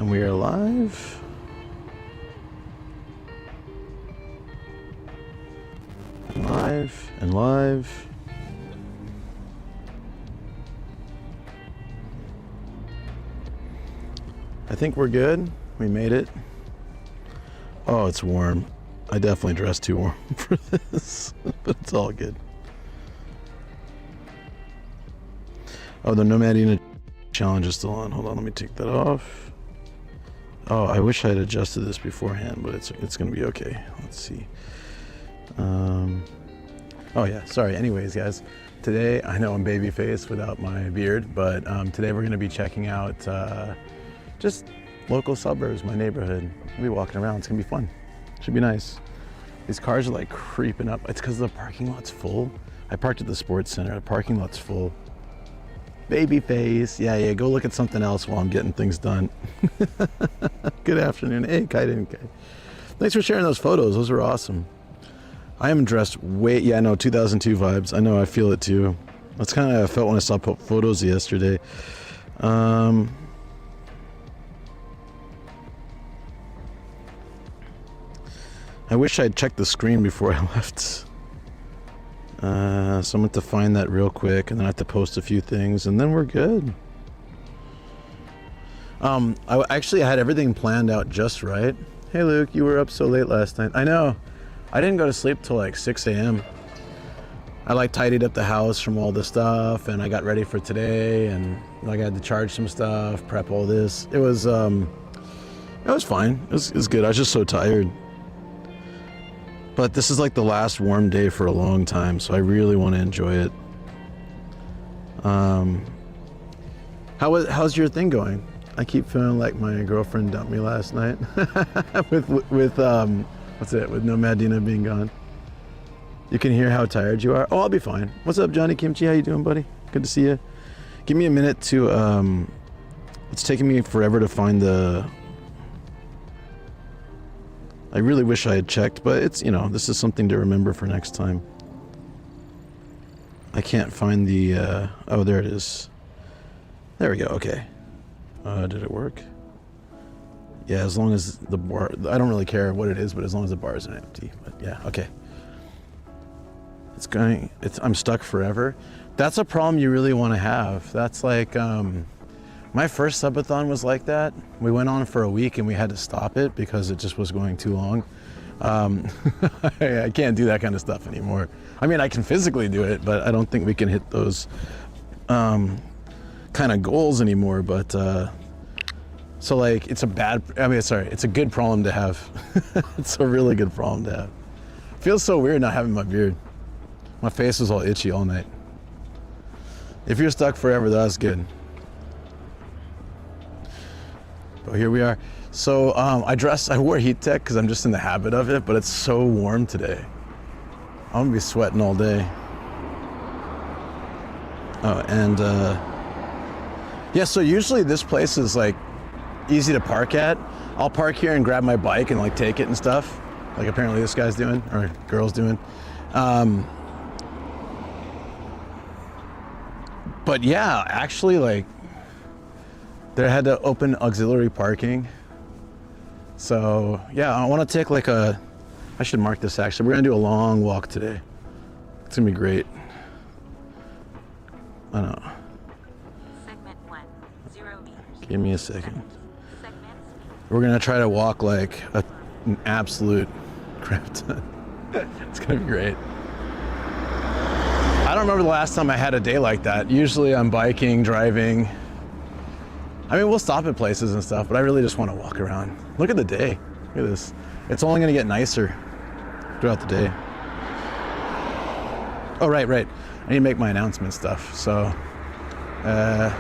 And we are live. Live and live. I think we're good. We made it. Oh, it's warm. I definitely dressed too warm for this, but it's all good. Oh, the Nomadic challenge is still on. Hold on, let me take that off. Oh, I wish I had adjusted this beforehand, but it's gonna be okay. Let's see. Oh yeah, sorry. Anyways, guys, today I know I'm babyface without my beard, but today we're gonna be checking out just local suburbs, my neighborhood. We'll be walking around. It's gonna be fun. Should be nice. These cars are like creeping up. It's because the parking lot's full. I parked at the sports center. The parking lot's full. Babyface. Yeah, go look at something else while I'm getting things done. Good afternoon. Hey, Gaijin. Thanks for sharing those photos. Those were awesome. I am dressed way, yeah, no, 2002 vibes. I know, I feel it too. That's kind of how I felt when I saw photos yesterday. I wish I'd checked the screen before I left. So I'm going to find that real quick, and then I have to post a few things, and then we're good. I actually had everything planned out just right. Hey Luke, you were up so late last night. I know. I didn't go to sleep till like 6 a.m. I like tidied up the house from all the stuff, and I got ready for today, and like I had to charge some stuff, prep all this. It was fine. It was good. I was just so tired. But this is like the last warm day for a long time, so I really want to enjoy it. How's your thing going? I keep feeling like my girlfriend dumped me last night with what's it, with Nomadic being gone. You can hear how tired you are. Oh, I'll be fine. What's up, Johnny Kimchi? How you doing, buddy? Good to see you. Give me a minute to it's taking me forever to find the. I really wish I had checked, but it's, you know, this is something to remember for next time. I can't find the, oh, there it is. There we go, okay. Did it work? Yeah, as long as the bar, I don't really care what it is, but as long as the bar isn't empty, but yeah, okay. I'm stuck forever. That's a problem you really want to have. That's like, my first subathon was like that. We went on for a week and we had to stop it because it just was going too long. I can't do that kind of stuff anymore. I mean, I can physically do it, but I don't think we can hit those kind of goals anymore. But so like, it's a good problem to have. It's a really good problem to have. Feels so weird not having my beard. My face was all itchy all night. If you're stuck forever, that's good. But here we are. So I wore heat tech because I'm just in the habit of it, but it's so warm today. I'm gonna be sweating all day. Oh, and yeah, so usually this place is like easy to park at. I'll park here and grab my bike and like take it and stuff, like apparently this guy's doing, or girl's doing. But yeah, actually, like, they had to open auxiliary parking. So yeah, I want to take like I should mark this actually. We're gonna do a long walk today. It's gonna be great. I don't know. Segment 1, 0 meters. Give me a second. We're gonna try to walk like an absolute crap ton. It's gonna be great. I don't remember the last time I had a day like that. Usually I'm biking, driving. I mean, we'll stop at places and stuff, but I really just want to walk around. Look at the day. Look at this. It's only going to get nicer throughout the day. Oh, right. I need to make my announcement stuff. So, let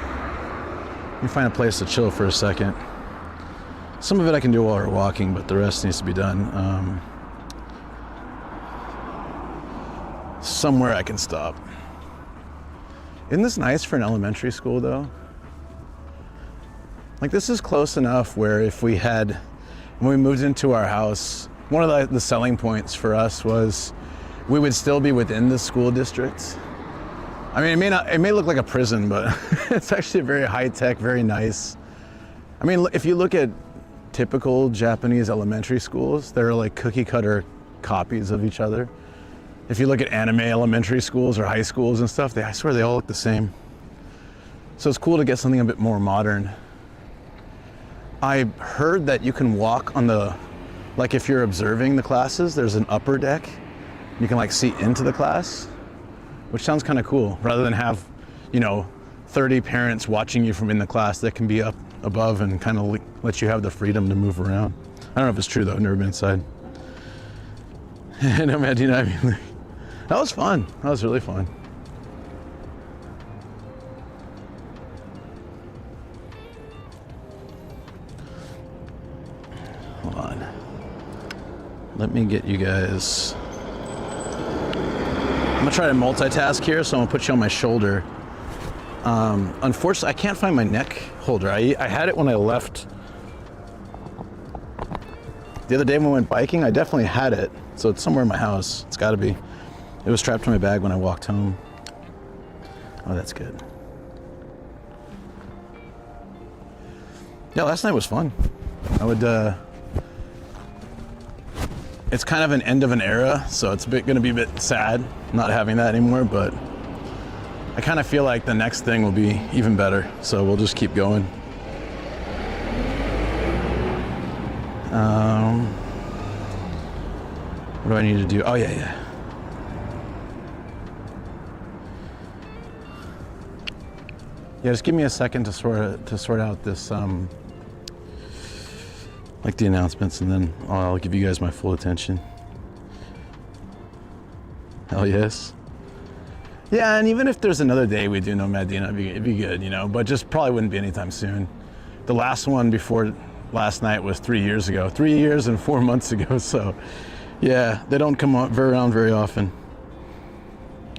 me find a place to chill for a second. Some of it I can do while we're walking, but the rest needs to be done. Somewhere I can stop. Isn't this nice for an elementary school, though? Like, this is close enough where if we had, when we moved into our house, one of the selling points for us was we would still be within the school district. I mean, it may look like a prison, but it's actually very high tech, very nice. I mean, if you look at typical Japanese elementary schools, they're like cookie cutter copies of each other. If you look at anime elementary schools or high schools and stuff, I swear they all look the same. So it's cool to get something a bit more modern. I heard that you can walk on the, like if you're observing the classes, there's an upper deck. You can like see into the class, which sounds kind of cool. Rather than have, 30 parents watching you from in the class, that can be up above and kind of let you have the freedom to move around. I don't know if it's true though, I've never been inside. No, man, that was fun. That was really fun. Hold on. Let me get you guys. I'm gonna try to multitask here, so I'm gonna put you on my shoulder. Unfortunately, I can't find my neck holder. I had it when I left. The other day when we went biking, I definitely had it. So it's somewhere in my house. It's gotta be. It was strapped to my bag when I walked home. Oh, that's good. Yeah, last night was fun. It's kind of an end of an era, so it's gonna be a bit sad not having that anymore, but I kind of feel like the next thing will be even better, so we'll just keep going. What do I need to do? Oh, yeah. Yeah, just give me a second to sort out this, like the announcements, and then I'll give you guys my full attention. Hell yes. Yeah, and even if there's another day we do Nomadic, it'd be good, but just probably wouldn't be anytime soon. The last one before last night was 3 years ago, 3 years and 4 months ago, so yeah, they don't come around very often.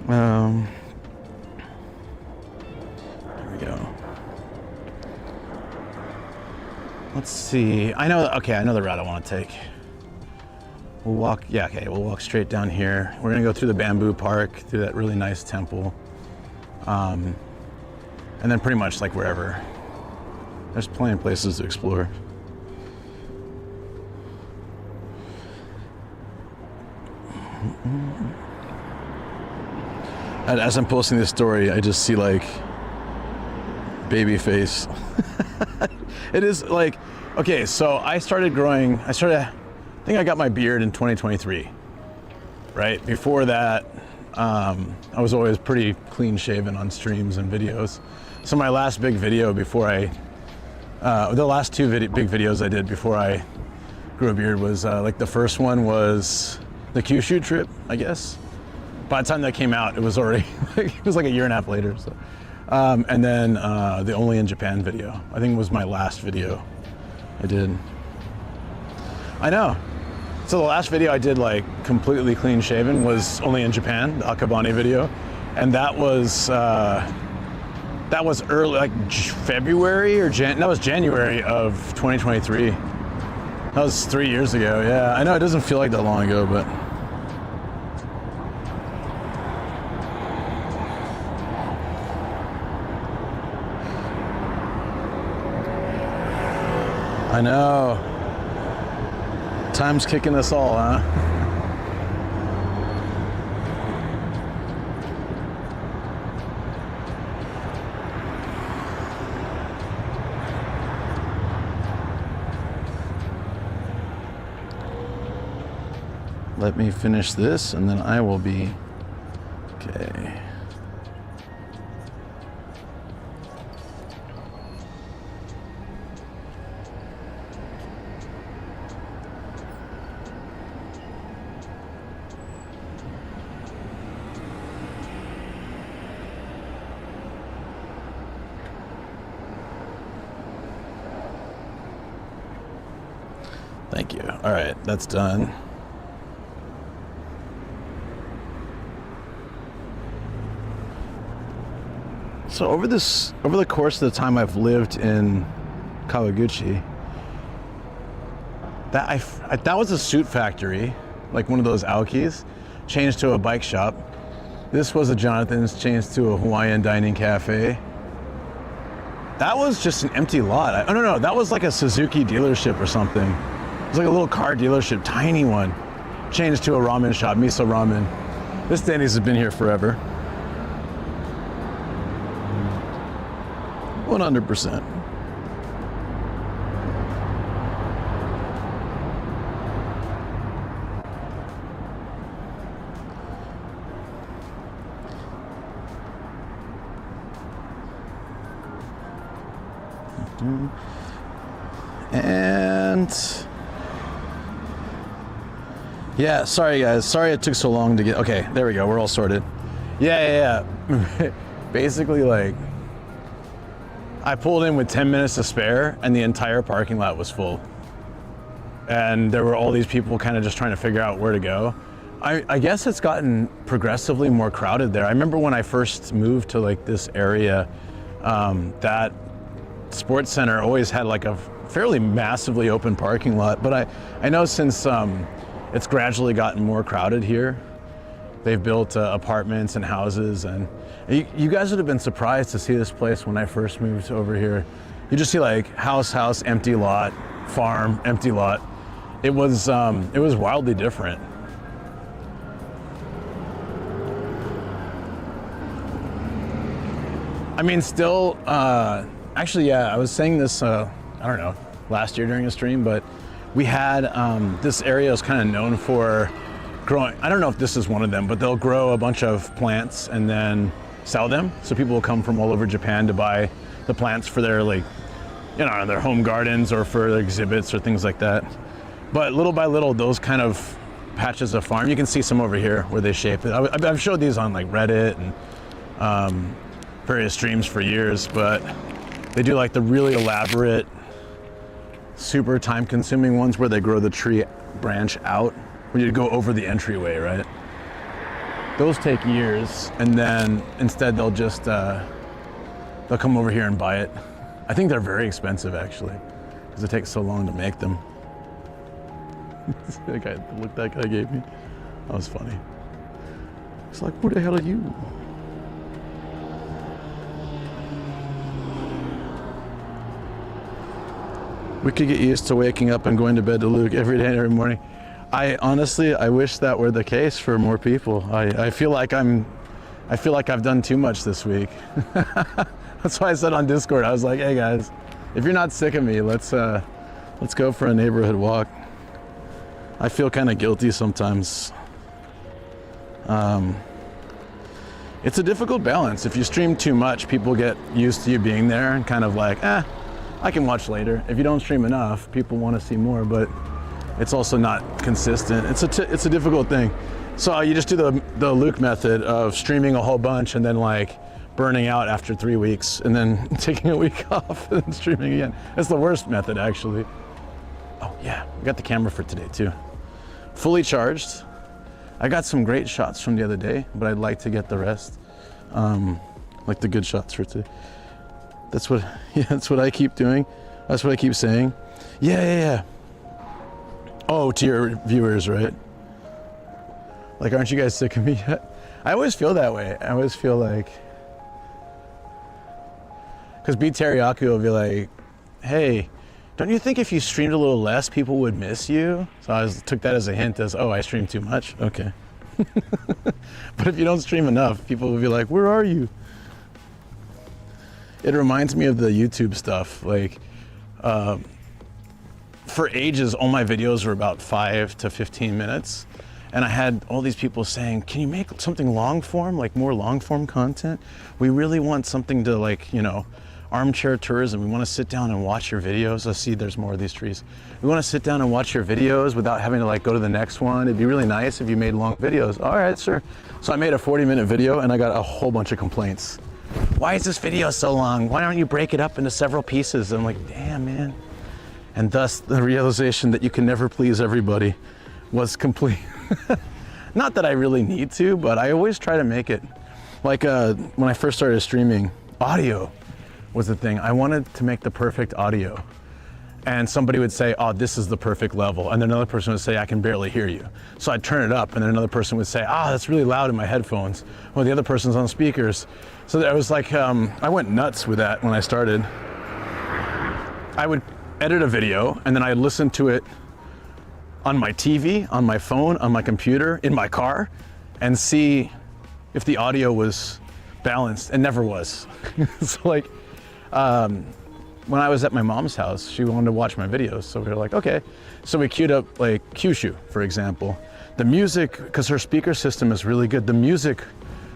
There we go. Let's see. I know the route I want to take. We'll walk straight down here. We're gonna go through the bamboo park, through that really nice temple. And then pretty much like wherever. There's plenty of places to explore. And as I'm posting this story, I just see like baby face. It is like, okay, so I think I got my beard in 2023, right? Before that, I was always pretty clean shaven on streams and videos. So my last big video before the last two big videos I did before I grew a beard was like the first one was the Kyushu trip, I guess. By the time that came out, it was already, it was like a year and a half later. So. And then the Only in Japan video, I think was my last video I did. I know. So the last video I did like completely clean shaven was Only in Japan, the Akabane video. And that was early, like February or that was January of 2023. That was 3 years ago, yeah. I know it doesn't feel like that long ago, but. I know. Time's kicking us all, huh? Let me finish this and then I will be okay. Thank you. All right, that's done. So over the course of the time I've lived in Kawaguchi, that was a suit factory, like one of those Aokis, changed to a bike shop. This was a Jonathan's, changed to a Hawaiian dining cafe. That was just an empty lot. Oh, no, that was like a Suzuki dealership or something. It was like a little car dealership, tiny one. Changed to a ramen shop, miso ramen. This Denny's has been here forever. 100%. And yeah, sorry guys, sorry it took so long to get, okay, there we go, we're all sorted. Yeah. Basically, like, I pulled in with 10 minutes to spare and the entire parking lot was full. And there were all these people kind of just trying to figure out where to go. I guess it's gotten progressively more crowded there. I remember when I first moved to like this area, that sports center always had like a fairly massively open parking lot, but I know since it's gradually gotten more crowded here, they've built apartments and houses, and you guys would have been surprised to see this place when I first moved over here. You just see like house, empty lot, farm, empty lot. It was wildly different. I mean, still, actually, yeah, I was saying this, I don't know, last year during a stream, but we had, this area is kind of known for growing, I don't know if this is one of them, but they'll grow a bunch of plants and then sell them. So people will come from all over Japan to buy the plants for their, like, you know, their home gardens or for their exhibits or things like that. But little by little, those kind of patches of farm, you can see some over here where they shape it. I've showed these on like Reddit and various streams for years, but they do like the really elaborate, super time-consuming ones where they grow the tree branch out, where you go over the entryway, right? Those take years, and then instead they'll just they'll come over here and buy it. I think they're very expensive actually, because it takes so long to make them. The look that guy gave me, that was funny. It's like, who the hell are you? We could get used to waking up and going to bed to Luke every day and every morning. I honestly wish that were the case for more people. I feel like I've done too much this week. That's why I said on Discord, I was like, hey guys, if you're not sick of me, let's go for a neighborhood walk. I feel kind of guilty sometimes. It's a difficult balance. If you stream too much, people get used to you being there and kind of like, I can watch later. If you don't stream enough, people want to see more, but it's also not consistent. It's a difficult thing. So you just do the Luke method of streaming a whole bunch and then like burning out after 3 weeks and then taking a week off and then streaming again. That's the worst method actually. Oh yeah, we got the camera for today too. Fully charged. I got some great shots from the other day, but I'd like to get the rest. Like the good shots for today. That's what I keep doing. That's what I keep saying. Yeah. Oh, to your viewers, right? Like, aren't you guys sick of me yet? I always feel that way. I always feel like, because B Teriyaki will be like, hey, don't you think if you streamed a little less, people would miss you? So I took that as a hint as, oh, I stream too much? Okay. But if you don't stream enough, people will be like, where are you? It reminds me of the YouTube stuff. Like, for ages, all my videos were about 5 to 15 minutes. And I had all these people saying, can you make something long form, like more long form content? We really want something to, like, you know, armchair tourism. We want to sit down and watch your videos. I see there's more of these trees. We want to sit down and watch your videos without having to like go to the next one. It'd be really nice if you made long videos. All right, sir. So I made a 40-minute video and I got a whole bunch of complaints. Why is this video so long? Why don't you break it up into several pieces? I'm like, damn, man. And thus the realization that you can never please everybody was complete. Not that I really need to, but I always try to make it. Like when I first started streaming, audio was the thing. I wanted to make the perfect audio. And somebody would say, oh, this is the perfect level. And then another person would say, I can barely hear you. So I'd turn it up, and then another person would say, that's really loud in my headphones. Well, the other person's on speakers. So I was like, I went nuts with that when I started. I would edit a video and then I'd listen to it on my TV, on my phone, on my computer, in my car, and see if the audio was balanced. It never was. So like, when I was at my mom's house, she wanted to watch my videos. So we were like, okay. So we queued up like Kyushu, for example. The music, because her speaker system is really good, the music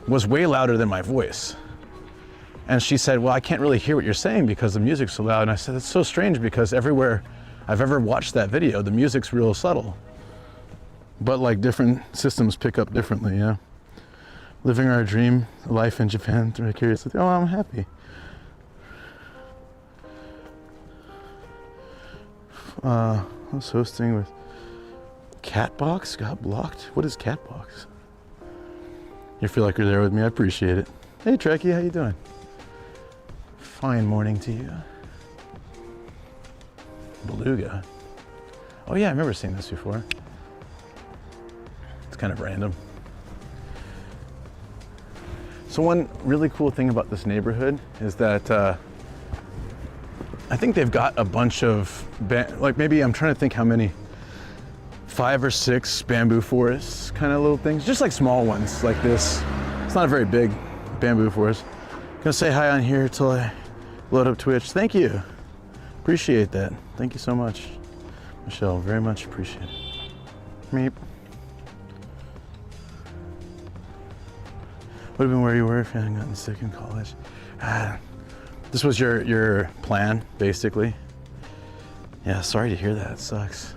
was way louder than my voice. And she said, well, I can't really hear what you're saying because the music's so loud. And I said, it's so strange because everywhere I've ever watched that video, the music's real subtle. But like different systems pick up differently, yeah. Living our dream life in Japan through a curious, oh, I'm happy. I was hosting with Catbox, got blocked. What is Catbox? You feel like you're there with me, I appreciate it. Hey Trekkie, how you doing? Fine morning to you. Beluga. Oh yeah, I remember seeing this before. It's kind of random. So one really cool thing about this neighborhood is that I think they've got a bunch of, like maybe I'm trying to think how many, 5 or 6 bamboo forests, kind of little things, just like small ones like this. It's not a very big bamboo forest. Gonna say hi on here till I load up Twitch. Thank you. Appreciate that. Thank you so much, Michelle. Very much appreciate it. Meep. Would have been where you were if you hadn't gotten sick in college. This was your plan, basically. Yeah, sorry to hear that. It sucks.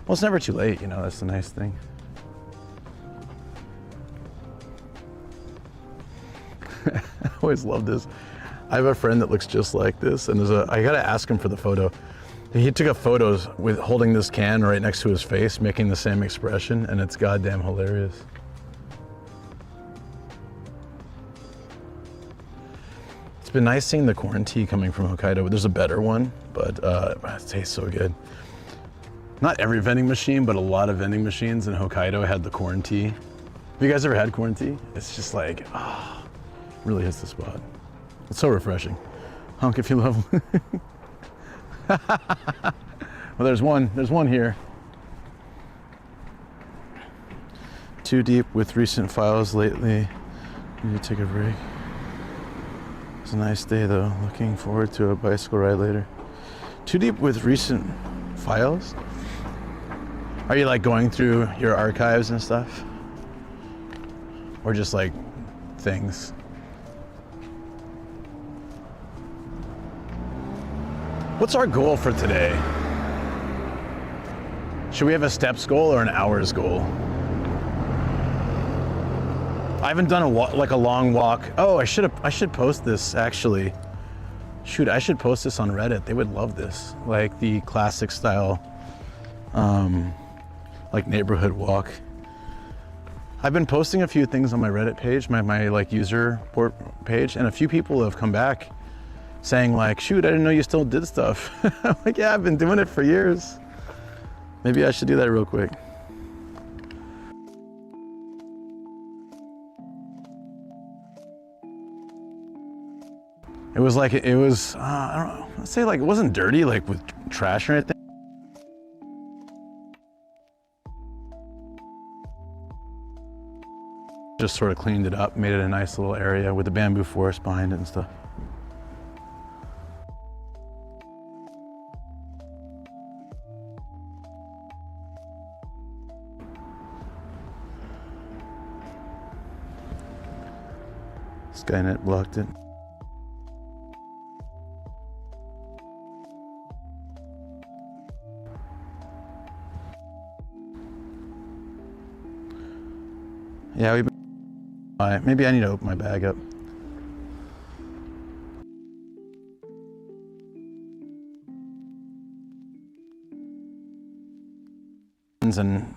Well, it's never too late, you know, that's the nice thing. I always love this. I have a friend that looks just like this, and I gotta ask him for the photo. He took a photo with holding this can right next to his face, making the same expression, and it's goddamn hilarious. It's been nice seeing the corn tea coming from Hokkaido. There's a better one, but it tastes so good. Not every vending machine, but a lot of vending machines in Hokkaido had the corn tea. Have you guys ever had corn tea? It's just like, really hits the spot. It's so refreshing. Honk if you love. Well, there's one here. Too deep with recent files lately. Need to take a break. It's a nice day though. Looking forward to a bicycle ride later. Too deep with recent files? Are you like going through your archives and stuff? Or just like things? What's our goal for today? Should we have a steps goal or an hours goal? I haven't done a long walk. Oh, I should post this actually. Shoot, I should post this on Reddit. They would love this. Like the classic style, like neighborhood walk. I've been posting a few things on my Reddit page, my like user page, and a few people have come back saying like, shoot, I didn't know you still did stuff. I'm like, yeah, I've been doing it for years. Maybe I should do that real quick. It was like, I don't know, let's say like it wasn't dirty, like with trash or anything. Just sort of cleaned it up, made it a nice little area with the bamboo forest behind it and stuff. Skynet blocked it. Yeah, we've been. Maybe I need to open my bag up. And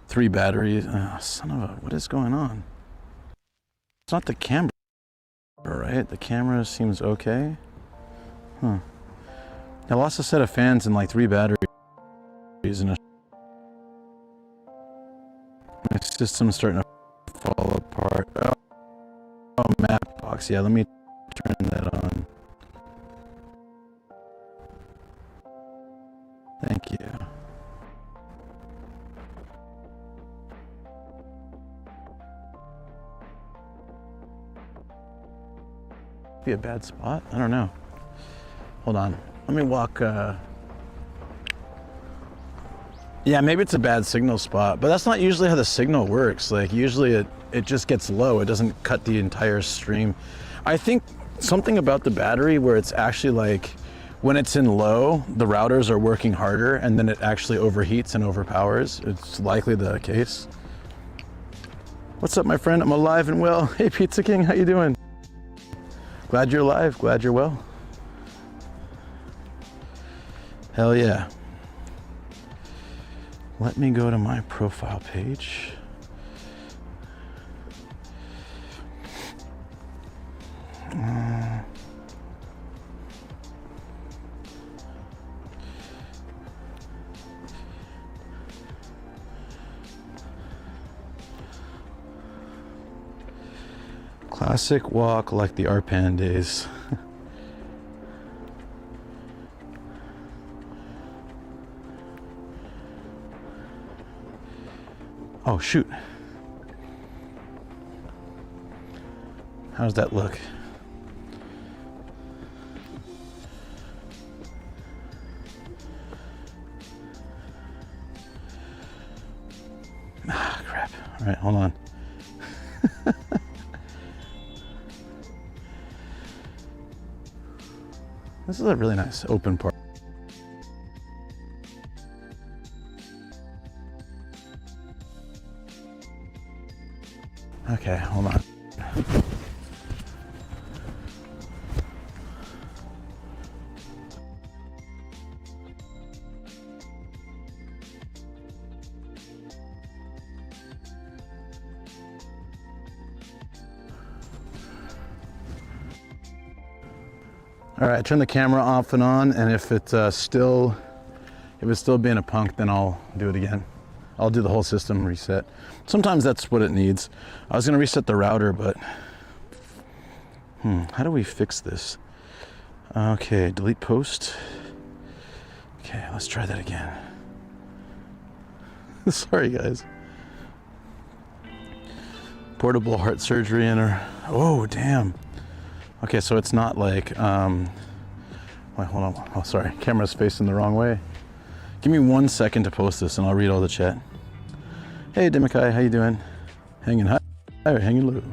3 batteries. Son of a, what is going on? It's not the camera, right? The camera seems okay. Huh. I lost a set of fans and like 3 batteries and my system's starting to fall apart. Oh, map box. Yeah, let me turn that on. Thank you. Be a bad spot? I don't know. Hold on. Let me walk. Yeah, maybe it's a bad signal spot, but that's not usually how the signal works. Like usually it just gets low. It doesn't cut the entire stream. I think something about the battery where it's actually like when it's in low, the routers are working harder and then it actually overheats and overpowers. It's likely the case. What's up, my friend? I'm alive and well. Hey, Pizza King, how you doing? Glad you're alive, glad you're well. Hell yeah. Let me go to my profile page. Classic walk like the Arpan days. Oh shoot. How does that look? Ah, crap. All right, hold on. This is a really nice open park. Okay, hold on. All right, I turn the camera off and on, and if it's still being a punk, then I'll do it again. I'll do the whole system reset. Sometimes that's what it needs. I was gonna reset the router, but how do we fix this? Okay, delete post. Okay, let's try that again. Sorry, guys. Portable heart surgery in her. Oh, damn. Okay, so it's not like, wait, hold on. Oh, sorry, camera's facing the wrong way. Give me 1 second to post this and I'll read all the chat. Hey, Dimikai, how you doing? Hanging high or hanging low?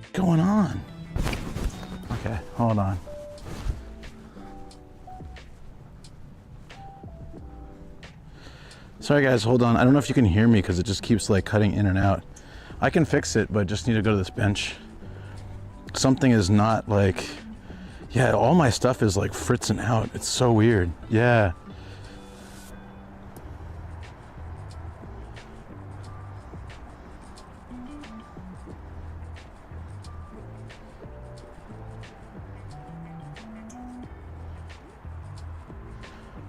What's going on? Okay, hold on. Sorry guys, hold on. I don't know if you can hear me because it just keeps like cutting in and out. I can fix it, but just need to go to this bench. Something is not like, yeah, all my stuff is like fritzing out. It's so weird. Yeah.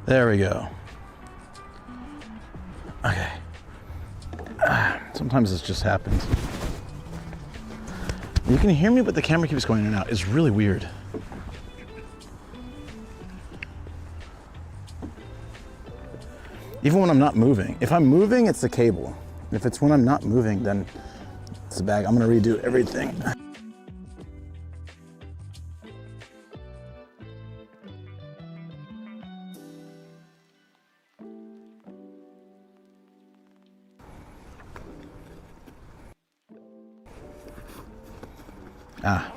There we go. Okay. Sometimes this just happens. You can hear me, but the camera keeps going in and out. It's really weird. Even when I'm not moving. If I'm moving, it's the cable. If it's when I'm not moving, then it's the bag. I'm gonna redo everything. Ah.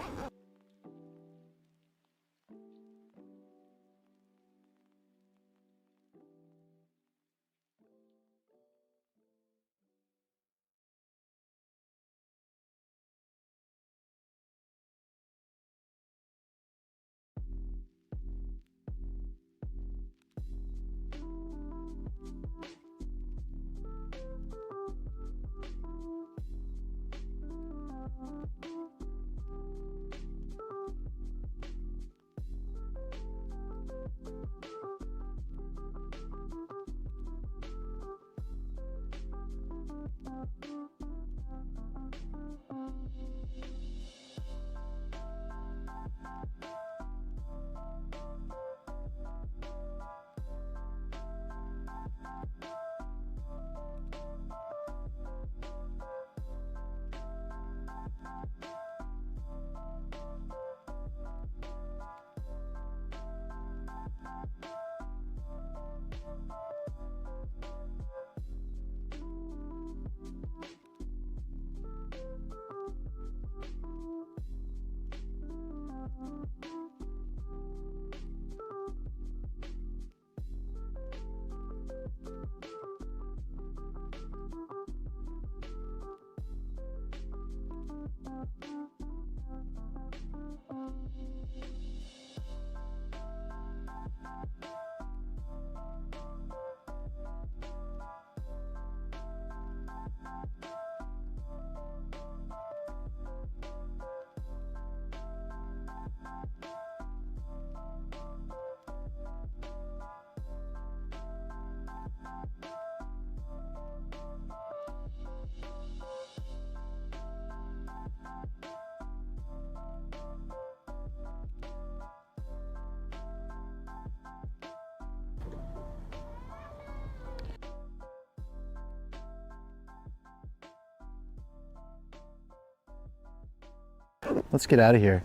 Let's get out of here.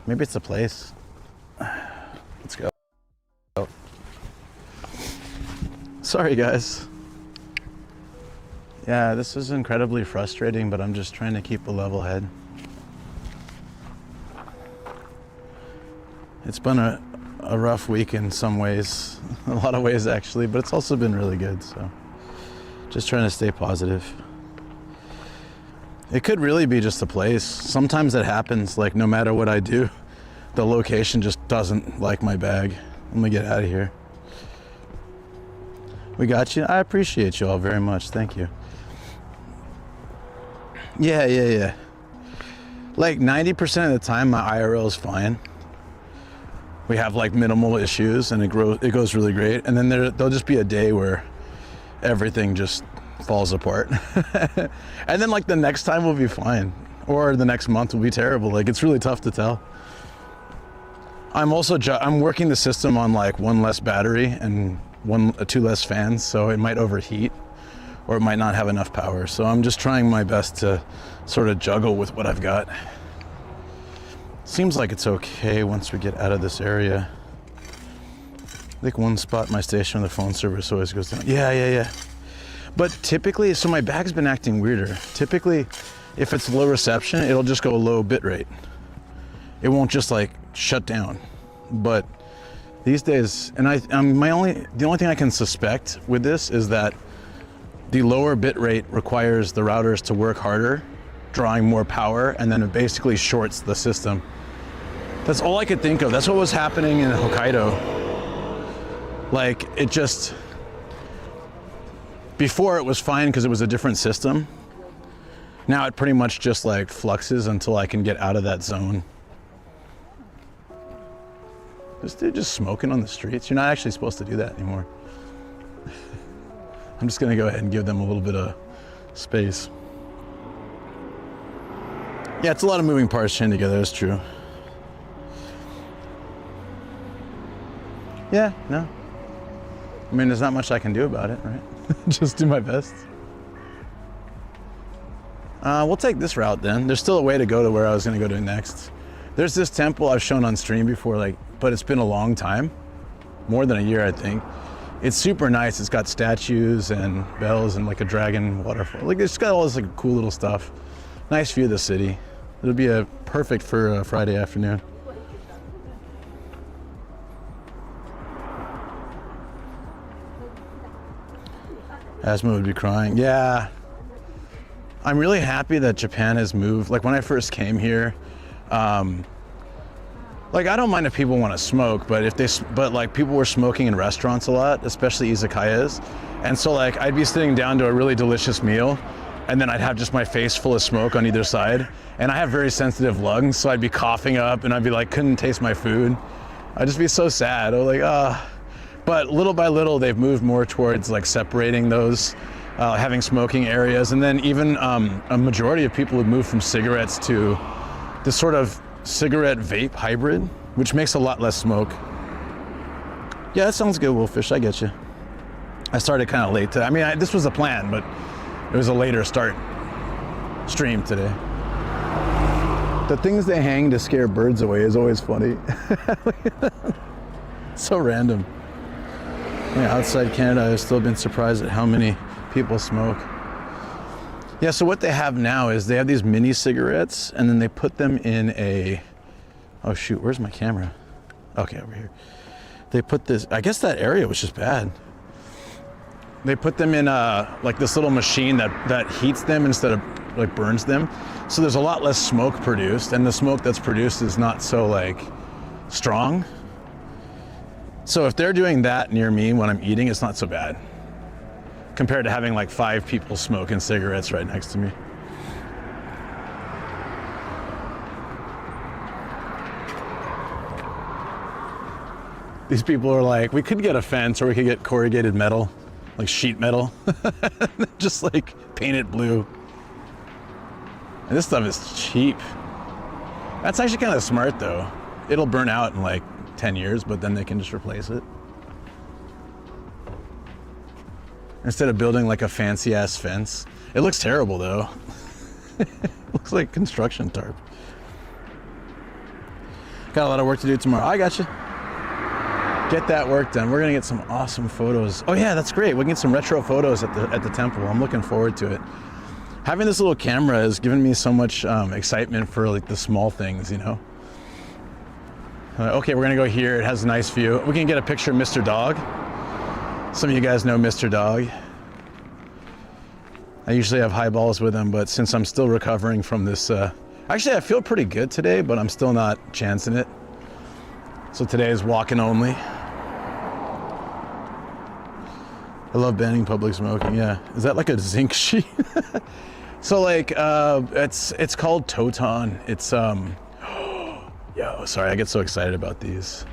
Maybe it's the place. Let's go. Sorry, guys. Yeah, this is incredibly frustrating, but I'm just trying to keep a level head. It's been a rough week in some ways, a lot of ways actually, but it's also been really good, so just trying to stay positive. It could really be just the place. Sometimes it happens, like no matter what I do, the location just doesn't like my bag. Let me get out of here. We got you. I appreciate you all very much. Thank you. Yeah. Like 90% of the time, my IRL is fine. We have like minimal issues and it goes really great. And then there'll just be a day where everything just falls apart. And then like the next time will be fine. Or the next month will be terrible. Like it's really tough to tell. I'm also, I'm working the system on like one less battery and two less fans. So it might overheat or it might not have enough power. So I'm just trying my best to sort of juggle with what I've got. Seems like it's okay once we get out of this area. I think one spot in my station, the phone service always goes down. Yeah. But typically, so my bag's been acting weirder. Typically, if it's low reception, it'll just go low bit rate. It won't just like shut down. But these days, and the only thing I can suspect with this is that the lower bit rate requires the routers to work harder, drawing more power, and then it basically shorts the system. That's all I could think of. That's what was happening in Hokkaido. Like it just, before it was fine because it was a different system. Now it pretty much just like fluxes until I can get out of that zone. This dude just smoking on the streets. You're not actually supposed to do that anymore. I'm just gonna go ahead and give them a little bit of space. Yeah, it's a lot of moving parts chained together, that's true. Yeah, no. I mean, there's not much I can do about it, right? Just do my best. We'll take this route then. There's still a way to go to where I was gonna go to next. There's this temple I've shown on stream before, but it's been a long time. More than a year, I think. It's super nice. It's got statues and bells and like a dragon waterfall. Like it's got all this like cool little stuff. Nice view of the city. It'll be perfect for a Friday afternoon. Asma would be crying. Yeah. I'm really happy that Japan has moved. Like when I first came here, like I don't mind if people want to smoke, but like people were smoking in restaurants a lot, especially izakayas. And so like I'd be sitting down to a really delicious meal and then I'd have just my face full of smoke on either side. And I have very sensitive lungs, so I'd be coughing up and I'd be like, couldn't taste my food. I'd just be so sad. I was like, ah. But little by little, they've moved more towards like separating those, having smoking areas. And then even a majority of people have moved from cigarettes to this sort of cigarette vape hybrid, which makes a lot less smoke. Yeah, that sounds good, Wolfish, I get you. I started kind of late today. This was a plan, but it was a later start stream today. The things they hang to scare birds away is always funny. So random. Yeah, outside Canada, I've still been surprised at how many people smoke. Yeah, so what they have now is they have these mini cigarettes and then they put them in a, oh shoot, where's my camera? Okay, over here. They put this, I guess that area was just bad. They put them in like this little machine that heats them instead of like burns them. So there's a lot less smoke produced, and the smoke that's produced is not so like strong. So if they're doing that near me when I'm eating, it's not so bad compared to having like 5 people smoking cigarettes right next to me. These people are like, we could get a fence or we could get corrugated metal, like sheet metal, just like paint it blue. And this stuff is cheap. That's actually kind of smart though. It'll burn out in like 10 years, but then they can just replace it. Instead of building like a fancy ass fence. It looks terrible though. It looks like construction tarp. Got a lot of work to do tomorrow. I got you. Get that work done. We're gonna get some awesome photos. Oh yeah, that's great. We can get some retro photos at the temple. I'm looking forward to it. Having this little camera has given me so much excitement for like the small things, you know. Okay, we're gonna go here. It has a nice view. We can get a picture of Mr. Dog. Some of you guys know Mr. Dog. I usually have highballs with him, but since I'm still recovering from this, actually I feel pretty good today, but I'm still not chancing it. So today is walking only. I love banning public smoking, yeah. Is that like a zinc sheet? So like, it's called Toton. It's, yo, sorry, I get so excited about these.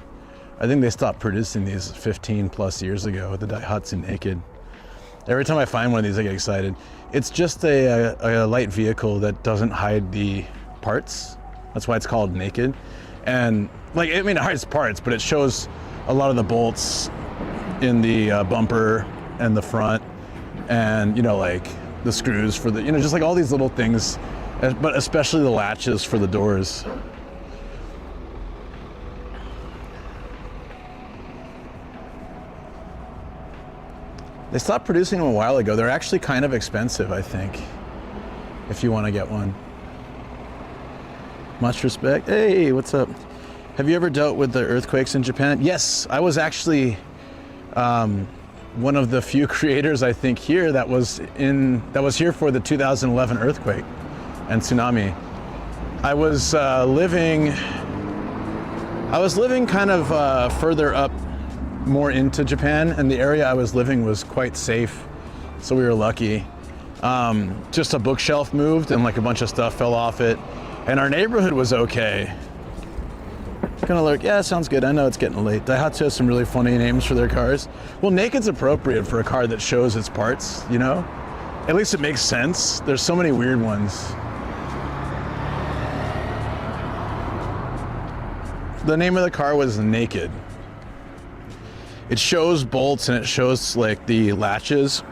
I think they stopped producing these 15 plus years ago, the Daihatsu Naked. Every time I find one of these, I get excited. It's just a light vehicle that doesn't hide the parts. That's why it's called Naked. And like, I mean, it hides parts, but it shows a lot of the bolts in the bumper and the front, and you know, like the screws for the, you know, just like all these little things, but especially the latches for the doors. They stopped producing them a while ago. They're actually kind of expensive, I think, if you want to get one. Much respect. Hey, what's up? Have you ever dealt with the earthquakes in Japan? Yes, I was actually one of the few creators, I think, here that was here for the 2011 earthquake and tsunami. I was living kind of further up, more into Japan, and the area I was living was quite safe, so we were lucky. Just a bookshelf moved and like a bunch of stuff fell off it, and our neighborhood was okay. Gonna lurk, yeah, sounds good. I know it's getting late. Daihatsu has some really funny names for their cars. Well, Naked's appropriate for a car that shows its parts, you know? At least it makes sense. There's so many weird ones. The name of the car was Naked. It shows bolts and it shows like the latches.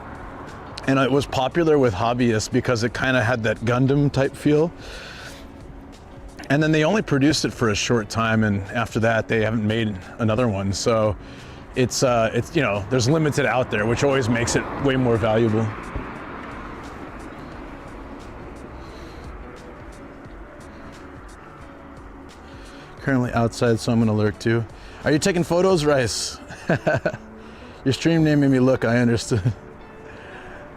And it was popular with hobbyists because it kind of had that Gundam type feel. And then they only produced it for a short time, and after that they haven't made another one. So it's you know, there's limited out there, which always makes it way more valuable. Currently outside, so I'm gonna lurk too. Are you taking photos, Rice? Your stream name made me look, I understood.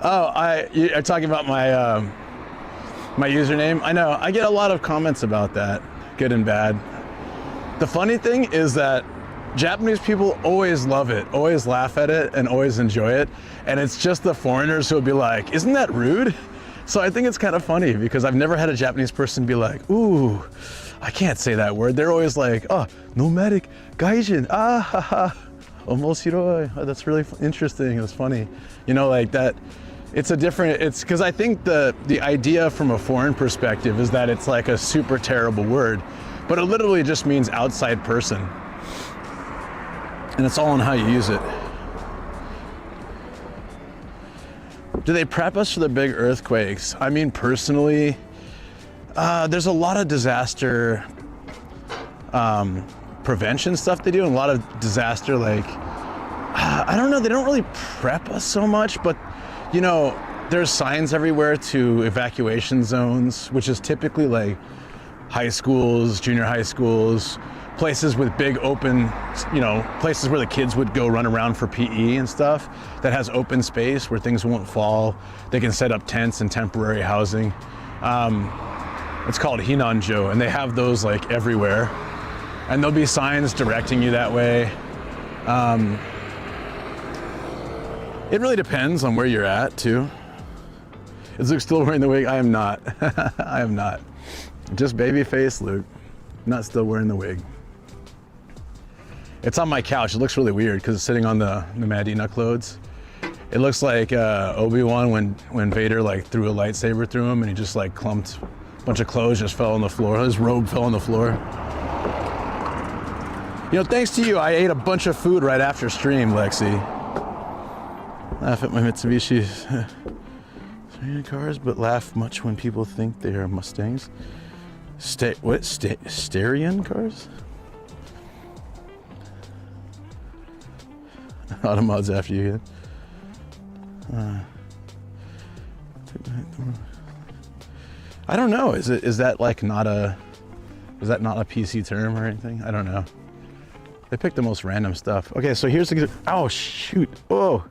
Oh, you're talking about my my username? I know, I get a lot of comments about that, good and bad. The funny thing is that Japanese people always love it, always laugh at it, and always enjoy it. And it's just the foreigners who will be like, isn't that rude? So I think it's kind of funny because I've never had a Japanese person be like, ooh, I can't say that word. They're always like, oh, Nomadic, Gaijin, ah, ha, ha, omoshiroi. Oh, that's really interesting, that's funny. You know, like that. It's a different, it's because I think the idea from a foreign perspective is that it's like a super terrible word, but it literally just means outside person. And it's all on how you use it. Do they prep us for the big earthquakes? I mean, personally, there's a lot of disaster prevention stuff they do, and a lot of disaster, like, I don't know, they don't really prep us so much, but you know, there's signs everywhere to evacuation zones, which is typically like high schools, junior high schools, places with big open, you know, places where the kids would go run around for PE and stuff, that has open space where things won't fall. They can set up tents and temporary housing. It's called Hinanjo, and they have those like everywhere. And there'll be signs directing you that way. It really depends on where you're at too. Is Luke still wearing the wig? I am not. I am not. Just baby face Luke, not still wearing the wig. It's on my couch. It looks really weird because it's sitting on the Medina clothes. It looks like Obi-Wan when Vader like threw a lightsaber through him and he just like clumped a bunch of clothes, just fell on the floor. His robe fell on the floor. You know, thanks to you, I ate a bunch of food right after stream, Lexi. Laugh at my Mitsubishi cars, but laugh much when people think they are Mustangs. Styrian cars? Automods after you. I don't know. Is that like not a PC term or anything? I don't know. They picked the most random stuff. Okay, so here's the, oh shoot. Oh.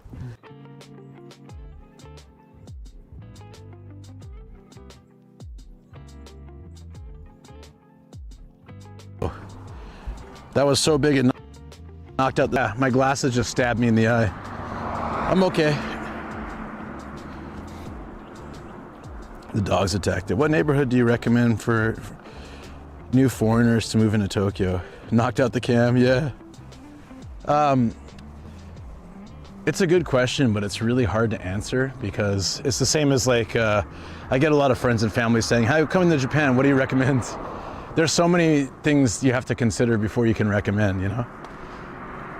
That was so big it knocked out my glasses just stabbed me in the eye. I'm okay. The dogs attacked it. What neighborhood do you recommend for new foreigners to move into Tokyo? Knocked out the cam, yeah. It's a good question, but it's really hard to answer because it's the same as like, I get a lot of friends and family saying, "Hi, coming to Japan, what do you recommend?" There's so many things you have to consider before you can recommend, you know?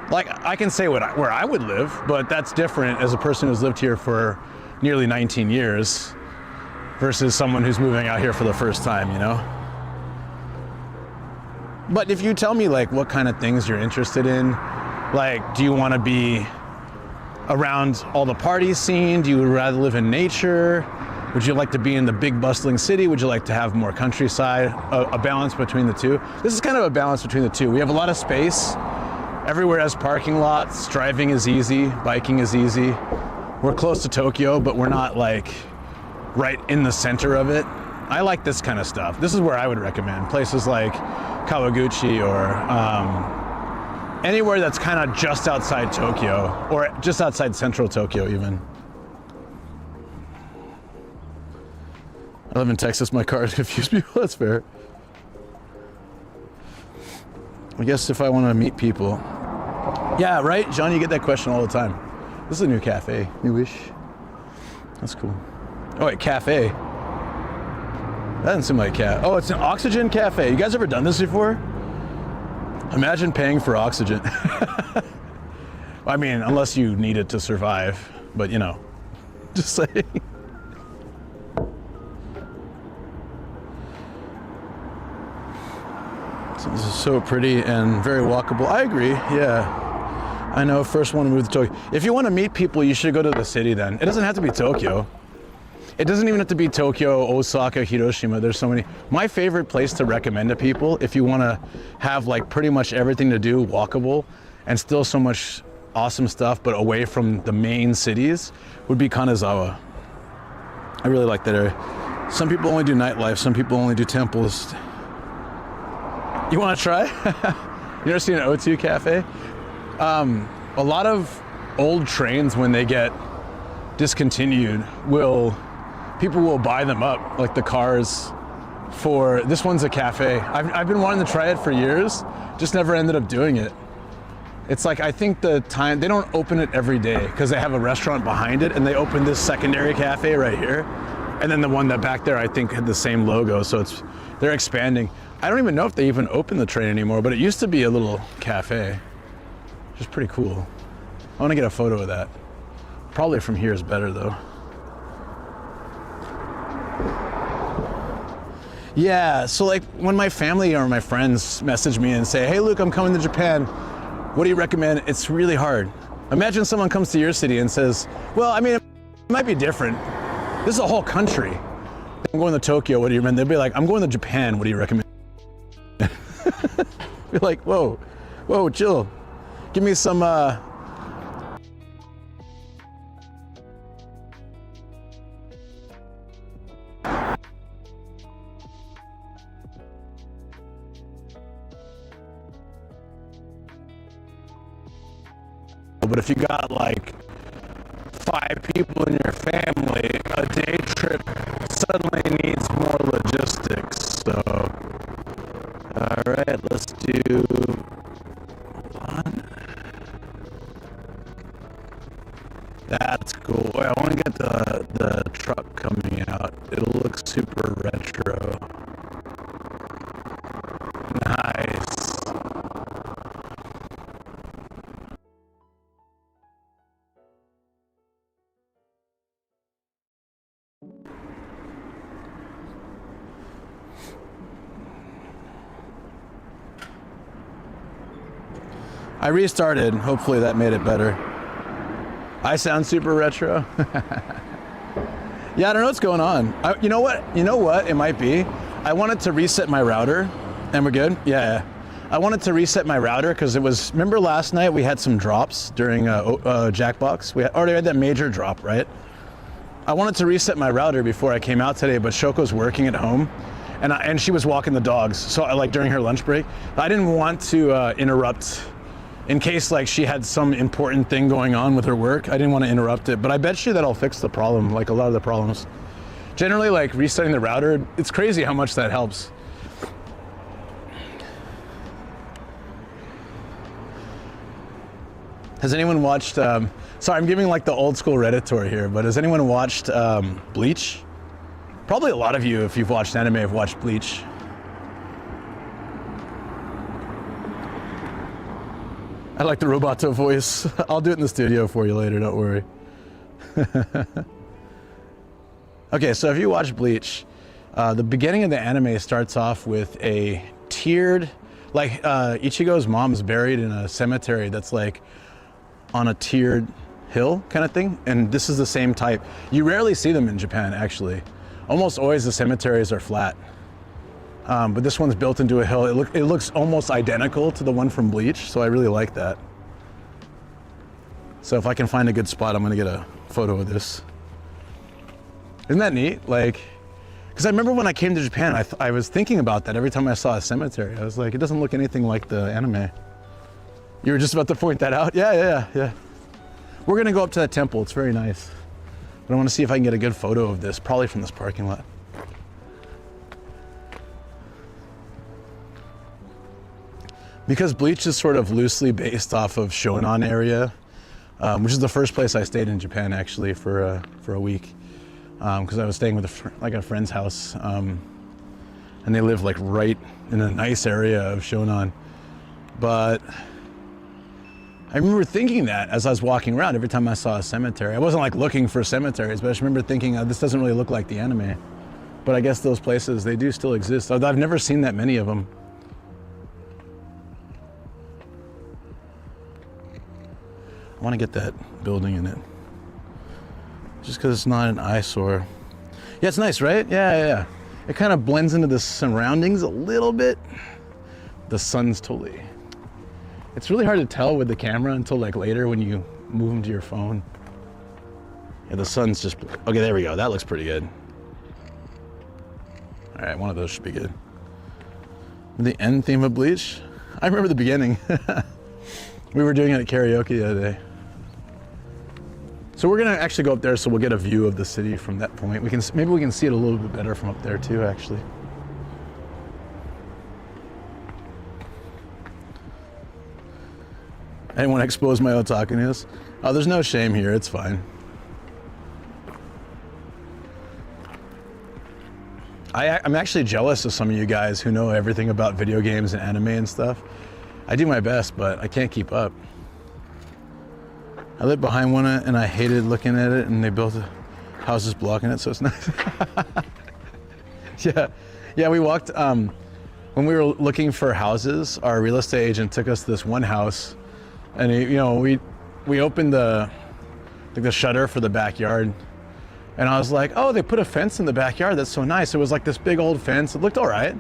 Like, I can say where I would live, but that's different as a person who's lived here for nearly 19 years versus someone who's moving out here for the first time, you know? But if you tell me like what kind of things you're interested in, like, do you want to be around all the party scene? Do you rather live in nature? Would you like to be in the big bustling city? Would you like to have more countryside? A balance between the two. This is kind of a balance between the two. We have a lot of space. Everywhere has parking lots. Driving is easy. Biking is easy. We're close to Tokyo, but we're not like right in the center of it. I like this kind of stuff. This is where I would recommend. Places like Kawaguchi or anywhere that's kind of just outside Tokyo or just outside central Tokyo even. I live in Texas, my cars confuse people, that's fair. I guess if I want to meet people. Yeah, right, John, you get that question all the time. This is a new cafe, newish. That's cool. Oh wait, cafe. That doesn't seem like a cat. Oh, it's an oxygen cafe. You guys ever done this before? Imagine paying for oxygen. I mean, unless you need it to survive, but you know, just saying. This is so pretty and very walkable. I agree, yeah. I know, first one to move to Tokyo. If you want to meet people, you should go to the city then. It doesn't have to be Tokyo. It doesn't even have to be Tokyo, Osaka, Hiroshima. There's so many. My favorite place to recommend to people, if you want to have like pretty much everything to do, walkable, and still so much awesome stuff, but away from the main cities, would be Kanazawa. I really like that area. Some people only do nightlife, some people only do temples. You want to try? You ever seen an O2 cafe? A lot of old trains, when they get discontinued, people will buy them up, like the cars, for, this one's a cafe. I've been wanting to try it for years, just never ended up doing it. It's like, I think the time, they don't open it every day because they have a restaurant behind it and they open this secondary cafe right here. And then the one that back there, I think, had the same logo, so they're expanding. I don't even know if they even open the train anymore, but it used to be a little cafe, which is pretty cool. I want to get a photo of that. Probably from here is better though. Yeah, so like when my family or my friends message me and say, "Hey Luke, I'm coming to Japan. What do you recommend?" It's really hard. Imagine someone comes to your city and says, "Well, I mean, it might be different. This is a whole country. I'm going to Tokyo, what do you recommend?" They'll be like, "I'm going to Japan, what do you recommend?" Be like, whoa, chill. Give me some, But if you got like 5 people in your family, a day trip suddenly needs more logistics, so. All right, let's do one. That's cool. I want to get the truck coming out. It'll look super retro. Nice. I restarted, hopefully that made it better. I sound super retro. Yeah, I don't know what's going on. You know what? You know what it might be? I wanted to reset my router, and we're good? Yeah. I wanted to reset my router because it was, remember last night we had some drops during Jackbox? We already had that major drop, right? I wanted to reset my router before I came out today, but Shoko's working at home, and she was walking the dogs, so like during her lunch break. I didn't want to interrupt in case like she had some important thing going on with her work. I didn't want to interrupt it, but I bet you that'll fix the problem, like a lot of the problems. Generally, like resetting the router, it's crazy how much that helps. Has anyone watched, sorry, I'm giving like the old school Reddit tour here, but has anyone watched Bleach? Probably a lot of you, if you've watched anime, have watched Bleach. I like the Roboto voice. I'll do it in the studio for you later, don't worry. Okay, so if you watch Bleach, the beginning of the anime starts off with a tiered, like Ichigo's mom's buried in a cemetery that's like on a tiered hill kind of thing, and this is the same type. You rarely see them in Japan, actually. Almost always the cemeteries are flat. But this one's built into a hill. It looks almost identical to the one from Bleach, so I really like that. So if I can find a good spot, I'm gonna get a photo of this. Isn't that neat? Like, because I remember when I came to Japan, I was thinking about that every time I saw a cemetery. I was like, it doesn't look anything like the anime. You were just about to point that out? Yeah. We're gonna go up to that temple, it's very nice. But I wanna see if I can get a good photo of this, probably from this parking lot. Because Bleach is sort of loosely based off of Shonan area, which is the first place I stayed in Japan actually for a week, because I was staying with a friend's house, and they live like right in a nice area of Shonan. But I remember thinking that as I was walking around every time I saw a cemetery. I wasn't like looking for cemeteries, but I just remember thinking, this doesn't really look like the anime. But I guess those places, they do still exist. I've never seen that many of them. I want to get that building in it, just because it's not an eyesore. Yeah, it's nice, right? Yeah. It kind of blends into the surroundings a little bit. The sun's totally... It's really hard to tell with the camera until like later when you move them to your phone. Yeah, the sun's just... Okay, there we go. That looks pretty good. All right, one of those should be good. The end theme of Bleach? I remember the beginning. We were doing it at karaoke the other day. So we're gonna actually go up there so we'll get a view of the city from that point. Maybe we can see it a little bit better from up there too, actually. I didn't want to expose my otaku-ness. Oh, there's no shame here, it's fine. I'm actually jealous of some of you guys who know everything about video games and anime and stuff. I do my best, but I can't keep up. I lived behind one and I hated looking at it, and they built houses blocking it, so it's nice. Yeah, we walked, when we were looking for houses, our real estate agent took us to this one house, and we opened the shutter for the backyard, and I was like, oh, they put a fence in the backyard, that's so nice. It was like this big old fence, it looked all right.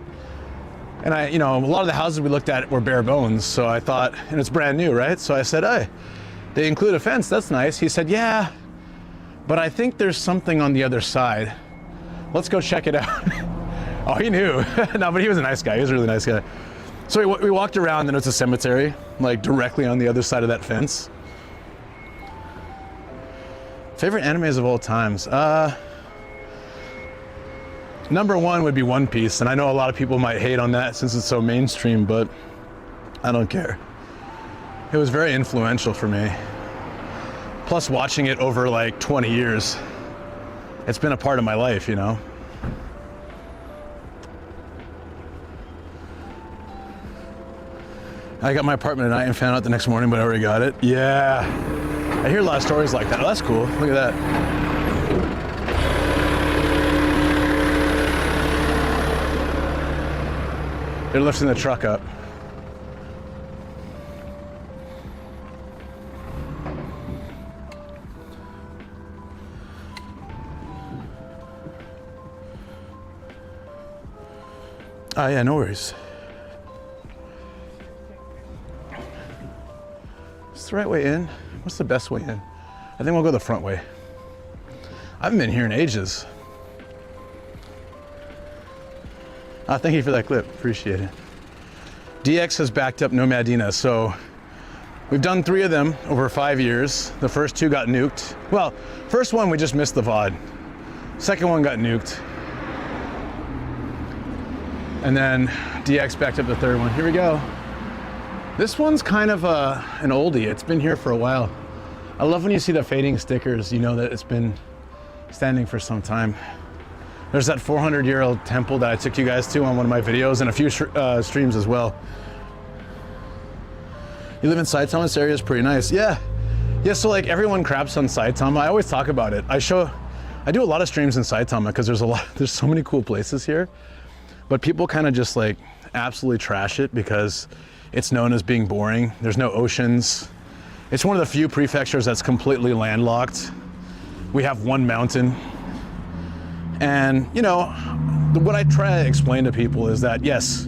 And a lot of the houses we looked at were bare bones, so I thought, and it's brand new, right? So I said, hey, they include a fence, that's nice. He said, yeah, but I think there's something on the other side. Let's go check it out. Oh, he knew. No, but he was a nice guy, he was a really nice guy. So we walked around, and it's a cemetery, like directly on the other side of that fence. Favorite animes of all times? Number one would be One Piece, and I know a lot of people might hate on that since it's so mainstream, but I don't care. It was very influential for me. Plus watching it over like 20 years, it's been a part of my life, you know? I got my apartment tonight and found out the next morning, but I already got it. Yeah, I hear a lot of stories like that. Oh, that's cool, look at that. They're lifting the truck up. Yeah, no worries. Is the right way in? What's the best way in? I think we'll go the front way. I haven't been here in ages. Thank you for that clip, appreciate it. DX has backed up Nomadina, so we've done 3 of them over 5 years. The first 2 got nuked. Well, first one we just missed the VOD. Second one got nuked. And then DX backed up the 3rd one. Here we go. This one's kind of an oldie. It's been here for a while. I love when you see the fading stickers, you know that it's been standing for some time. There's that 400-year-old temple that I took you guys to on one of my videos and a few streams as well. You live in Saitama, this area is pretty nice. Yeah, so like everyone craps on Saitama. I always talk about it. I do a lot of streams in Saitama because there's so many cool places here. But people kind of just like absolutely trash it because it's known as being boring. There's no oceans. It's one of the few prefectures that's completely landlocked. We have one mountain. And you know, what I try to explain to people is that yes,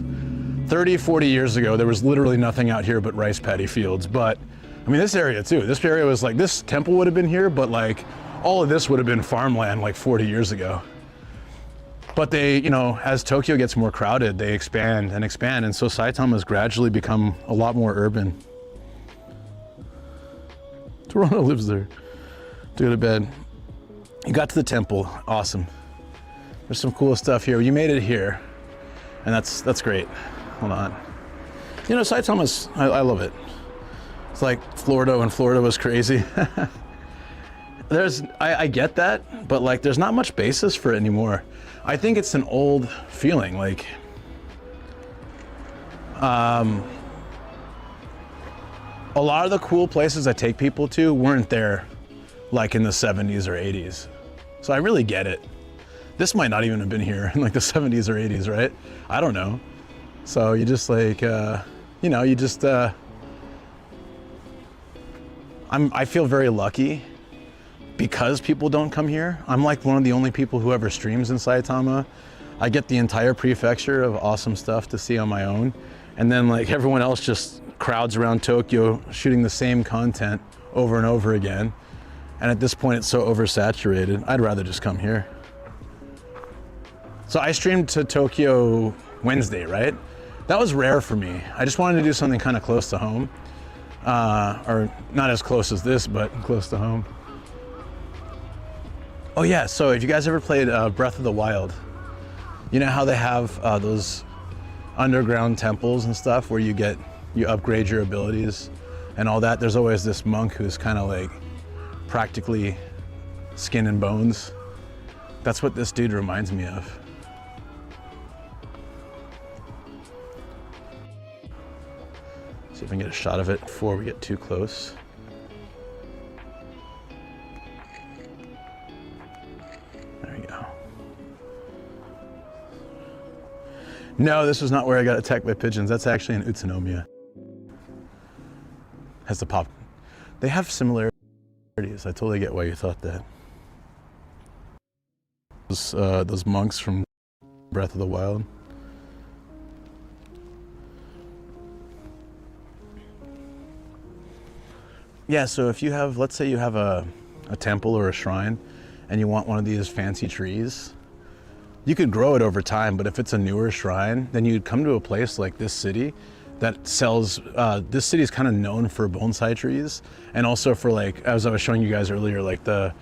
30, 40 years ago, there was literally nothing out here but rice paddy fields. But I mean, this area too, this area was like, this temple would have been here, but like all of this would have been farmland like 40 years ago. But they, you know, as Tokyo gets more crowded, they expand and expand. And so Saitama has gradually become a lot more urban. Toronto lives there. To go to bed. You got to the temple, awesome. There's some cool stuff here. You made it here, and that's great. Hold on. You know, Saitama's, I love it. It's like Florida when Florida was crazy. I get that, but like there's not much basis for it anymore. I think it's an old feeling, like a lot of the cool places I take people to weren't there like in the 70s or 80s. So I really get it. This might not even have been here in like the 70s or 80s, right? I don't know. So you just like, you know, you just, I feel very lucky because people don't come here. I'm like one of the only people who ever streams in Saitama. I get the entire prefecture of awesome stuff to see on my own. And then like everyone else just crowds around Tokyo shooting the same content over and over again. And at this point it's so oversaturated, I'd rather just come here. So I streamed to Tokyo Wednesday, right? That was rare for me. I just wanted to do something kind of close to home. Or not as close as this, but close to home. Oh yeah, so if you guys ever played Breath of the Wild, you know how they have those underground temples and stuff where you upgrade your abilities and all that? There's always this monk who's kind of like practically skin and bones. That's what this dude reminds me of. See if I can get a shot of it before we get too close. There we go. No, this was not where I got attacked by pigeons. That's actually in Utsunomiya. Has the pop. They have similarities. I totally get why you thought that. Those monks from Breath of the Wild. Yeah, so if you have, let's say you have a temple or a shrine and you want one of these fancy trees, you could grow it over time, but if it's a newer shrine, then you'd come to a place like this city that sells, this city is kind of known for bonsai trees and also for like, as I was showing you guys earlier, like the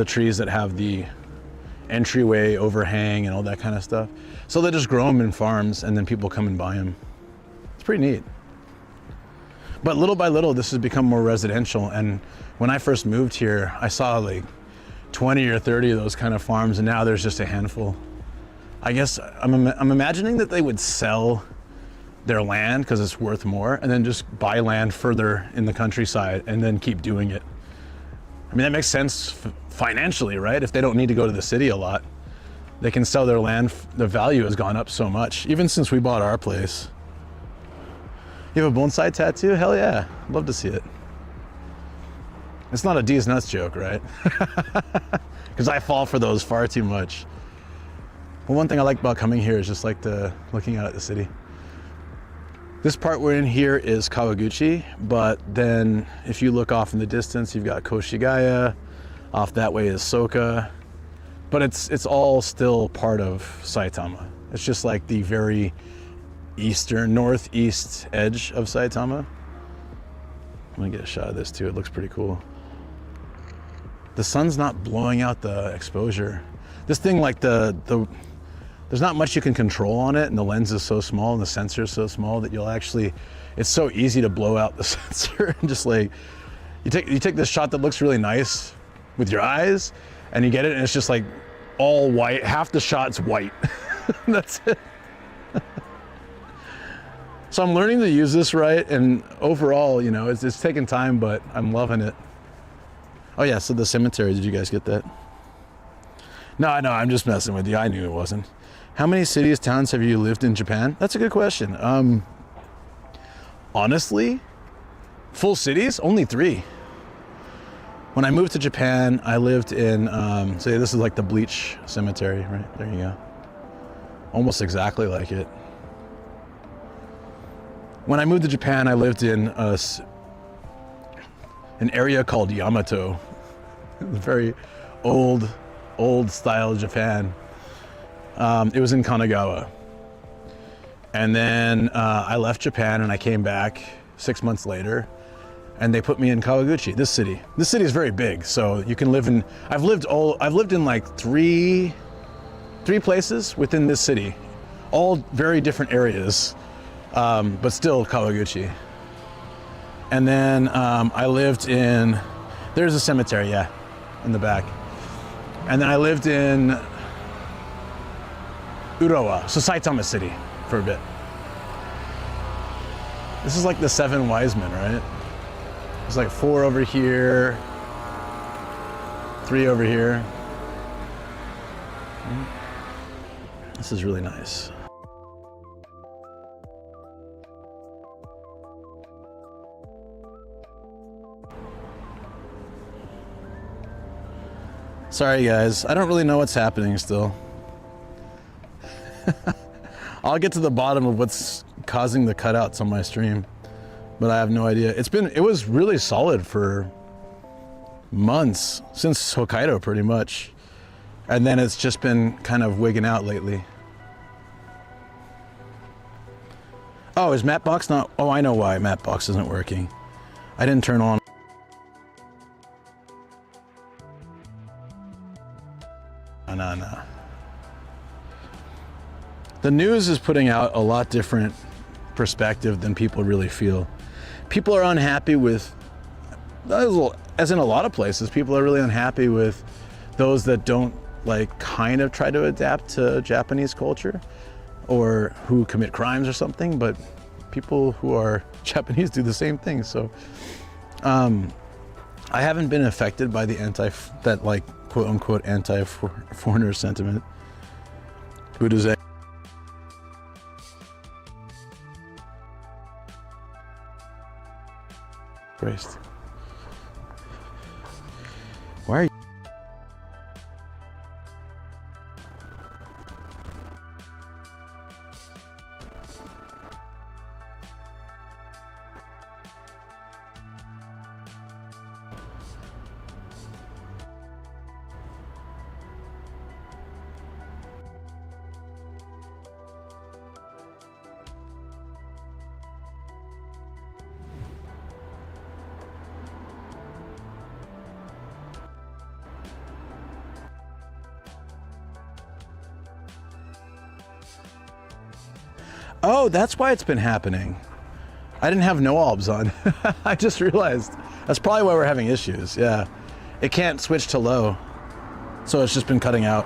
trees that have the entryway overhang and all that kind of stuff. So they just grow them in farms and then people come and buy them. It's pretty neat. But little by little, this has become more residential. And when I first moved here, I saw like 20 or 30 of those kind of farms, and now there's just a handful. I guess I'm imagining that they would sell their land because it's worth more and then just buy land further in the countryside and then keep doing it. I mean, that makes sense financially, right? If they don't need to go to the city a lot, they can sell their land. The value has gone up so much, even since we bought our place. You have a bonsai tattoo? Hell yeah, love to see it. It's not a D's nuts joke, right? Because I fall for those far too much. Well, one thing I like about coming here is just like looking out at the city. This part we're in here is Kawaguchi, but then if you look off in the distance, you've got Koshigaya. Off that way is Soka, but it's all still part of Saitama. It's just like the very eastern, northeast edge of Saitama. I'm gonna get a shot of this too. It looks pretty cool. The sun's not blowing out the exposure. This thing, like there's not much you can control on it, and the lens is so small and the sensor is so small that it's so easy to blow out the sensor and just like, you take this shot that looks really nice with your eyes and you get it and it's just like all white, half the shot's white. That's it. So I'm learning to use this right, and overall, you know, it's taking time, but I'm loving it. Oh yeah, so the cemetery, did you guys get that? No, I'm just messing with you. I knew it wasn't. How many cities, towns have you lived in Japan? That's a good question. Honestly, full cities, only 3. When I moved to Japan, I lived in, so this is like the Bleach Cemetery, right? There you go. Almost exactly like it. When I moved to Japan, I lived in an area called Yamato. Very old style Japan. It was in Kanagawa. And then I left Japan and I came back 6 months later, and they put me in Kawaguchi, this city. This city is very big, so you can live in, I've lived in like three places within this city, all very different areas, but still Kawaguchi. And then I lived in, there's a cemetery, yeah, in the back. And then I lived in Urawa, so Saitama City, for a bit. This is like the 7 wise men, right? There's like 4 over here, 3 over here. This is really nice. Sorry guys, I don't really know what's happening still. I'll get to the bottom of what's causing the cutouts on my stream, but I have no idea. It was really solid for months, since Hokkaido pretty much. And then it's just been kind of wigging out lately. Oh, is Mapbox not, oh, I know why Mapbox isn't working. I didn't turn on. No. The news is putting out a lot different perspective than people really feel. People are unhappy with, as in a lot of places, people are really unhappy with those that don't like kind of try to adapt to Japanese culture or who commit crimes or something, but people who are Japanese do the same thing. So I haven't been affected by the that like quote unquote anti-foreigner sentiment. Buddha's Christ. Why are you? Oh, that's why it's been happening. I didn't have no albs on. I just realized. That's probably why we're having issues, yeah. It can't switch to low, so it's just been cutting out.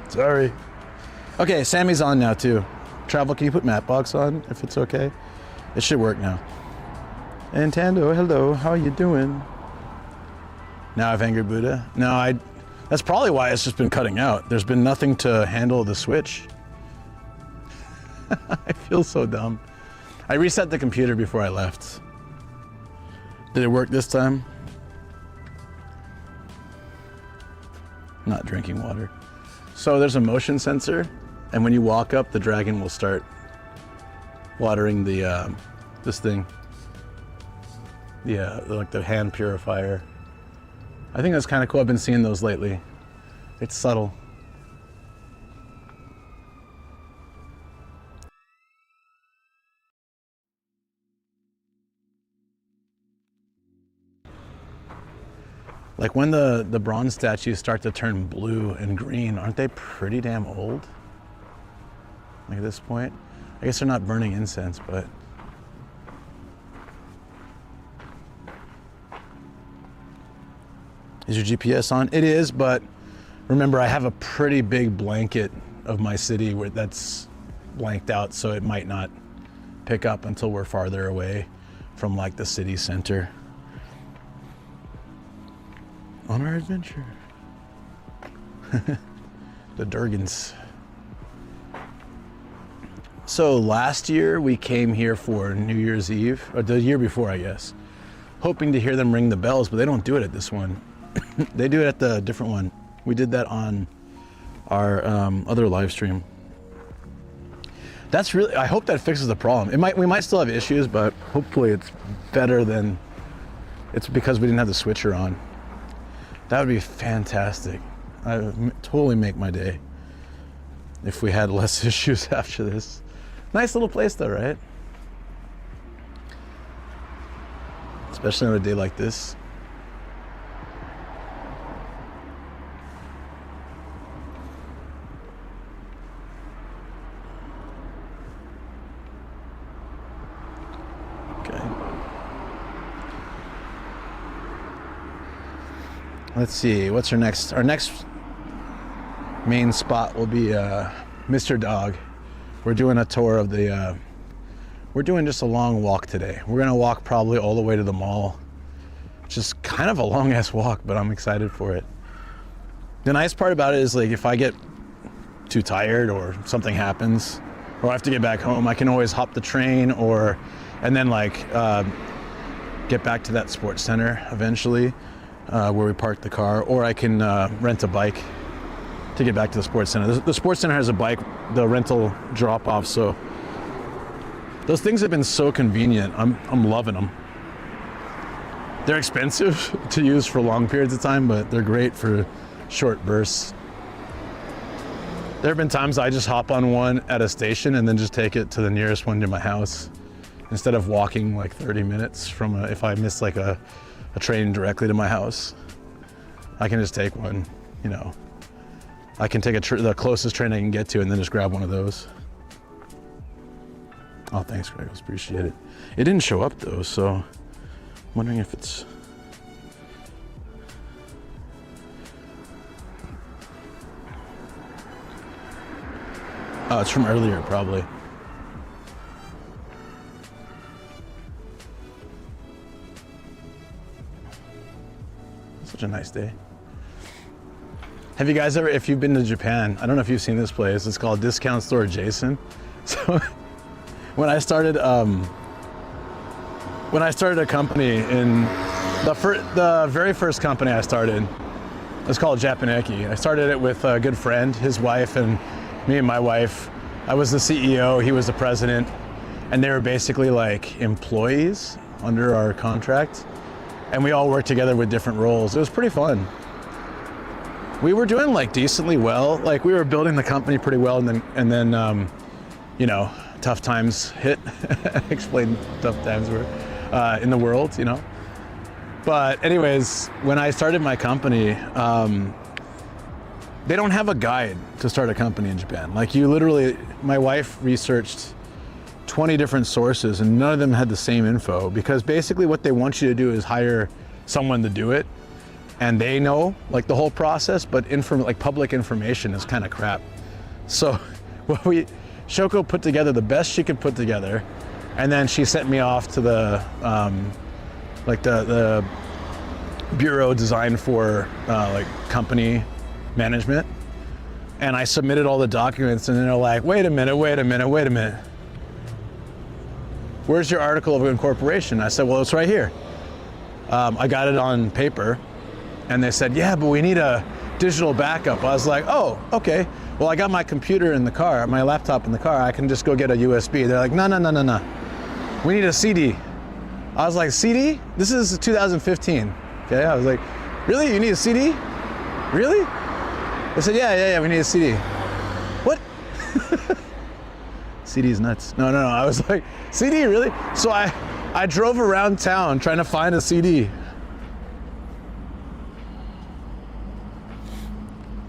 Sorry. Okay, Sammy's on now too. Travel, can you put Mapbox on if it's okay? It should work now. And Tando, hello, how are you doing? Now I've angered Buddha. No, that's probably why it's just been cutting out. There's been nothing to handle the switch. I feel so dumb. I reset the computer before I left. Did it work this time? Not drinking water. So there's a motion sensor, and when you walk up, the dragon will start watering the this thing. Yeah, like the hand purifier. I think that's kind of cool. I've been seeing those lately. It's subtle. Like when the bronze statues start to turn blue and green, aren't they pretty damn old? Like at this point? I guess they're not burning incense, but... Is your GPS on? It is, but remember I have a pretty big blanket of my city where that's blanked out, so it might not pick up until we're farther away from like the city center. On our adventure. The Durgans. So last year we came here for New Year's Eve, or the year before I guess, hoping to hear them ring the bells, but they don't do it at this one. They do it at the different one. We did that on our other live stream. That's really, I hope that fixes the problem. We might still have issues, but hopefully it's better than, it's because we didn't have the switcher on. That would be fantastic. I would totally make my day if we had less issues after this. Nice little place though, right? Especially on a day like this. Let's see, what's our next? Our next main spot will be Mr. Dog. We're doing a tour of the, we're doing just a long walk today. We're gonna walk probably all the way to the mall. Just kind of a long ass walk, but I'm excited for it. The nice part about it is like if I get too tired or something happens, or I have to get back home, I can always hop the train and then like get back to that sports center eventually. Where we parked the car, or I can rent a bike to get back to the sports center. The sports center has a bike, the rental drop-off, so those things have been so convenient. I'm loving them. They're expensive to use for long periods of time, but they're great for short bursts. There have been times I just hop on one at a station and then just take it to the nearest one near my house instead of walking like 30 minutes from if I miss like a train directly to my house. I can just take one, you know. I can take the closest train I can get to and then just grab one of those. Oh, thanks, Greg, I appreciate it. It didn't show up though, so I'm wondering if it's... Oh, it's from earlier, probably. Such a nice day. Have you guys ever, if you've been to Japan, I don't know if you've seen this place, it's called Discount Store Jason. So when I started a company in the very first company I started, it was called Japaneki. I started it with a good friend, his wife, and me and my wife. I was the CEO, he was the president, and they were basically like employees under our contract. And we all worked together with different roles. It was pretty fun. We were doing like decently well. Like we were building the company pretty well, and then you know, tough times hit. Explain tough times were in the world, you know. But anyways, when I started my company, they don't have a guide to start a company in Japan. Like you literally, my wife researched 20 different sources and none of them had the same info, because basically what they want you to do is hire someone to do it and they know like the whole process, but like public information is kind of crap. So Shoko put together the best she could put together, and then she sent me off to the like the bureau designed for like company management, and I submitted all the documents and they're like, wait a minute. Where's your article of incorporation? I said, well, it's right here. I got it on paper, and they said, yeah, but we need a digital backup. I was like, oh, okay. Well, I got my computer in the car, my laptop in the car. I can just go get a USB. They're like, no, no, no, no, no. We need a CD. I was like, CD? This is 2015. Okay, I was like, really? You need a CD? Really? They said, yeah, we need a CD. What? CD's nuts. No. I was like, CD, really? So I drove around town trying to find a CD.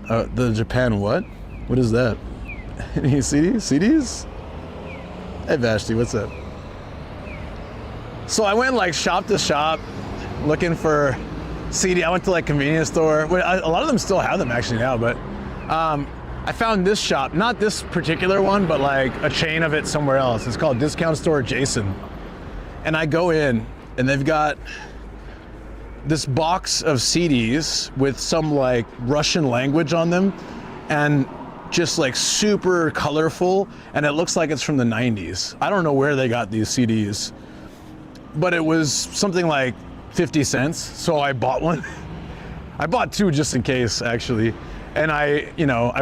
The Japan what? What is that? Any CDs? Hey Vashti, what's up? So I went like shop to shop looking for CD. I went to like convenience store. A lot of them still have them actually now, but I found this shop, not this particular one, but like a chain of it somewhere else. It's called Discount Store Jason. And I go in and they've got this box of CDs with some like Russian language on them and just like super colorful, and it looks like it's from the 90s. I don't know where they got these CDs, but it was something like 50 cents. So I bought one. I bought two just in case actually. And I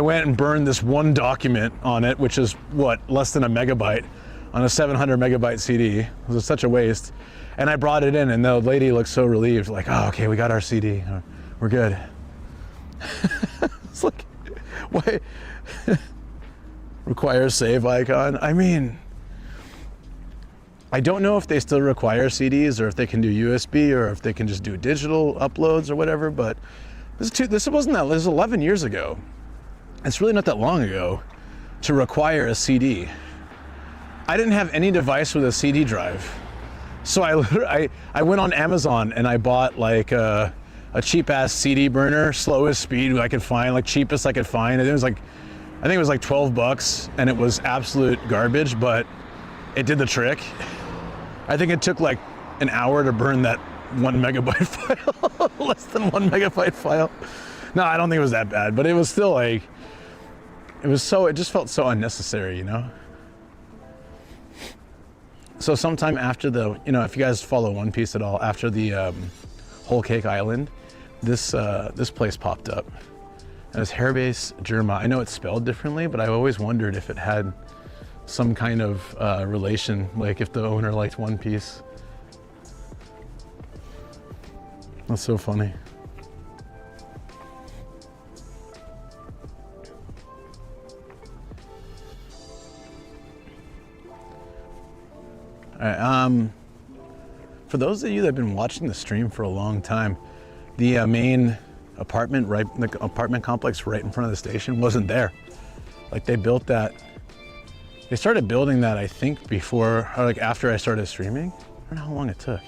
went and burned this one document on it, which is what, less than a megabyte on a 700 megabyte CD. It was such a waste. And I brought it in and the lady looked so relieved, like, oh, okay, we got our CD, we're good. It's like, why? Require save icon. I mean, I don't know if they still require CDs or if they can do USB or if they can just do digital uploads or whatever, but this wasn't that, this was 11 years ago. It's really not that long ago to require a CD. I didn't have any device with a CD drive. So I went on Amazon and I bought like a cheap ass CD burner, slowest speed I could find, like cheapest I could find. And it was like, I think it was like $12 and it was absolute garbage, but it did the trick. I think it took like an hour to burn that 1 megabyte file, less than 1 megabyte file. No, I don't think it was that bad, but it was still like, it just felt so unnecessary, you know? So sometime after if you guys follow One Piece at all, after the Whole Cake Island, this place popped up. And it's Hairbase Germa. I know it's spelled differently, but I always wondered if it had some kind of relation, like if the owner liked One Piece. That's so funny. All right, for those of you that have been watching the stream for a long time, the main apartment, the apartment complex right in front of the station wasn't there. Like they built that, they started building that I think before, or like after I started streaming. I don't know how long it took.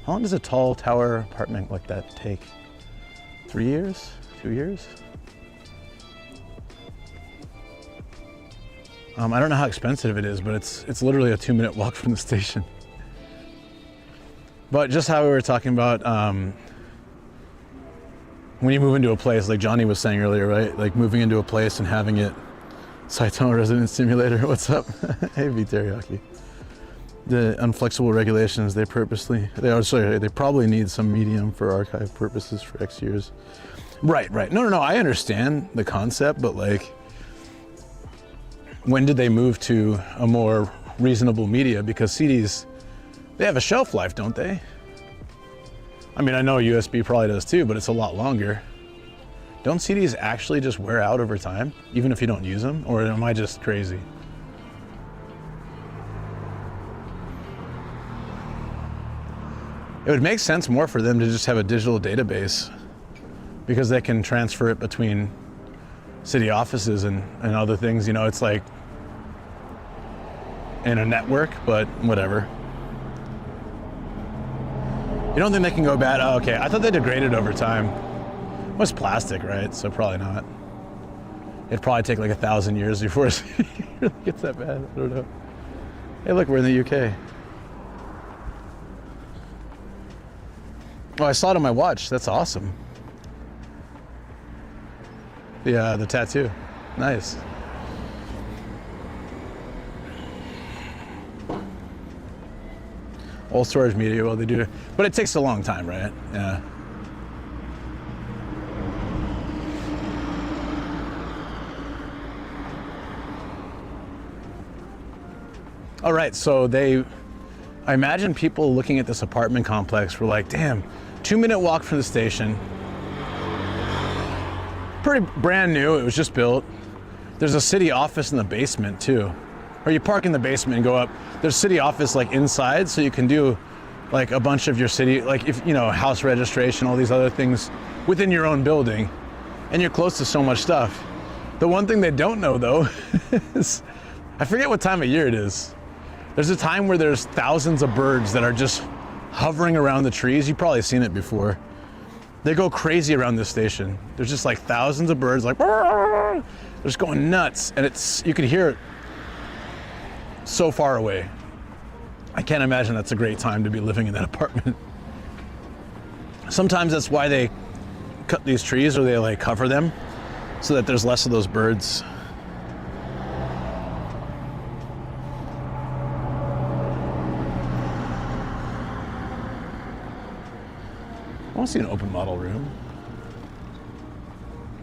How long does a tall tower apartment like that take? 3 years? 2 years? I don't know how expensive it is, but it's literally a 2-minute walk from the station. But just how we were talking about when you move into a place, like Johnny was saying earlier, right? Like moving into a place and having it Saitama Resident Simulator. What's up? Hey, V Teriyaki. The unflexible regulations, they probably need some medium for archive purposes for X years. Right. No, I understand the concept, but like, when did they move to a more reasonable media? Because CDs, they have a shelf life, don't they? I mean, I know USB probably does too, but it's a lot longer. Don't CDs actually just wear out over time, even if you don't use them? Or am I just crazy? It would make sense more for them to just have a digital database because they can transfer it between city offices and other things. You know, it's like in a network, but whatever. You don't think they can go bad? Oh, okay, I thought they degraded over time. It was plastic, right? So probably not. It'd probably take like 1,000 years before it really gets that bad. I don't know. Hey, look, we're in the UK. Oh, I saw it on my watch. That's awesome. The tattoo. Nice. All storage media, well, they do. But it takes a long time, right? Yeah. All right, so I imagine people looking at this apartment complex were like, damn, 2-minute walk from the station. Pretty brand new, it was just built. There's a city office in the basement too. Or you park in the basement and go up. There's city office like inside, so you can do like a bunch of your city, like if, you know, house registration, all these other things within your own building. And you're close to so much stuff. The one thing they don't know though is, I forget what time of year it is. There's a time where there's thousands of birds that are just hovering around the trees. You've probably seen it before. They go crazy around this station. There's just like thousands of birds, like, they're just going nuts. And you can hear it so far away. I can't imagine that's a great time to be living in that apartment. Sometimes that's why they cut these trees, or they like cover them so that there's less of those birds. I want to see an open model room.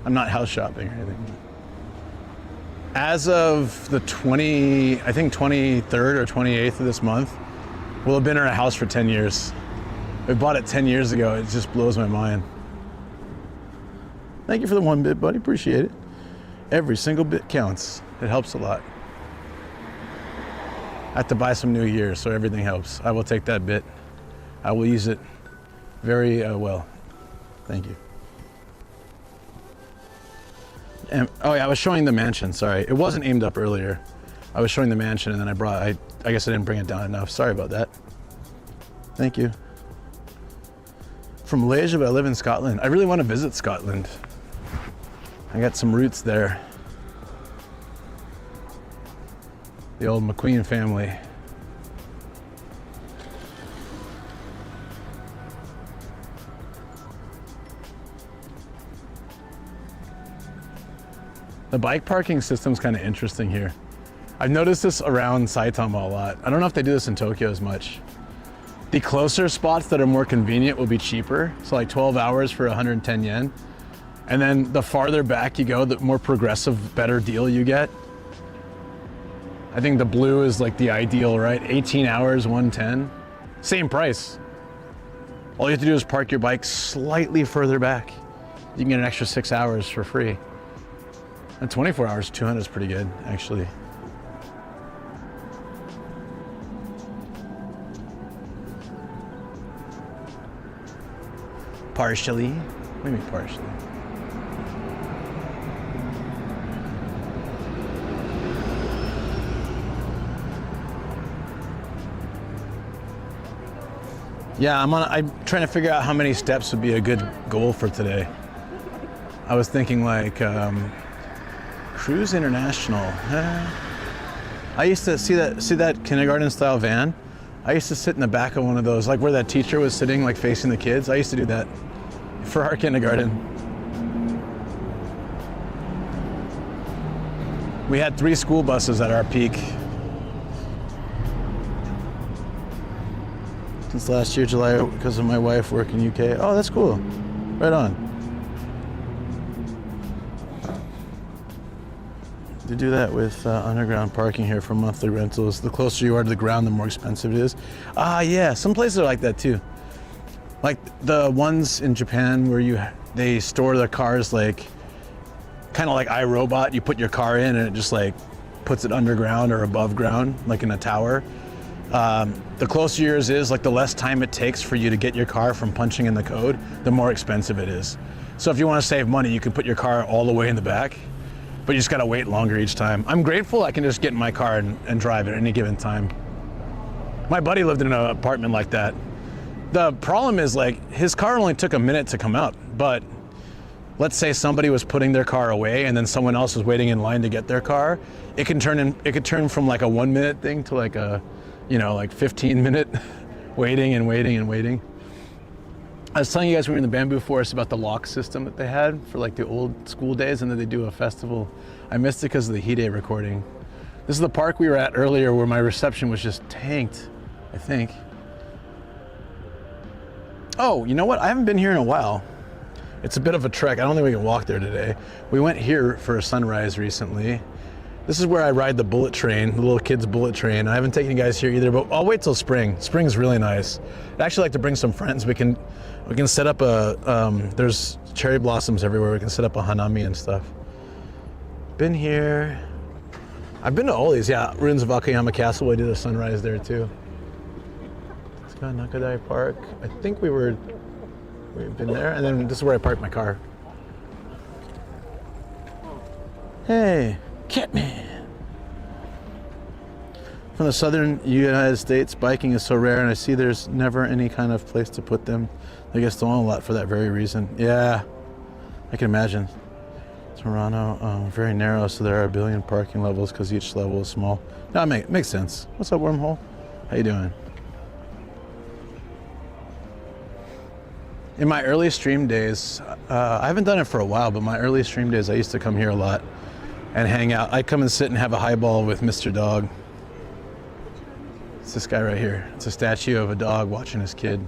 I'm not house shopping or anything. As of the 23rd or 28th of this month, we'll have been in our house for 10 years. We bought it 10 years ago. It just blows my mind. Thank you for the 1 bit, buddy. Appreciate it. Every single bit counts. It helps a lot. I have to buy some new gear, so everything helps. I will take that bit. I will use it very well. Thank you. And, oh yeah, I was showing the mansion, sorry. It wasn't aimed up earlier. I was showing the mansion and then I guess I didn't bring it down enough. Sorry about that. Thank you. From Malaysia, but I live in Scotland. I really want to visit Scotland. I got some roots there. The old McQueen family. The bike parking system's kind of interesting here. I've noticed this around Saitama a lot. I don't know if they do this in Tokyo as much. The closer spots that are more convenient will be cheaper. So like 12 hours for 110 yen. And then the farther back you go, the more progressive, better deal you get. I think the blue is like the ideal, right? 18 hours, 110. Same price. All you have to do is park your bike slightly further back. You can get an extra 6 hours for free. And 24 hours, 200 is pretty good, actually. Partially. What do you mean partially? Yeah, I'm trying to figure out how many steps would be a good goal for today. I was thinking like, Cruise International. I used to see that kindergarten style van. I used to sit in the back of one of those, like where that teacher was sitting, like facing the kids. I used to do that for our kindergarten. We had 3 school buses at our peak. Since last year, July, because of my wife working UK. Oh, that's cool. Right on. To do that with underground parking here for monthly rentals. The closer you are to the ground, the more expensive it is. Ah, yeah, some places are like that too. Like the ones in Japan where they store the cars like, kind of like iRobot. You put your car in and it just like puts it underground or above ground, like in a tower. The closer yours is, like the less time it takes for you to get your car from punching in the code, the more expensive it is. So if you want to save money, you can put your car all the way in the back, but you just gotta wait longer each time. I'm grateful I can just get in my car and drive at any given time. My buddy lived in an apartment like that. The problem is like, his car only took a minute to come out, but let's say somebody was putting their car away and then someone else was waiting in line to get their car. It could turn from like a 1 minute thing to like a, like 15-minute waiting and waiting and waiting. I was telling you guys we were in the bamboo forest about the lock system that they had for like the old school days, and then they do a festival. I missed it because of the Hide recording. This is the park we were at earlier where my reception was just tanked, I think. Oh, you know what? I haven't been here in a while. It's a bit of a trek. I don't think we can walk there today. We went here for a sunrise recently, This is where I ride the bullet train, the little kids' bullet train. I haven't taken you guys here either, but I'll wait till spring. Spring's really nice. I'd actually like to bring some friends. We can set up there's cherry blossoms everywhere. We can set up a hanami and stuff. Been here. I've been to all these, yeah. Ruins of Akayama Castle, we did a sunrise there too. Let's go Nakadai Park. I think we've been there, and then this is where I parked my car. Hey, Catman. From the southern United States, biking is so rare, and I see there's never any kind of place to put them. They get stolen a lot for that very reason. Yeah, I can imagine. Toronto, very narrow, so there are a billion parking levels because each level is small. No, it makes sense. What's up, Wormhole? How you doing? In my early stream days, I haven't done it for a while, but my early stream days, I used to come here a lot and hang out. I'd come and sit and have a highball with Mr. Dog. It's this guy right here. It's a statue of a dog watching his kid,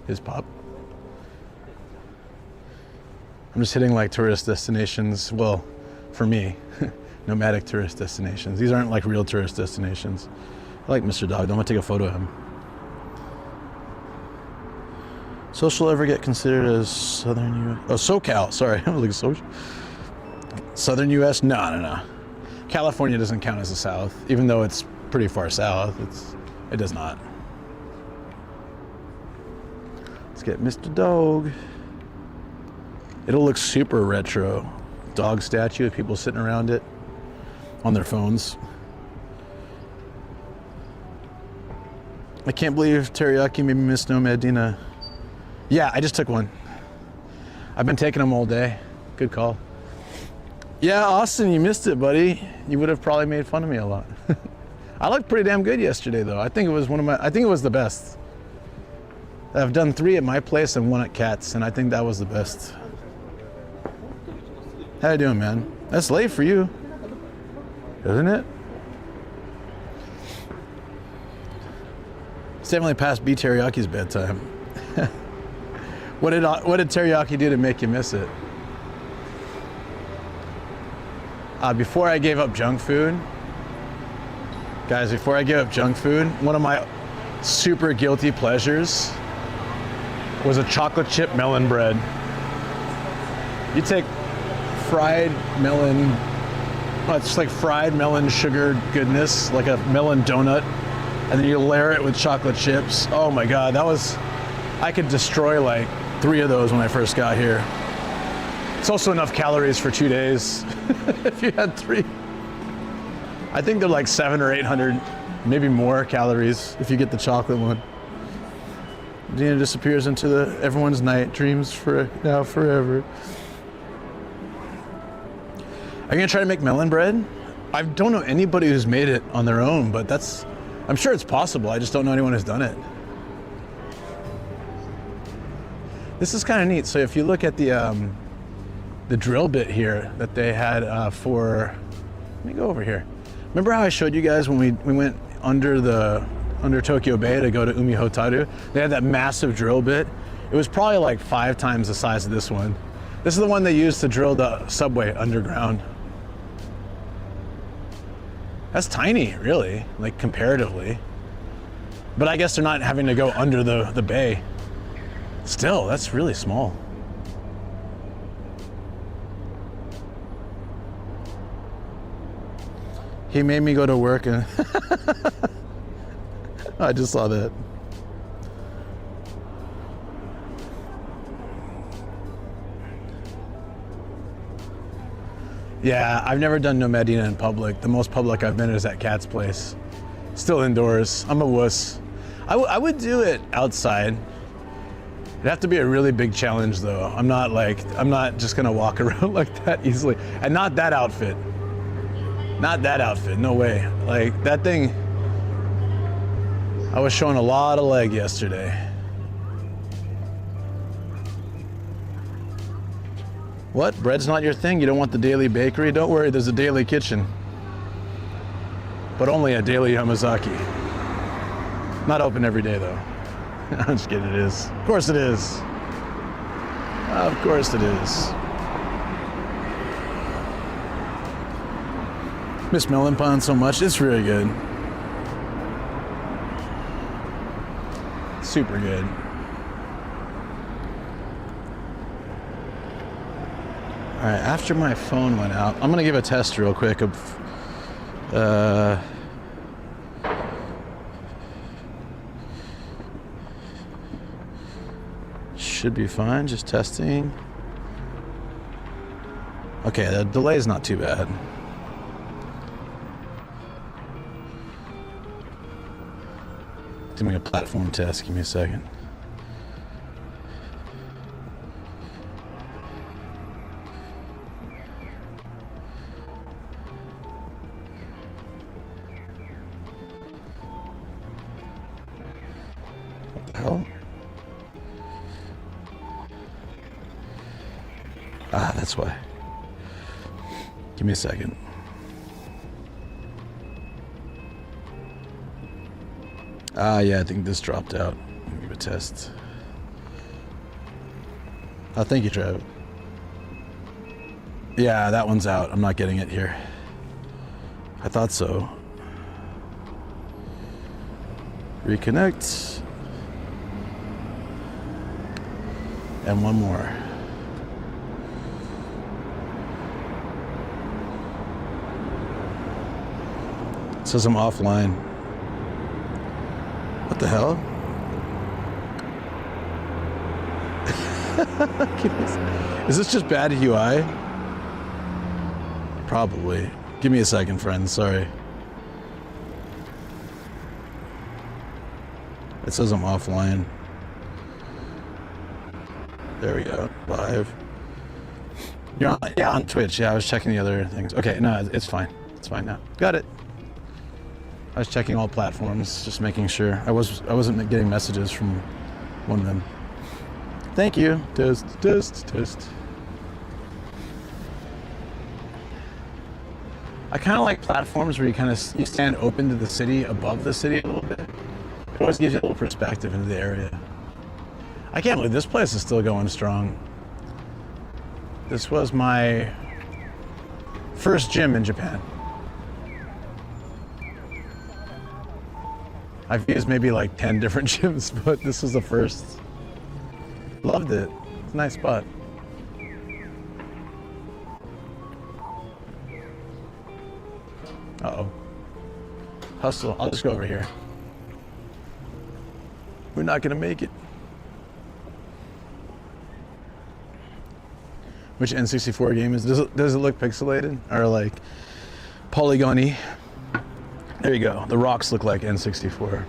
his pup. I'm just hitting like tourist destinations. Well, for me, nomadic tourist destinations. These aren't like real tourist destinations. I like Mr. Dog. I'm gonna take a photo of him. Social ever get considered as Southern U.S.? Oh, SoCal. Sorry, I was like social. Southern U.S. No. California doesn't count as the South, even though it's pretty far south. It does not. Let's get Mr. Dog. It'll look super retro. Dog statue with people sitting around it on their phones. I can't believe teriyaki made me miss Nomadina. Yeah, I just took one. I've been taking them all day. Good call. Yeah, Austin, you missed it, buddy. You would have probably made fun of me a lot. I looked pretty damn good yesterday, though. I think it was the best. I've done 3 at my place and 1 at Kat's, and I think that was the best. How you doing, man? That's late for you, isn't it? It's definitely past B Teriyaki's bedtime. What did teriyaki do to make you miss it? Before I gave up junk food, guys, one of my super guilty pleasures was a chocolate chip melon bread. You take fried melon, it's like fried melon sugar goodness, like a melon donut, and then you layer it with chocolate chips. Oh my God, I could destroy like 3 of those when I first got here. It's also enough calories for 2 days if you had 3. I think they're like 700 or 800, maybe more calories if you get the chocolate one. Dina disappears into everyone's night dreams for now forever. Are you gonna try to make melon bread? I don't know anybody who's made it on their own, but I'm sure it's possible. I just don't know anyone who's done it. This is kind of neat. So if you look at the drill bit here that they had let me go over here. Remember how I showed you guys when we went under Tokyo Bay to go to Umihotaru? They had that massive drill bit. It was probably like 5 times the size of this one. This is the one they used to drill the subway underground. That's tiny, really, like comparatively. But I guess they're not having to go under the bay. Still, that's really small. He made me go to work and I just saw that. Yeah, I've never done Nomadina in public. The most public I've been is at Kat's place. Still indoors. I'm a wuss. I would do it outside. It'd have to be a really big challenge though. I'm not just gonna walk around like that easily. And not that outfit. Not that outfit, no way. Like that thing, I was showing a lot of leg yesterday. What? Bread's not your thing? You don't want the daily bakery? Don't worry, there's a daily kitchen. But only a daily Yamazaki. Not open every day though. I'm just kidding, it is. Of course it is. Of course it is. Miss Melon Pond so much. It's really good. Super good. All right, after my phone went out, I'm gonna give a test real quick of should be fine, just testing. Okay, the delay is not too bad. Doing a platform test, give me a second. What the hell? Ah, that's why. Give me a second. Ah, yeah, I think this dropped out. Let me give a test. Oh, thank you, Trev. Yeah, that one's out. I'm not getting it here. I thought so. Reconnect. And one more. It says I'm offline. What the hell? Is this just bad UI? Probably. Give me a second, friends. Sorry. It says I'm offline. There we go. Live. You're on, yeah, on Twitch. Yeah, I was checking the other things. Okay, no, it's fine. It's fine now. Got it. I was checking all platforms, just making sure. I wasn't getting messages from one of them. Thank you. Toast, toast, toast. I kind of like platforms where you stand open to the city, above the city a little bit. It always gives you a little perspective into the area. I can't believe this place is still going strong. This was my first gym in Japan. I've used maybe like 10 different gyms, but this was the first. Loved it. It's a nice spot. Uh-oh. Hustle. I'll just go over here. We're not gonna make it. Which N64 game is? Does it look pixelated or like polygony? There you go. The rocks look like N64.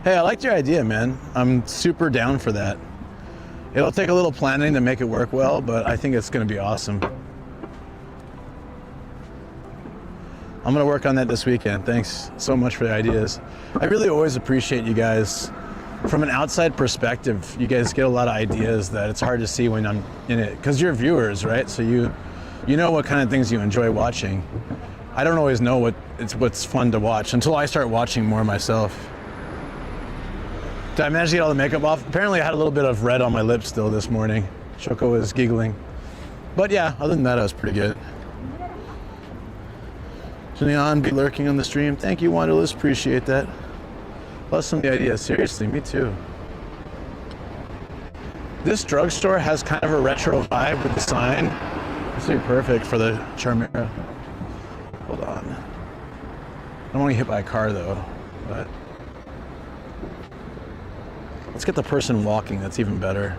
Hey, I liked your idea, man. I'm super down for that. It'll take a little planning to make it work well, but I think it's going to be awesome. I'm going to work on that this weekend. Thanks so much for the ideas. I really always appreciate you guys. From an outside perspective, you guys get a lot of ideas that it's hard to see when I'm in it, because you're viewers, right? So you know what kind of things you enjoy watching. I don't always know what's fun to watch until I start watching more myself. Did I manage to get all the makeup off? Apparently I had a little bit of red on my lips still this morning. Shoko was giggling. But yeah, other than that, I was pretty good. Julian, be lurking on the stream. Thank you, Wanderless, appreciate that. Love some of the ideas, seriously, me too. This drugstore has kind of a retro vibe with the sign. It's really perfect for the Charmera. Hold on. I don't want to get hit by a car though, but let's get the person walking, that's even better.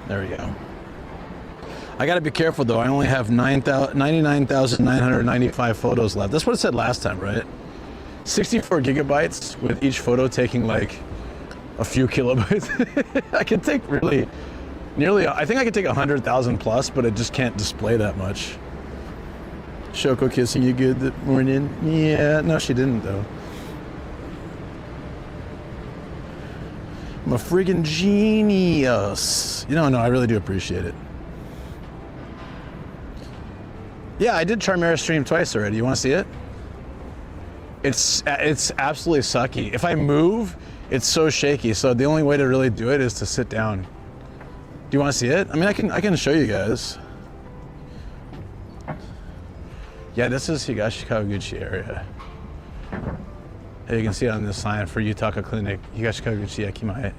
There we go. I gotta be careful though, I only have 99,995 photos left. That's what it said last time, right? 64 gigabytes with each photo taking like a few kilobytes. I can take really, I think I could take 100,000 plus, but it just can't display that much. Shoko kissing you good that morning? Yeah, no she didn't though. I'm a friggin' genius. You know, no, I really do appreciate it. Yeah, I did Charmera stream twice already. You want to see it? It's absolutely sucky. If I move, it's so shaky. So the only way to really do it is to sit down. Do you want to see it? I mean, I can show you guys. Yeah, this is Higashi Kawaguchi area. You can see it on this sign for Yutaka Clinic, Higashi Kawaguchi Ekimae.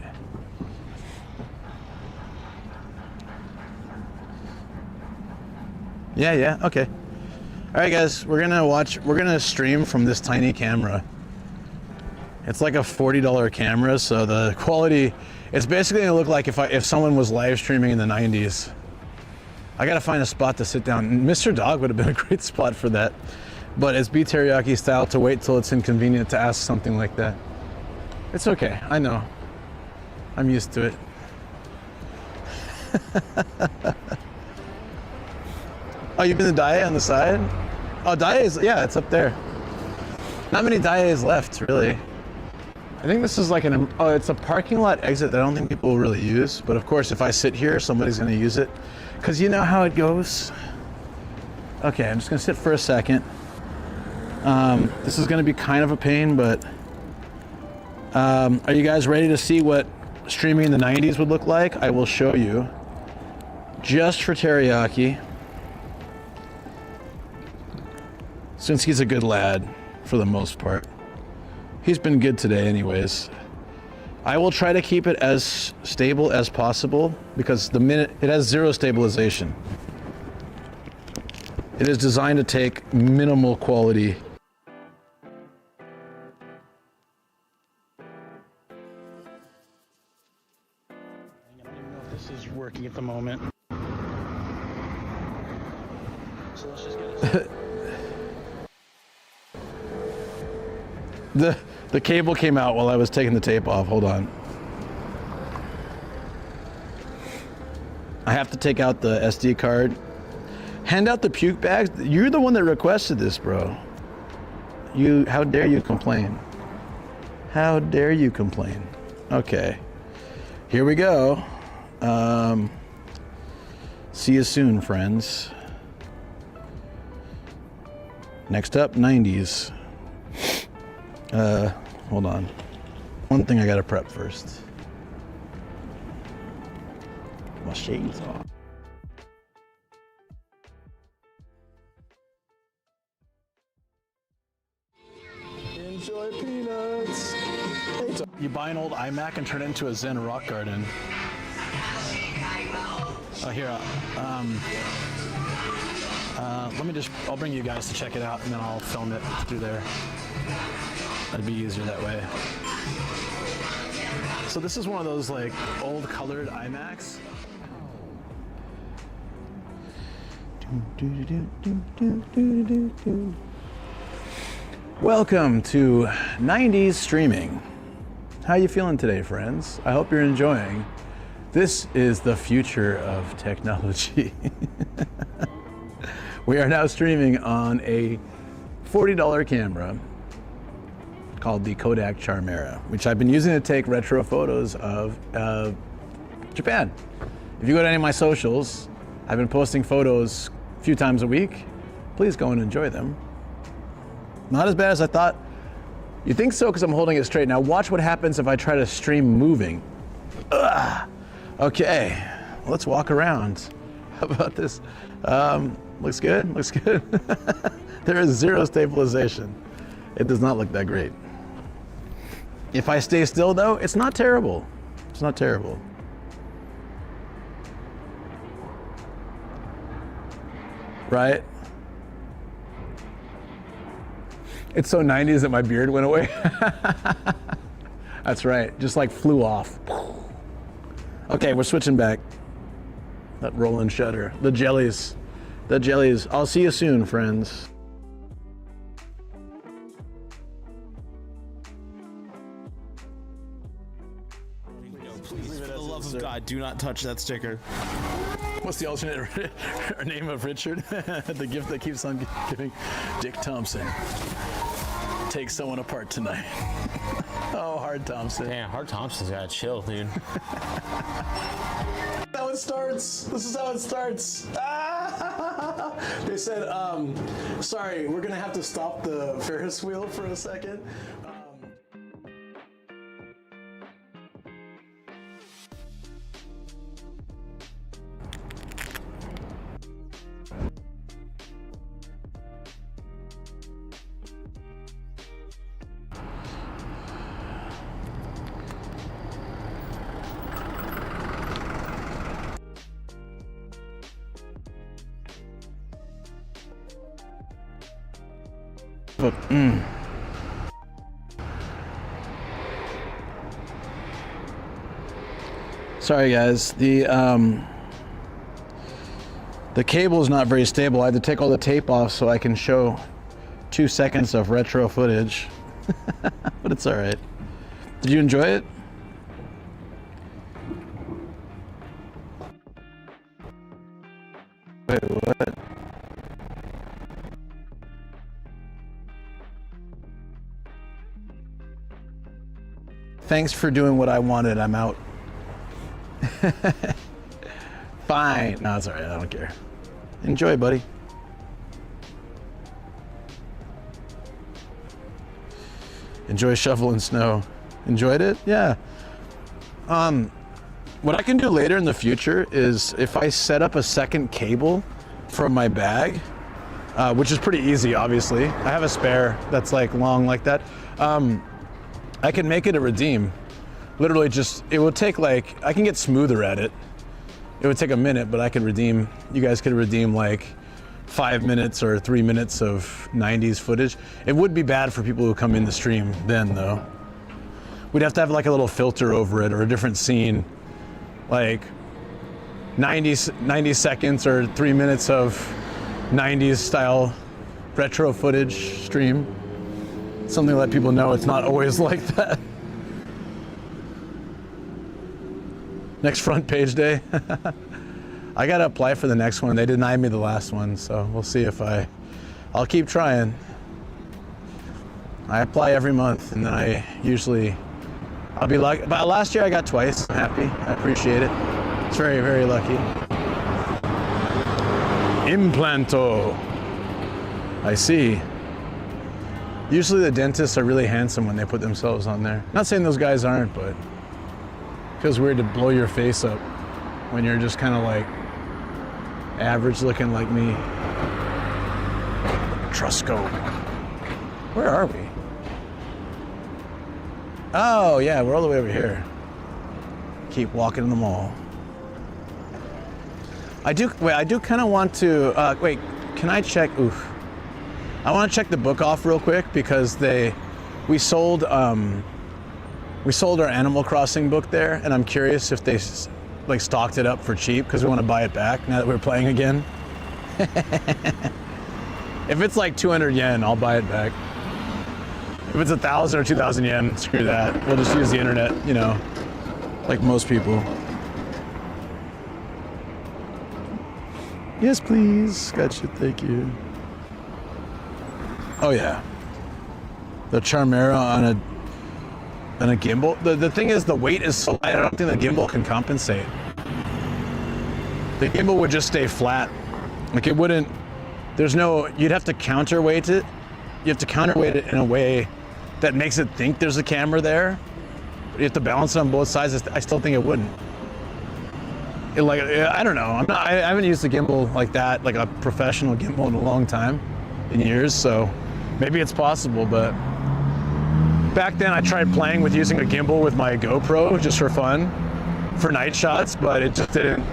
Yeah, okay. All right, guys, we're gonna stream from this tiny camera. It's like a $40 camera, so the quality, it's basically gonna look like if someone was live streaming in the 90s. I gotta find a spot to sit down. Mr. Dog would have been a great spot for that, but it's beef teriyaki style to wait till it's inconvenient to ask something like that. It's okay, I know. I'm used to it. Oh, you've been to Daiei on the side? Oh, Daiei's, yeah, it's up there. Not many Daiei's left, really. I think this is like it's a parking lot exit that I don't think people will really use. But of course, if I sit here, somebody's gonna use it. Cause you know how it goes. Okay, I'm just gonna sit for a second. This is gonna be kind of a pain, but are you guys ready to see what streaming in the 90s would look like? I will show you. Just for teriyaki. Since he's a good lad, for the most part. He's been good today anyways. I will try to keep it as stable as possible because it has zero stabilization. It is designed to take minimal quality. I don't even know if this is working at the moment. So let's just get it. The cable came out while I was taking the tape off. Hold on. I have to take out the SD card. Hand out the puke bags. You're the one that requested this, bro. How dare you complain? How dare you complain? Okay. Here we go. See you soon, friends. Next up, 90s. Hold on. One thing I gotta prep first. My shades off. Enjoy peanuts. You buy an old iMac and turn it into a Zen rock garden. Oh, here. I'll bring you guys to check it out and then I'll film it through there. That'd be easier that way. So this is one of those like old colored iMacs. Welcome to 90s streaming. How you feeling today, friends? I hope you're enjoying. This is the future of technology. We are now streaming on a $40 camera called the Kodak Charmera, which I've been using to take retro photos of Japan. If you go to any of my socials, I've been posting photos a few times a week. Please go and enjoy them. Not as bad as I thought. You think so because I'm holding it straight. Now watch what happens if I try to stream moving. Ugh. Okay, let's walk around. How about this? Looks good, looks good. There is zero stabilization. It does not look that great. If I stay still though, it's not terrible. It's not terrible. Right? It's so 90s that my beard went away. That's right, just like flew off. Okay, we're switching back. That roll and shutter. The jellies. The jellies. I'll see you soon, friends. Please, for the love of God, do not touch that sticker. What's the alternate name of Richard? The gift that keeps on giving. Dick Thompson. Take someone apart tonight. Oh, Hard Thompson. Damn, Hard Thompson's gotta chill, dude. That's how it starts. This is how it starts. Ah! They said, sorry, we're gonna have to stop the Ferris wheel for a second. But, Sorry guys, the cable is not very stable. I had to take all the tape off so I can show 2 seconds of retro footage. But it's all right. Did you enjoy it? Wait, what? Thanks for doing what I wanted. I'm out. Fine. No, it's all right. I don't care. Enjoy, buddy. Enjoy shoveling snow. Enjoyed it? Yeah. What I can do later in the future is if I set up a second cable from my bag, which is pretty easy, obviously. I have a spare that's like long like that. I can make it a redeem. Literally just, it would take like, I can get smoother at it. It would take a minute, but I could redeem, you guys could redeem like 5 minutes or 3 minutes of 90s footage. It would be bad for people who come in the stream then though. We'd have to have like a little filter over it or a different scene. Like 90 seconds or 3 minutes of 90s style retro footage stream. Something to let people know it's not always like that. Next front page day. I gotta apply for the next one. They denied me the last one, so we'll see if I'll keep trying. I apply every month and then I'll be lucky. But last year I got twice. I'm happy. I appreciate it. It's very, very lucky. Implanto. I see. Usually the dentists are really handsome when they put themselves on there. Not saying those guys aren't, but it feels weird to blow your face up when you're just kind of like average looking like me. Trusco. Where are we? Oh yeah, we're all the way over here. Keep walking in the mall. I do kind of want to, wait, can I check, oof. I want to check the book off real quick because we sold our Animal Crossing book there, and I'm curious if they like stocked it up for cheap because we want to buy it back now that we're playing again. If it's like 200 yen, I'll buy it back. If it's 1,000 or 2,000 yen, screw that. We'll just use the internet, you know, like most people. Yes, please. Gotcha. Thank you. Oh yeah, the Charmera on a gimbal. The thing is, the weight is so light. I don't think the gimbal can compensate. The gimbal would just stay flat. Like it wouldn't. There's no. You'd have to counterweight it. You have to counterweight it in a way that makes it think there's a camera there. But you have to balance it on both sides. I still think it wouldn't. I don't know. I haven't used a gimbal like that, like a professional gimbal, in a long time, in years. So. Maybe it's possible, but back then I tried playing with using a gimbal with my GoPro just for fun, for night shots, but it just didn't,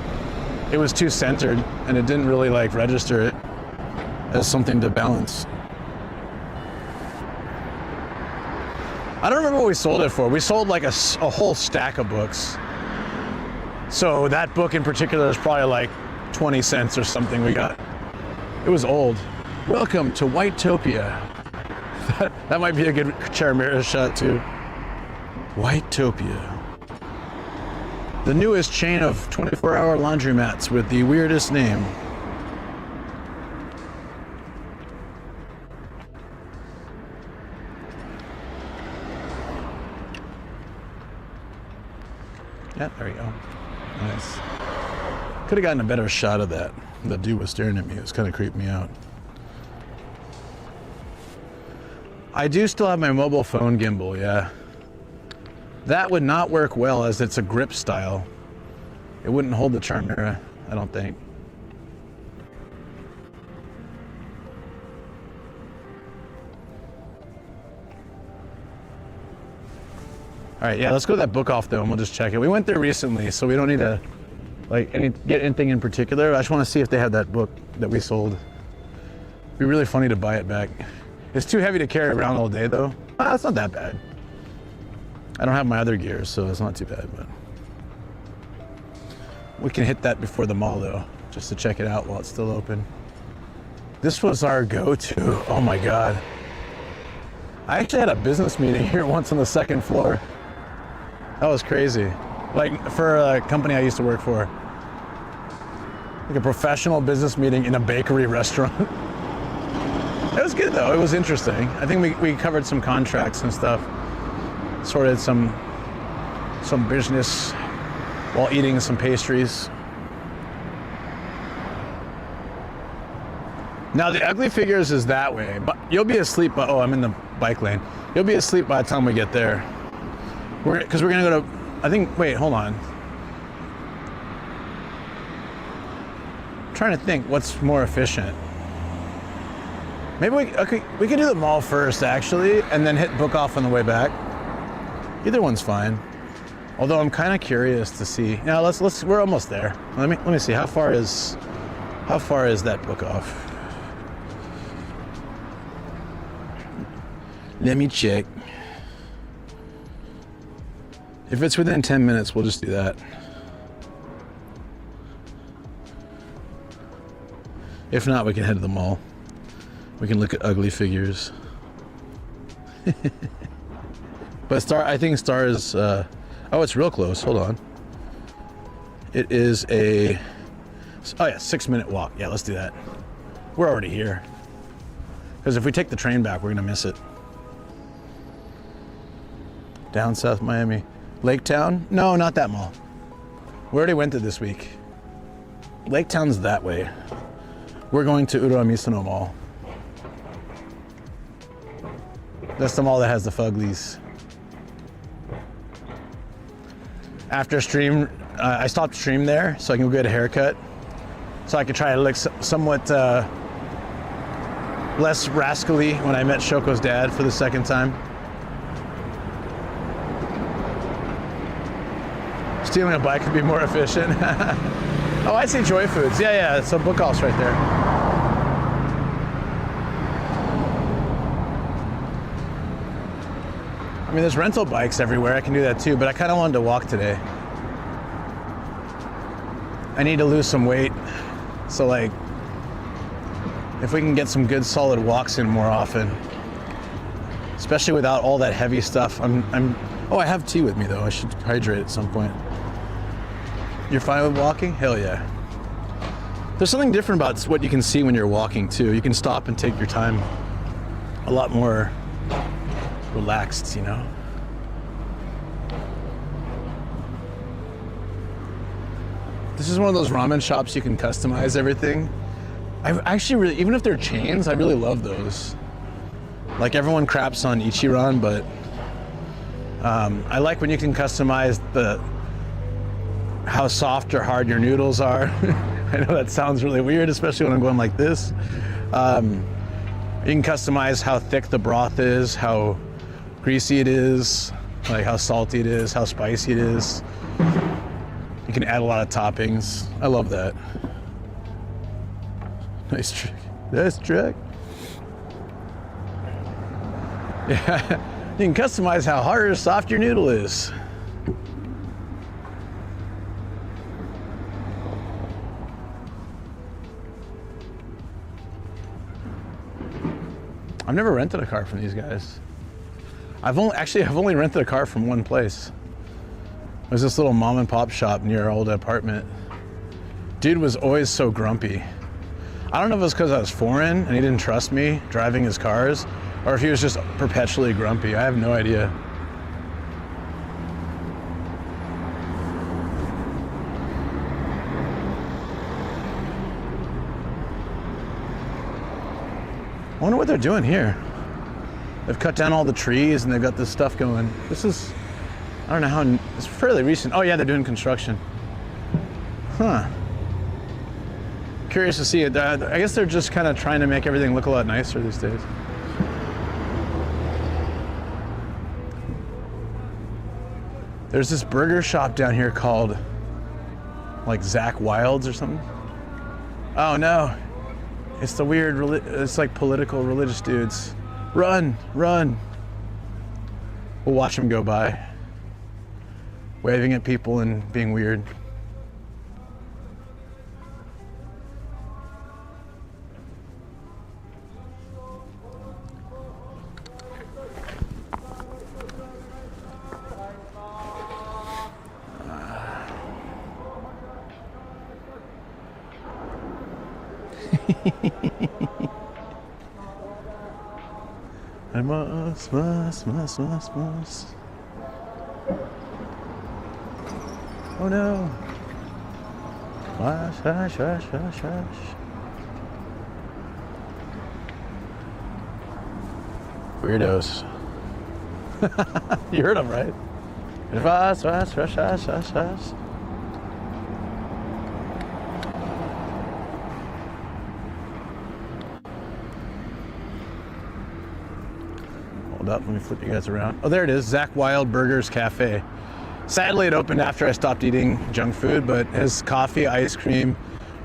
it was too centered and it didn't really like register it as something to balance. I don't remember what we sold it for. We sold like a whole stack of books. So that book in particular is probably like 20 cents or something we got. It was old. Welcome to Whitetopia. That might be a good Charmera shot too. Whitetopia. The newest chain of 24-hour laundromats with the weirdest name. Yeah, there we go. Nice. Could have gotten a better shot of that. The dude was staring at me. It was kind of creeping me out. I do still have my mobile phone gimbal, yeah. That would not work well as it's a grip style. It wouldn't hold the charm mirror, I don't think. All right, yeah, let's go to that book off though, and we'll just check it. We went there recently, so we don't need to get anything in particular. I just want to see if they have that book that we sold. It'd be really funny to buy it back. It's too heavy to carry around all day though. It's not that bad. I don't have my other gears, so it's not too bad, but we can hit that before the mall though, just to check it out while it's still open. This was our go-to. Oh my God. I actually had a business meeting here once on the second floor. That was crazy. Like for a company I used to work for. Like a professional business meeting in a bakery restaurant. It was good though, it was interesting. I think we covered some contracts and stuff. Sorted some business while eating some pastries. Now the ugly figures is that way, but you'll be asleep by, oh, I'm in the bike lane. You'll be asleep by the time we get there. Because we're gonna go to, I think, wait, hold on. I'm trying to think what's more efficient. Maybe we could do the mall first actually, and then hit book off on the way back. Either one's fine. Although I'm kind of curious to see. Now we're almost there. Let me see, how far is that book off? Let me check. If it's within 10 minutes, we'll just do that. If not, we can head to the mall. We can look at ugly figures. But I think Star is, oh, it's real close, hold on. It is oh yeah, 6-minute walk. Yeah, let's do that. We're already here. Because if we take the train back, we're gonna miss it. Down South Miami. Lake Town? No, not that mall. We already went to this week. Lake Town's that way. We're going to Uramisano Mall. That's the mall that has the Fuglies. After stream, I stopped stream there so I can go get a haircut. So I could try to look somewhat less rascally when I met Shoko's dad for the second time. Stealing a bike could be more efficient. Oh, I see Joy Foods. Yeah, so book off's right there. I mean, there's rental bikes everywhere. I can do that too, but I kind of wanted to walk today. I need to lose some weight. So like, if we can get some good solid walks in more often, especially without all that heavy stuff. Oh, I have tea with me though. I should hydrate at some point. You're fine with walking? Hell yeah. There's something different about what you can see when you're walking too. You can stop and take your time a lot more relaxed, you know? This is one of those ramen shops you can customize everything. I actually really, even if they're chains, I really love those. Like everyone craps on Ichiran, but I like when you can customize how soft or hard your noodles are. I know that sounds really weird, especially when I'm going like this. You can customize how thick the broth is, how greasy it is, like how salty it is, how spicy it is. You can add a lot of toppings. I love that. Nice trick. Nice trick. Yeah, you can customize how hard or soft your noodle is. I've never rented a car from these guys. I've only rented a car from one place. There's this little mom and pop shop near our old apartment. Dude was always so grumpy. I don't know if it was because I was foreign and he didn't trust me driving his cars, or if he was just perpetually grumpy. I have no idea. wonder what they're doing here. They've cut down all the trees and they've got this stuff going. This is, I don't know how, it's fairly recent. Oh yeah, they're doing construction. Huh. Curious to see it. I guess they're just kind of trying to make everything look a lot nicer these days. There's this burger shop down here called like Zach Wilde's or something. Oh no, it's the weird, it's like political religious dudes. Run, run. We'll watch them go by, waving at people and being weird. I must. Oh no. Hush. Weirdos. You heard them, right? Hush. Up. Let me flip you guys around. Oh, there it is, Zach Wild Burgers Cafe. Sadly, it opened after I stopped eating junk food, but it has coffee, ice cream,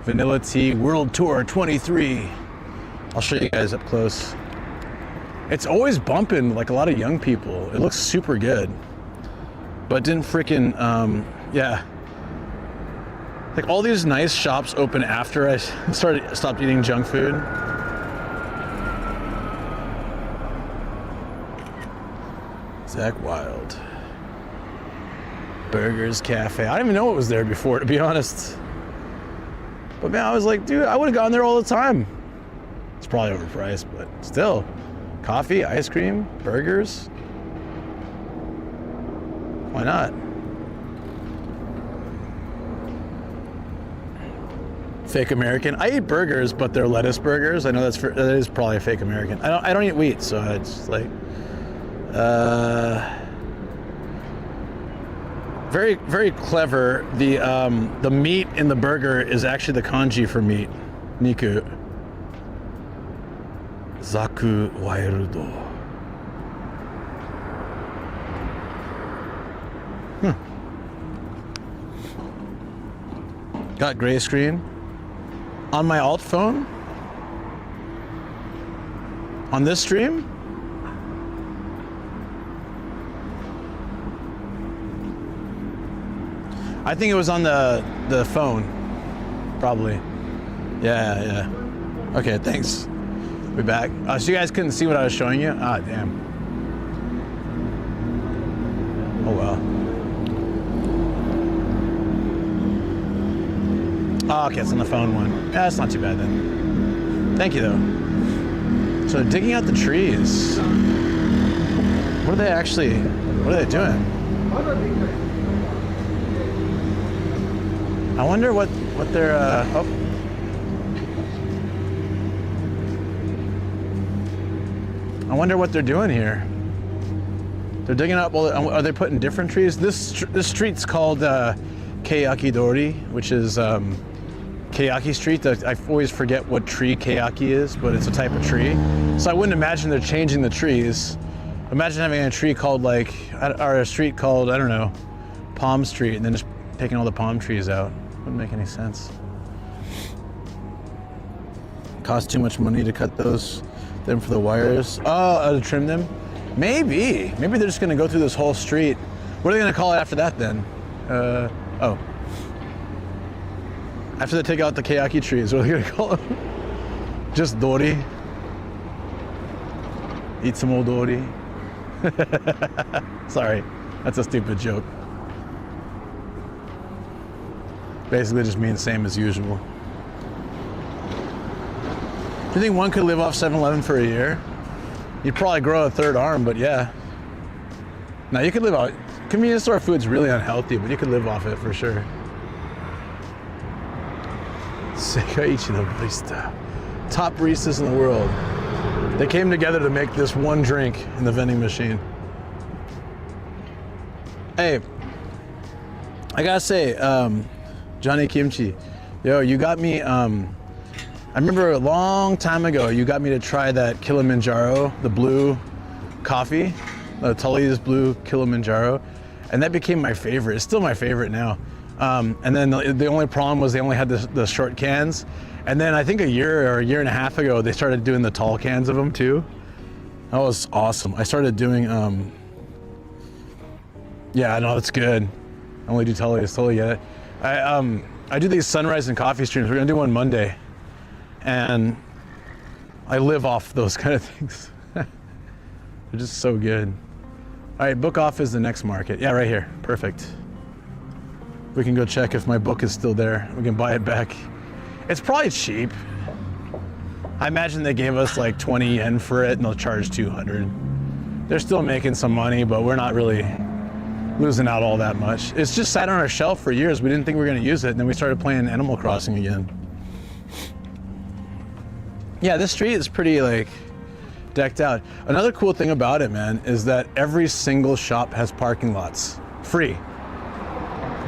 vanilla tea, World Tour 23. I'll show you guys up close. It's always bumping like a lot of young people. It looks super good, but didn't freaking, yeah. Like all these nice shops open after I stopped eating junk food. Zach Wild Burgers Cafe. I didn't even know it was there before, to be honest. But man, I was like, dude, I would have gone there all the time. It's probably overpriced, but still. Coffee, ice cream, burgers. Why not? Fake American. I eat burgers, but they're lettuce burgers. I know that is probably a fake American. I don't eat wheat, so it's like. Very, very clever. The meat in the burger is actually the kanji for meat. Niku. Zaku Wairudo. Got gray screen. On my alt phone? On this stream? I think it was on the phone, probably. Yeah. Okay, thanks. Be back. So you guys couldn't see what I was showing you? Ah, damn. Oh well. Oh, okay, it's on the phone one. Yeah, that's not too bad then. Thank you though. So they're digging out the trees. What are they doing? I wonder what they're, I wonder what they're doing here. They're digging up, are they putting different trees? This street's called Keiyaki Dori, which is Keiyaki Street. I always forget what tree Keiyaki is, but it's a type of tree. So I wouldn't imagine they're changing the trees. Imagine having a tree called or a street called, I don't know, Palm Street, and then just taking all the palm trees out. Wouldn't make any sense. Cost too much money to cut them for the wires. Oh, to trim them? Maybe they're just gonna go through this whole street. What are they gonna call it after that then? Oh. After they take out the Keiyaki trees, what are they gonna call it? Just Dori? Itsumo Dori? Sorry, that's a stupid joke. Basically just means same as usual. Do you think one could live off 7-Eleven for a year? You'd probably grow a third arm, but yeah. Now you could live off, convenience store food's really unhealthy, but you could live off it for sure. Sekaiichi no barista. Top baristas in the world. They came together to make this one drink in the vending machine. Hey, I gotta say, Johnny Kimchi, yo, you got me, I remember a long time ago, you got me to try that Kilimanjaro, the blue coffee, the Tully's blue Kilimanjaro, and that became my favorite. It's still my favorite now. And then the only problem was they only had the short cans. And then I think a year or a year and a half ago, they started doing the tall cans of them too. That was awesome. I started doing, yeah, I know it's good. I only do Tully's, totally get it. I do these sunrise and coffee streams. We're gonna do one Monday. And I live off those kind of things. They're just so good. All right, book off is the next market. Yeah, right here, perfect. We can go check if my book is still there. We can buy it back. It's probably cheap. I imagine they gave us like 20 yen for it and they'll charge 200. They're still making some money, but we're not really losing out all that much. It's just sat on our shelf for years. We didn't think we were gonna use it, and then we started playing Animal Crossing again. Yeah, this street is pretty like decked out. Another cool thing about it, man, is that every single shop has parking lots, free.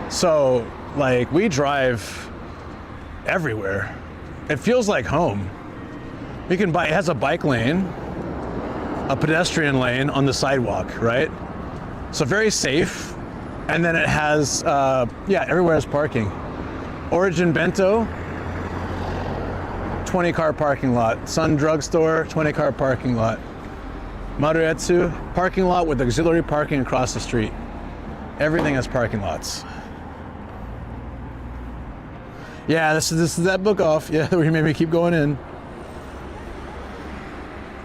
So like we drive everywhere. It feels like home. You can buy, it has a bike lane, a pedestrian lane on the sidewalk, right? So very safe. And then it has, yeah, everywhere has parking. Origin Bento, 20-car parking lot. Sun Drugstore, 20-car parking lot. Maruetsu, parking lot with auxiliary parking across the street. Everything has parking lots. Yeah, this is that book off. Yeah, where you made me keep going in.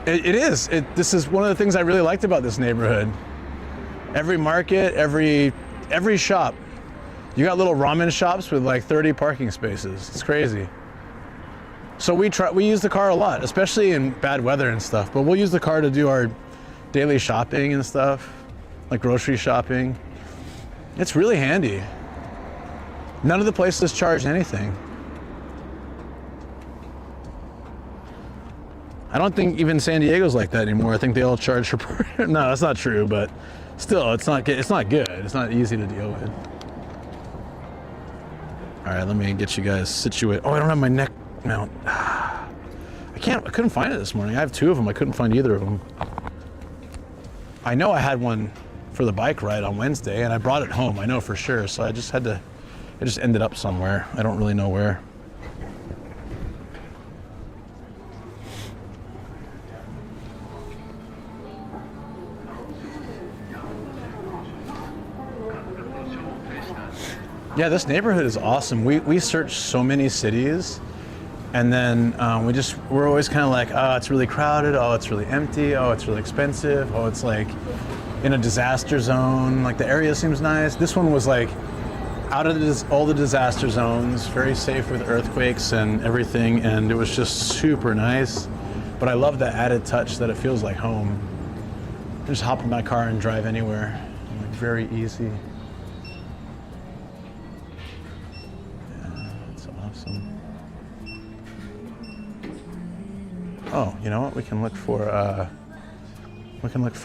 It is. This is one of the things I really liked about this neighborhood. Every market, every shop. You got little ramen shops with like 30 parking spaces. It's crazy. So we use the car a lot, especially in bad weather and stuff. But we'll use the car to do our daily shopping and stuff, like grocery shopping. It's really handy. None of the places charge anything. I don't think even San Diego's like that anymore. I think they all charge for parking. No, that's not true, but still, it's not good. It's not easy to deal with. All right, let me get you guys situated. Oh, I don't have my neck mount. I couldn't find it this morning. I have two of them. I couldn't find either of them. I know I had one for the bike ride on Wednesday, and I brought it home. I know for sure. So I just ended up somewhere. I don't really know where. Yeah, this neighborhood is awesome. We searched so many cities, and then we're always kind of like, oh, it's really crowded. Oh, it's really empty. Oh, it's really expensive. Oh, it's like in a disaster zone. Like the area seems nice. This one was like out of all the disaster zones, very safe with earthquakes and everything, and it was just super nice. But I love the added touch that it feels like home. Just hop in my car and drive anywhere. Like very easy. Oh, you know what? We can look for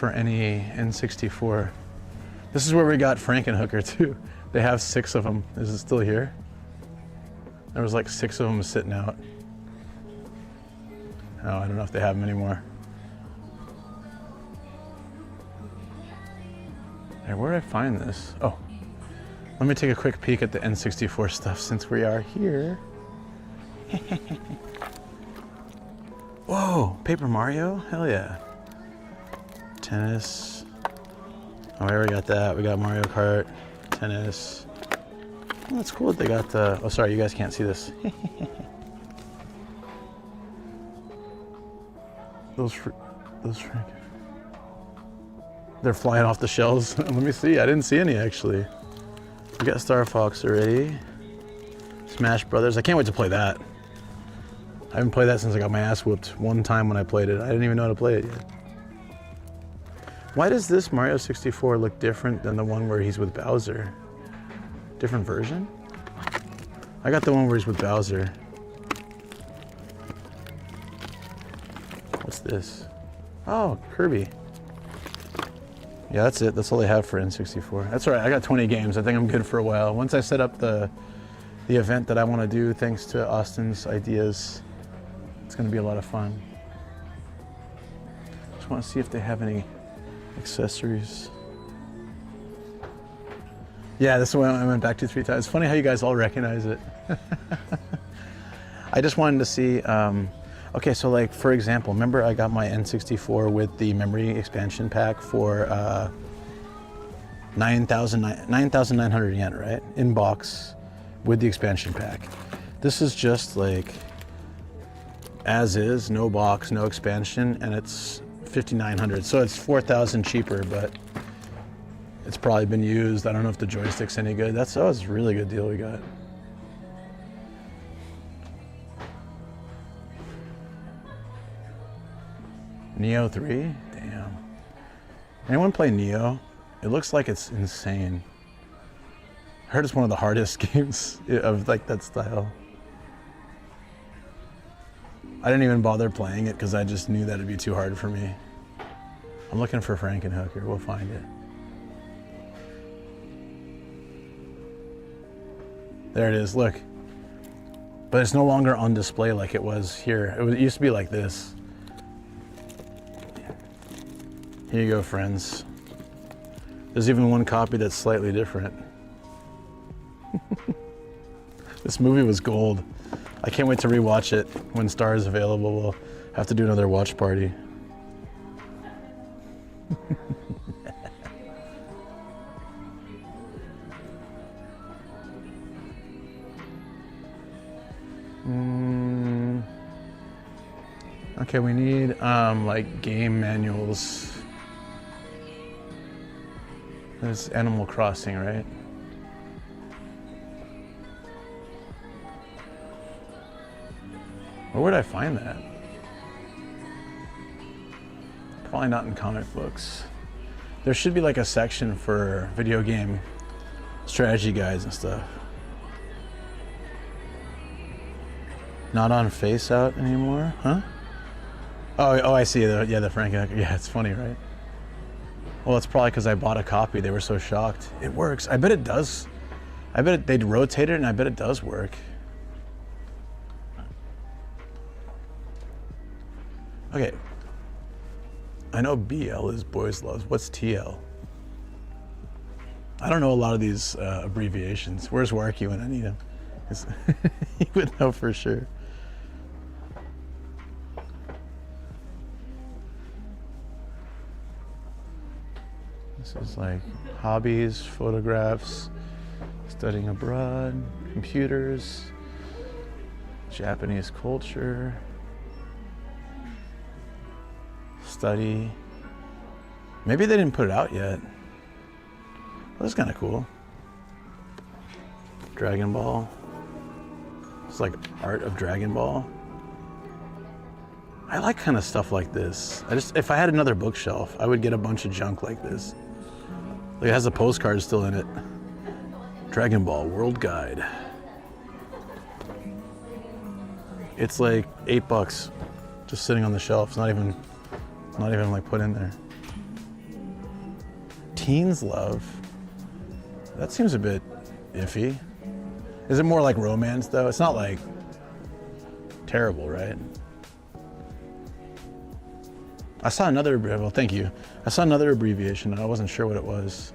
any N64. This is where we got Frankenhooker too. They have 6 of them. Is it still here? There was like 6 of them sitting out. Oh, I don't know if they have them anymore. Hey, where did I find this? Oh, let me take a quick peek at the N64 stuff since we are here. Whoa, Paper Mario? Hell yeah. Tennis. Oh, we already got that. We got Mario Kart, tennis. Oh, that's cool that they got the, oh sorry, you guys can't see this. Those they're flying off the shelves. Let me see, I didn't see any actually. We got Star Fox already. Smash Brothers, I can't wait to play that. I haven't played that since I got my ass whooped one time when I played it. I didn't even know how to play it yet. Why does this Mario 64 look different than the one where he's with Bowser? Different version? I got the one where he's with Bowser. What's this? Oh, Kirby. Yeah, that's it. That's all they have for N64. That's all right. I got 20 games. I think I'm good for a while. Once I set up the event that I want to do, thanks to Austin's ideas, it's going to be a lot of fun. Just want to see if they have any accessories. Yeah, this is what I went back to 3 times. It's funny how you guys all recognize it. I just wanted to see, okay, so like, for example, remember I got my N64 with the memory expansion pack for 9,900 yen, right? In box with the expansion pack. This is just like, as is, no box, no expansion, and it's 5,900. So it's 4,000 cheaper, but it's probably been used. I don't know if the joystick's any good. That was a really good deal we got. Neo 3? Damn. Anyone play Neo? It looks like it's insane. I heard it's one of the hardest games of like that style. I didn't even bother playing it because I just knew that it'd be too hard for me. I'm looking for Frankenhooker. We'll find it. There it is, look. But it's no longer on display like it was here. It used to be like this. Here you go, friends. There's even one copy that's slightly different. This movie was gold. I can't wait to rewatch it when Star is available. We'll have to do another watch party. Okay, we need like game manuals. There's Animal Crossing, right? Where would I find that? Probably not in comic books. There should be like a section for video game strategy guides and stuff. Not on Face Out anymore, huh? Oh, I see. Yeah, the Frankenhooker. Yeah, it's funny, right? Well, it's probably because I bought a copy. They were so shocked. It works. I bet it does. I bet they'd rotate it, and I bet it does work. Okay. I know BL is Boys Loves. What's TL? I don't know a lot of these abbreviations. Where's Warky when I need him? He would know for sure. This is like hobbies, photographs, studying abroad, computers, Japanese culture, study. Maybe they didn't put it out yet. Well, that's kind of cool. Dragon Ball. It's like art of Dragon Ball. I like kind of stuff like this. If I had another bookshelf, I would get a bunch of junk like this. Like it has a postcard still in it. Dragon Ball World Guide. It's like $8 just sitting on the shelf. It's not even like put in there. Teens Love. That seems a bit iffy. Is it more like romance though? It's not like terrible, right? I saw another, well, thank you. I saw another abbreviation and I wasn't sure what it was.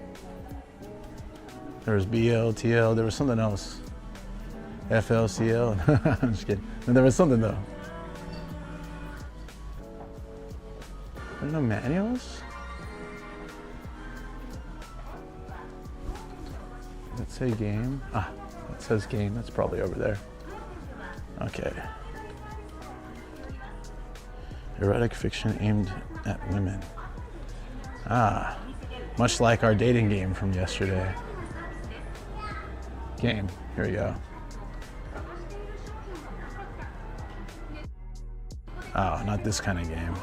There was BL, TL, there was something else. FLCL, I'm just kidding. And there was something though. There are no manuals? Does it say game? Ah, it says game, that's probably over there. Okay. Erotic fiction aimed at women. Ah, much like our dating game from yesterday. Game, here we go. Oh, not this kind of game.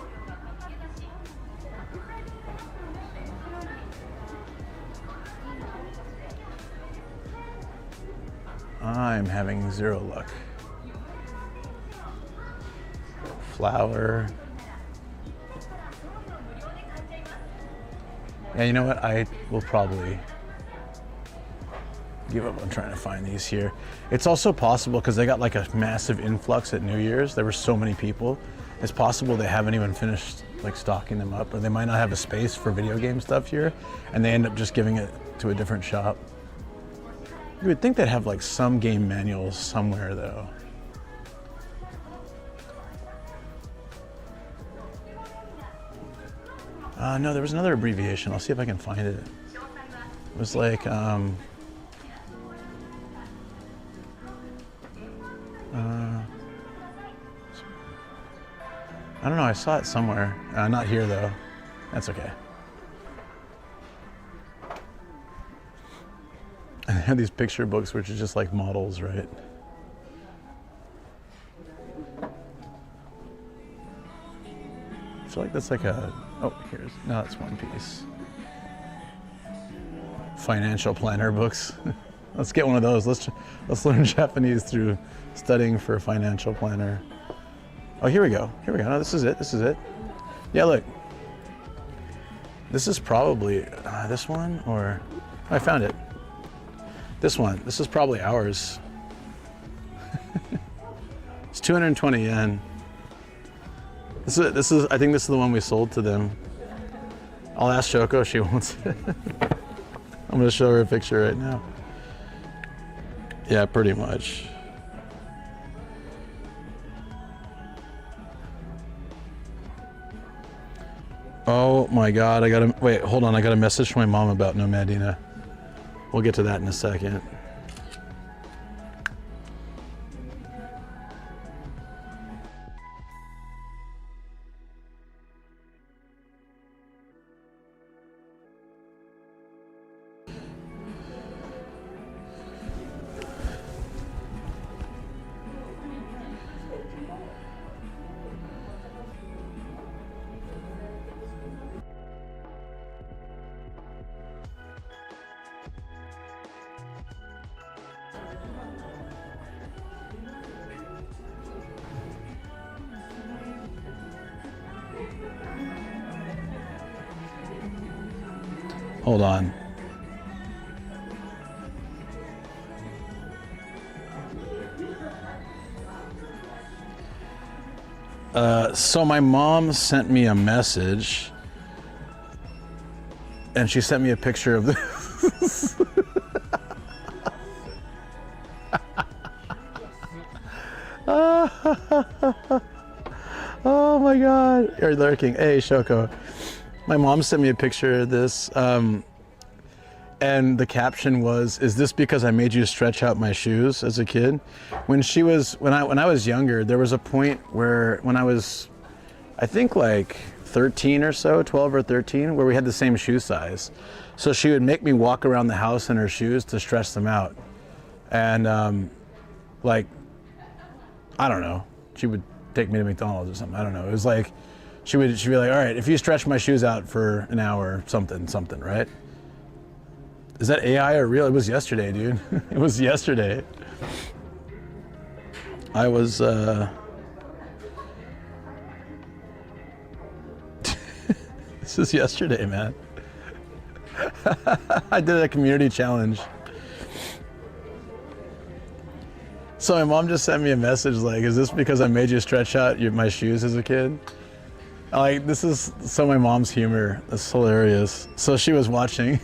I'm having zero luck. Flower. Yeah, you know what? I will probably give up on trying to find these here. It's also possible because they got like a massive influx at New Year's. There were so many people. It's possible they haven't even finished like stocking them up, or they might not have a space for video game stuff here, and they end up just giving it to a different shop. You would think they'd have like some game manuals somewhere though. No, there was another abbreviation. I'll see if I can find it. It was like, I don't know, I saw it somewhere. Not here though. That's okay. And they have these picture books which are just like models, right? I feel like that's like a, oh, here's, no, that's One Piece. Financial planner books. Let's get one of those. Let's learn Japanese through studying for a financial planner. Oh, here we go. Here we go. No, this is it. This is it. Yeah, look. This is probably this one, or oh, I found it. This one. This is probably ours. It's 220 yen. This is. I think this is the one we sold to them. I'll ask Shoko if she wants it. I'm gonna show her a picture right now. Yeah, pretty much. Oh my God, I gotta, wait, hold on, I got a message from my mom about Nomadic. We'll get to that in a second. Hold on. So my mom sent me a message, and she sent me a picture of this. Oh my God, you're lurking. Hey, Shoko. My mom sent me a picture of this, and the caption was, "Is this because I made you stretch out my shoes as a kid?" When I was younger, there was a point where when I was, I think like 13 or so, 12 or 13, where we had the same shoe size. So she would make me walk around the house in her shoes to stretch them out, and like, I don't know, she would take me to McDonald's or something. I don't know. It was like. She'd be like, all right, if you stretch my shoes out for an hour, something, right? Is that AI or real? It was yesterday, dude. It was yesterday. I was, this is yesterday, man. I did a community challenge. So my mom just sent me a message like, is this because I made you stretch out my shoes as a kid? Like, this is so my mom's humor. That's hilarious. So she was watching.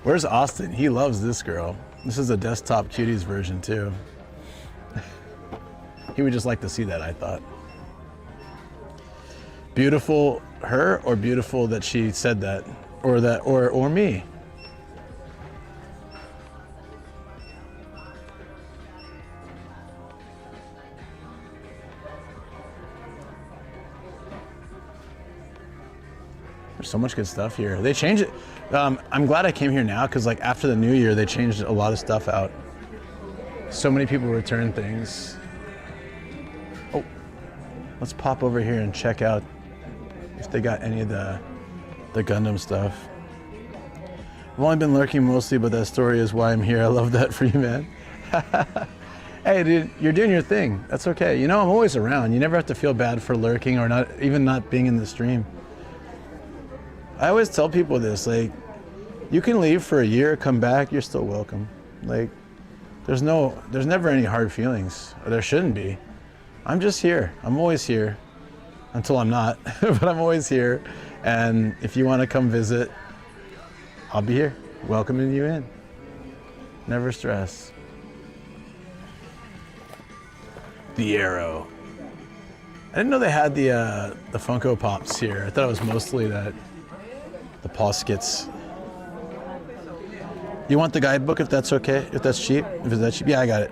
Where's Austin? He loves this girl. This is a desktop cuties version too. He would just like to see that, I thought. Beautiful her, or beautiful that she said that, or me. There's so much good stuff here. They changed it. I'm glad I came here now because like after the new year, they changed a lot of stuff out. So many people return things. Oh, let's pop over here and check out if they got any of the Gundam stuff. I've only been lurking mostly, but that story is why I'm here. I love that for you, man. Hey, dude, you're doing your thing. That's okay. You know, I'm always around. You never have to feel bad for lurking or not, even not being in the stream. I always tell people this, like, you can leave for a year, come back, you're still welcome. Like, there's never any hard feelings, or there shouldn't be. I'm just here. I'm always here, until I'm not, but I'm always here. And if you want to come visit, I'll be here, welcoming you in. Never stress. The Arrow. I didn't know they had the Funko Pops here. I thought it was mostly the Paul Skits. You want the guidebook if that's okay? If that's cheap? If it's that cheap? Yeah, I got it.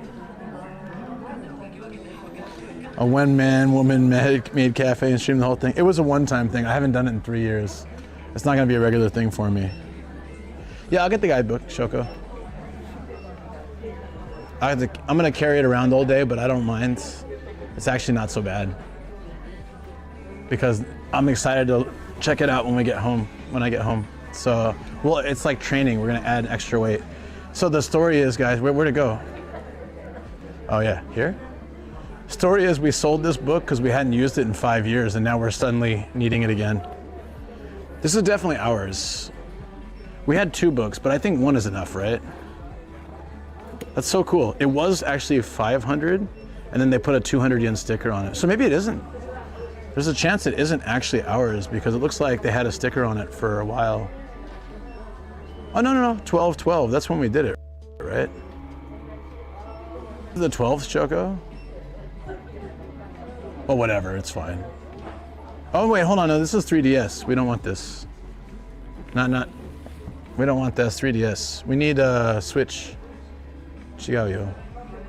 A when man, woman made cafe and streamed the whole thing. It was a one-time thing. I haven't done it in 3 years. It's not gonna be a regular thing for me. Yeah, I'll get the guidebook, Shoko. I'm gonna carry it around all day, but I don't mind. It's actually not so bad. Because I'm excited to check it out when I get home. So, well, it's like training. We're gonna add extra weight. So the story is, guys, where'd it go? Oh yeah, here? Story is we sold this book because we hadn't used it in 5 years and now we're suddenly needing it again. This is definitely ours. We had 2 books, but I think 1 is enough, right? That's so cool. It was actually 500 and then they put a 200 yen sticker on it. So maybe it isn't. There's a chance it isn't actually ours because it looks like they had a sticker on it for a while. Oh, no, 12/12. That's when we did it, right? The 12th, Choco? Oh, whatever, it's fine. Oh, wait, hold on. No, this is 3DS. We don't want this. We don't want this 3DS. We need a Switch. Chigayo.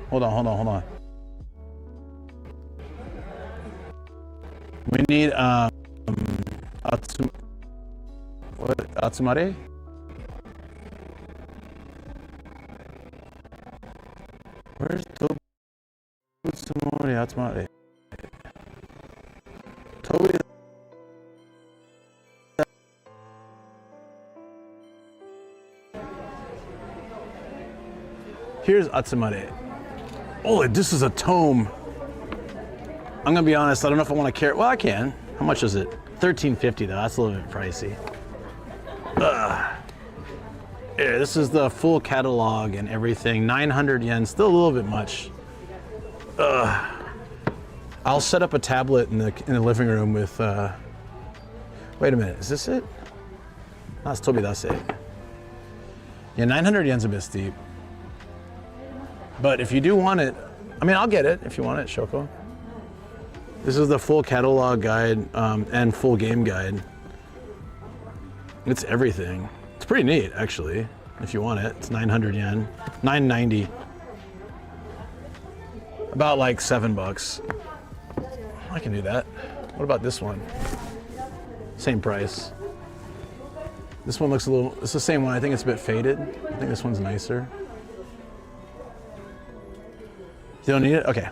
Hold on. We need, Atsumare? Where's Atsumare? Atsumare. Toby. Here's Atsumare. Oh, this is a tome. I'm gonna be honest, I don't know if I want to carry. Well, I can. How much is it? $13.50 though. That's a little bit pricey. Yeah, this is the full catalog and everything. 900 yen, still a little bit much. I'll set up a tablet in the living room with. Wait a minute, is this it? That's Tobi Dase. Yeah, 900 yen's a bit steep. But if you do want it, I mean, I'll get it if you want it, Shoko. This is the full catalog guide and full game guide. It's everything. It's pretty neat, actually, if you want it. It's 900 yen, 990. About like $7. I can do that. What about this one? Same price. This one looks a little, it's the same one. I think it's a bit faded. I think this one's nicer. You don't need it? Okay.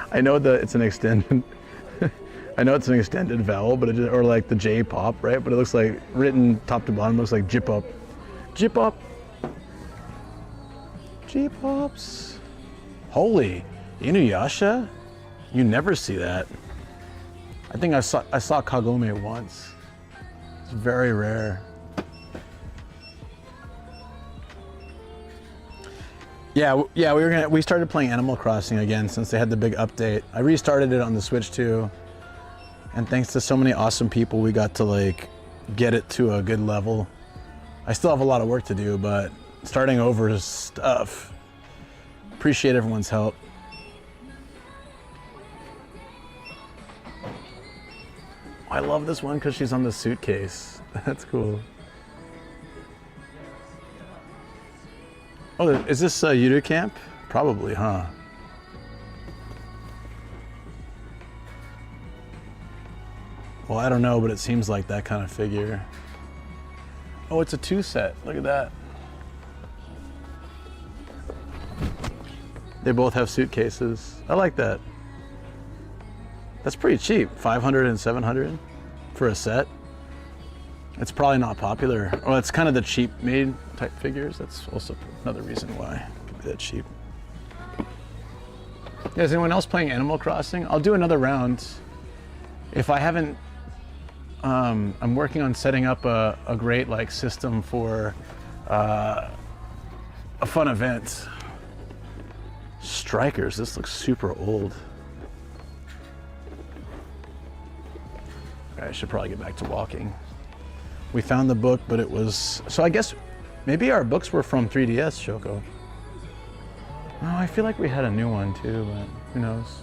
I know that it's an extended, I know it's an extended vowel, but it just, or like the J pop, right? But it looks like written top to bottom, looks like jip up. Jip up. J-pops. Holy, Inuyasha? You never see that. I think I saw Kagome once. It's very rare. Yeah, we started playing Animal Crossing again since they had the big update. I restarted it on the Switch too. And thanks to so many awesome people, we got to like get it to a good level. I still have a lot of work to do, but starting over is tough. Appreciate everyone's help. I love this one because she's on the suitcase. That's cool. Oh, is this Yudu Camp? Probably, huh? Well, I don't know, but it seems like that kind of figure. Oh, it's a 2 set. Look at that. They both have suitcases. I like that. That's pretty cheap. 500 and 700 for a set. It's probably not popular. Well, it's kind of the cheap made type figures. That's also another reason why it could be that cheap. Yeah, is anyone else playing Animal Crossing? I'll do another round. if I haven't, I'm working on setting up a great like system for a fun event. Strikers, this looks super old. I should probably get back to walking. We found the book, but it was, so I guess maybe our books were from 3DS, Shoko. Oh, I feel like we had a new one too, but who knows?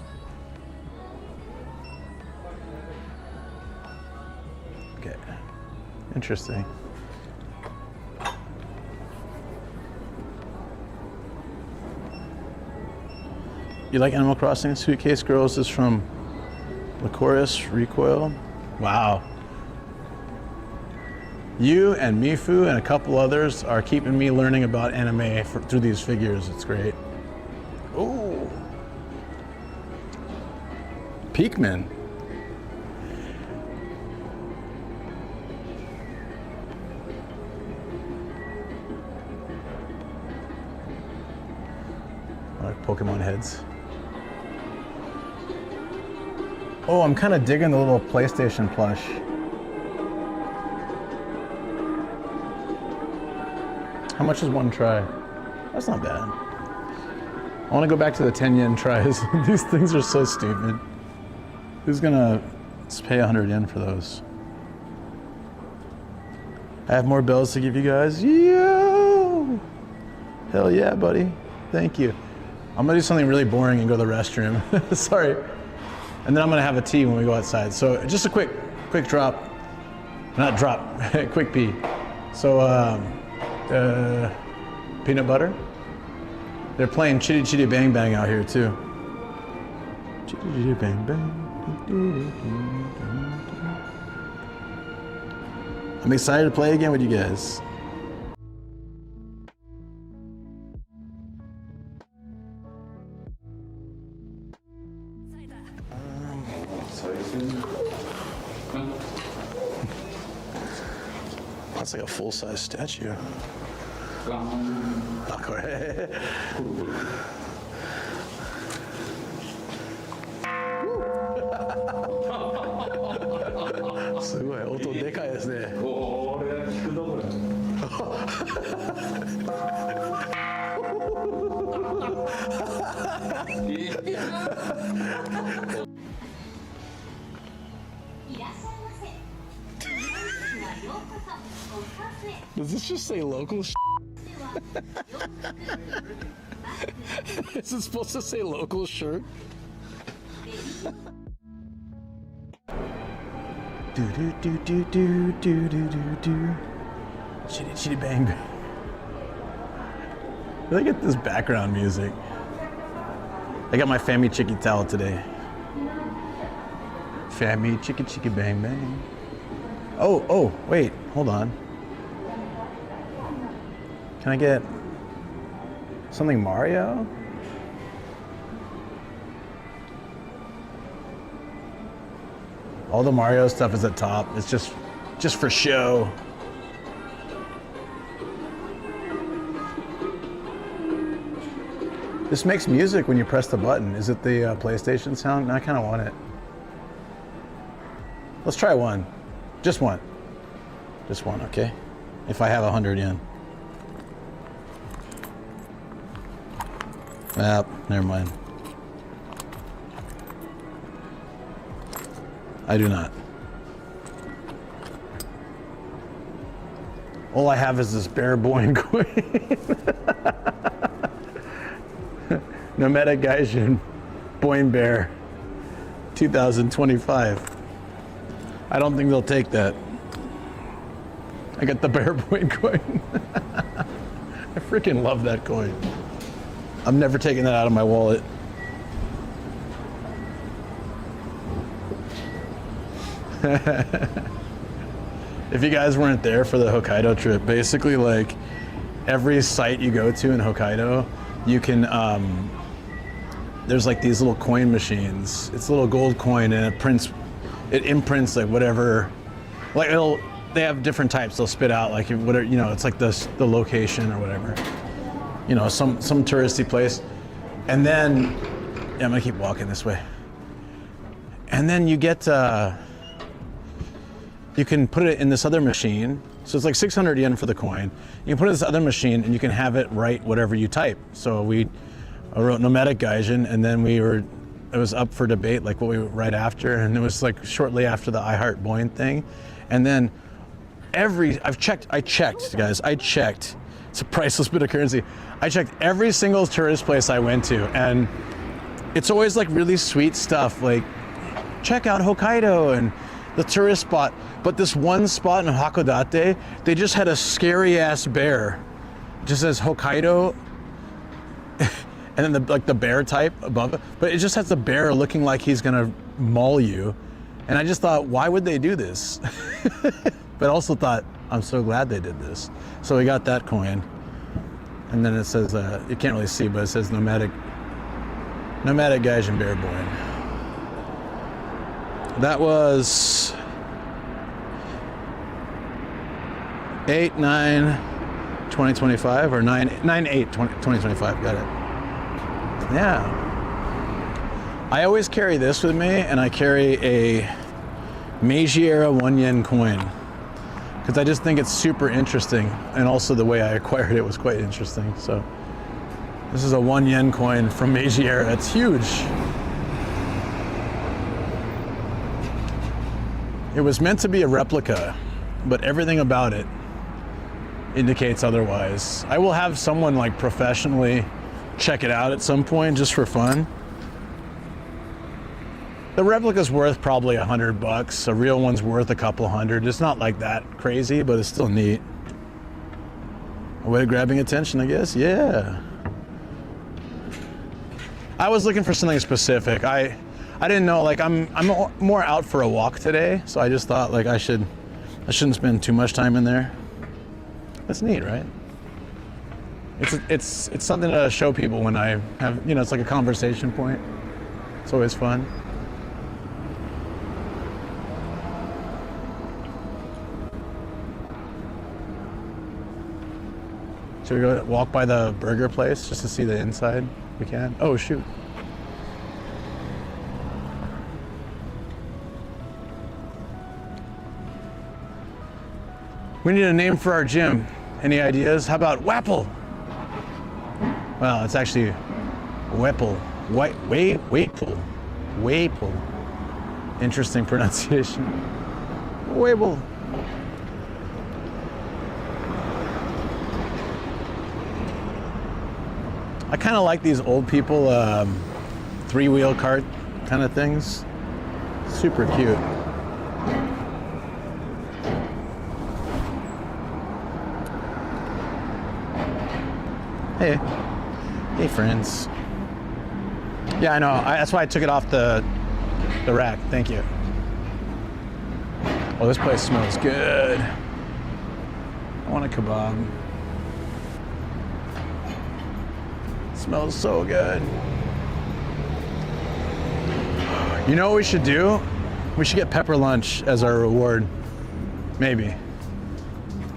Okay, interesting. You like Animal Crossing? Suitcase Girls is from Licorice Recoil. Wow. You and Mifu and a couple others are keeping me learning about anime through these figures. It's great. Ooh. Peakman. I like Pokemon heads. Oh, I'm kind of digging the little PlayStation plush. How much is one try? That's not bad. I want to go back to the 10 yen tries. These things are so stupid. Who's gonna pay 100 yen for those? I have more bells to give you guys. Yo! Hell yeah, buddy. Thank you. I'm gonna do something really boring and go to the restroom. Sorry. And then I'm gonna have a tea when we go outside. So just a quick drop. Not drop, quick pee. So, peanut butter. They're playing Chitty Chitty Bang Bang out here too. Chitty Chitty Bang Bang. I'm excited to play again with you guys. That's like a full-size statue. Ah, これ。すごい音でかいですね。これ聞くとこれ。Does this just say local shit? Is it supposed to say local shirt? Do do do do do do do do do. Chitty chitty bang bang. I get this background music. I got my Fammy Chicky towel today. Fammy Chicky Chicky Bang Bang. Oh, wait, hold on. Can I get something Mario? All the Mario stuff is at top. It's just for show. This makes music when you press the button. Is it the PlayStation sound? I kind of want it. Let's try one. Just one. Just one, okay? If I have 100 yen. Ah, never mind. I do not. All I have is this bear boing coin. Nomadic Gaijin Boing Bear 2025. I don't think they'll take that. I got the bear boing coin. I freaking love that coin. I'm never taking that out of my wallet. If you guys weren't there for the Hokkaido trip, basically like every site you go to in Hokkaido, you can, there's like these little coin machines. It's a little gold coin and it imprints like whatever, like they have different types they'll spit out, like whatever, you know, it's like the location or whatever. You know, some touristy place. And then, yeah, I'm gonna keep walking this way. And then you get, you can put it in this other machine. So it's like 600 yen for the coin. You can put it in this other machine and you can have it write whatever you type. So I wrote Nomadic Gaijin, and then it was up for debate, like what we would write after, and it was like shortly after the I Heart Boing thing. And then I checked, guys, it's a priceless bit of currency. I checked every single tourist place I went to, and it's always like really sweet stuff, like check out Hokkaido and the tourist spot. But this one spot in Hakodate, they just had a scary ass bear. It just says Hokkaido, and then the bear type above it. But it just has the bear looking like he's gonna maul you. And I just thought, why would they do this? But also thought, I'm so glad they did this. So we got that coin. And then it says, you can't really see, but it says Nomadic Gaijin Bear Boy. That was 8/9/2025 or 9/8/2025. Got it. Yeah. I always carry this with me, and I carry a Meiji era 1 yen coin because I just think it's super interesting, and also the way I acquired it was quite interesting. So this is a 1 yen coin from Meiji era. It's huge. It was meant to be a replica, but everything about it indicates otherwise. I will have someone like professionally check it out at some point just for fun. The replica's worth probably $100. A real one's worth a couple hundred. It's not like that crazy, but it's still neat. A way of grabbing attention, I guess. Yeah. I was looking for something specific. I didn't know, like I'm more out for a walk today, so I just thought like I shouldn't spend too much time in there. That's neat, right? It's something to show people when I have, it's like a conversation point. It's always fun. Should we go walk by the burger place just to see the inside? We can. Oh, shoot. We need a name for our gym. Any ideas? How about Wapple? Well, it's actually Wapple. Wapple. Wapple. Interesting pronunciation. Wapple. I kind of like these old people three-wheel cart kind of things. Super cute. Hey friends. Yeah, I know. That's why I took it off the rack. Thank you. Oh, this place smells good. I want a kebab. It smells so good. You know what we should do? We should get pepper lunch as our reward. Maybe.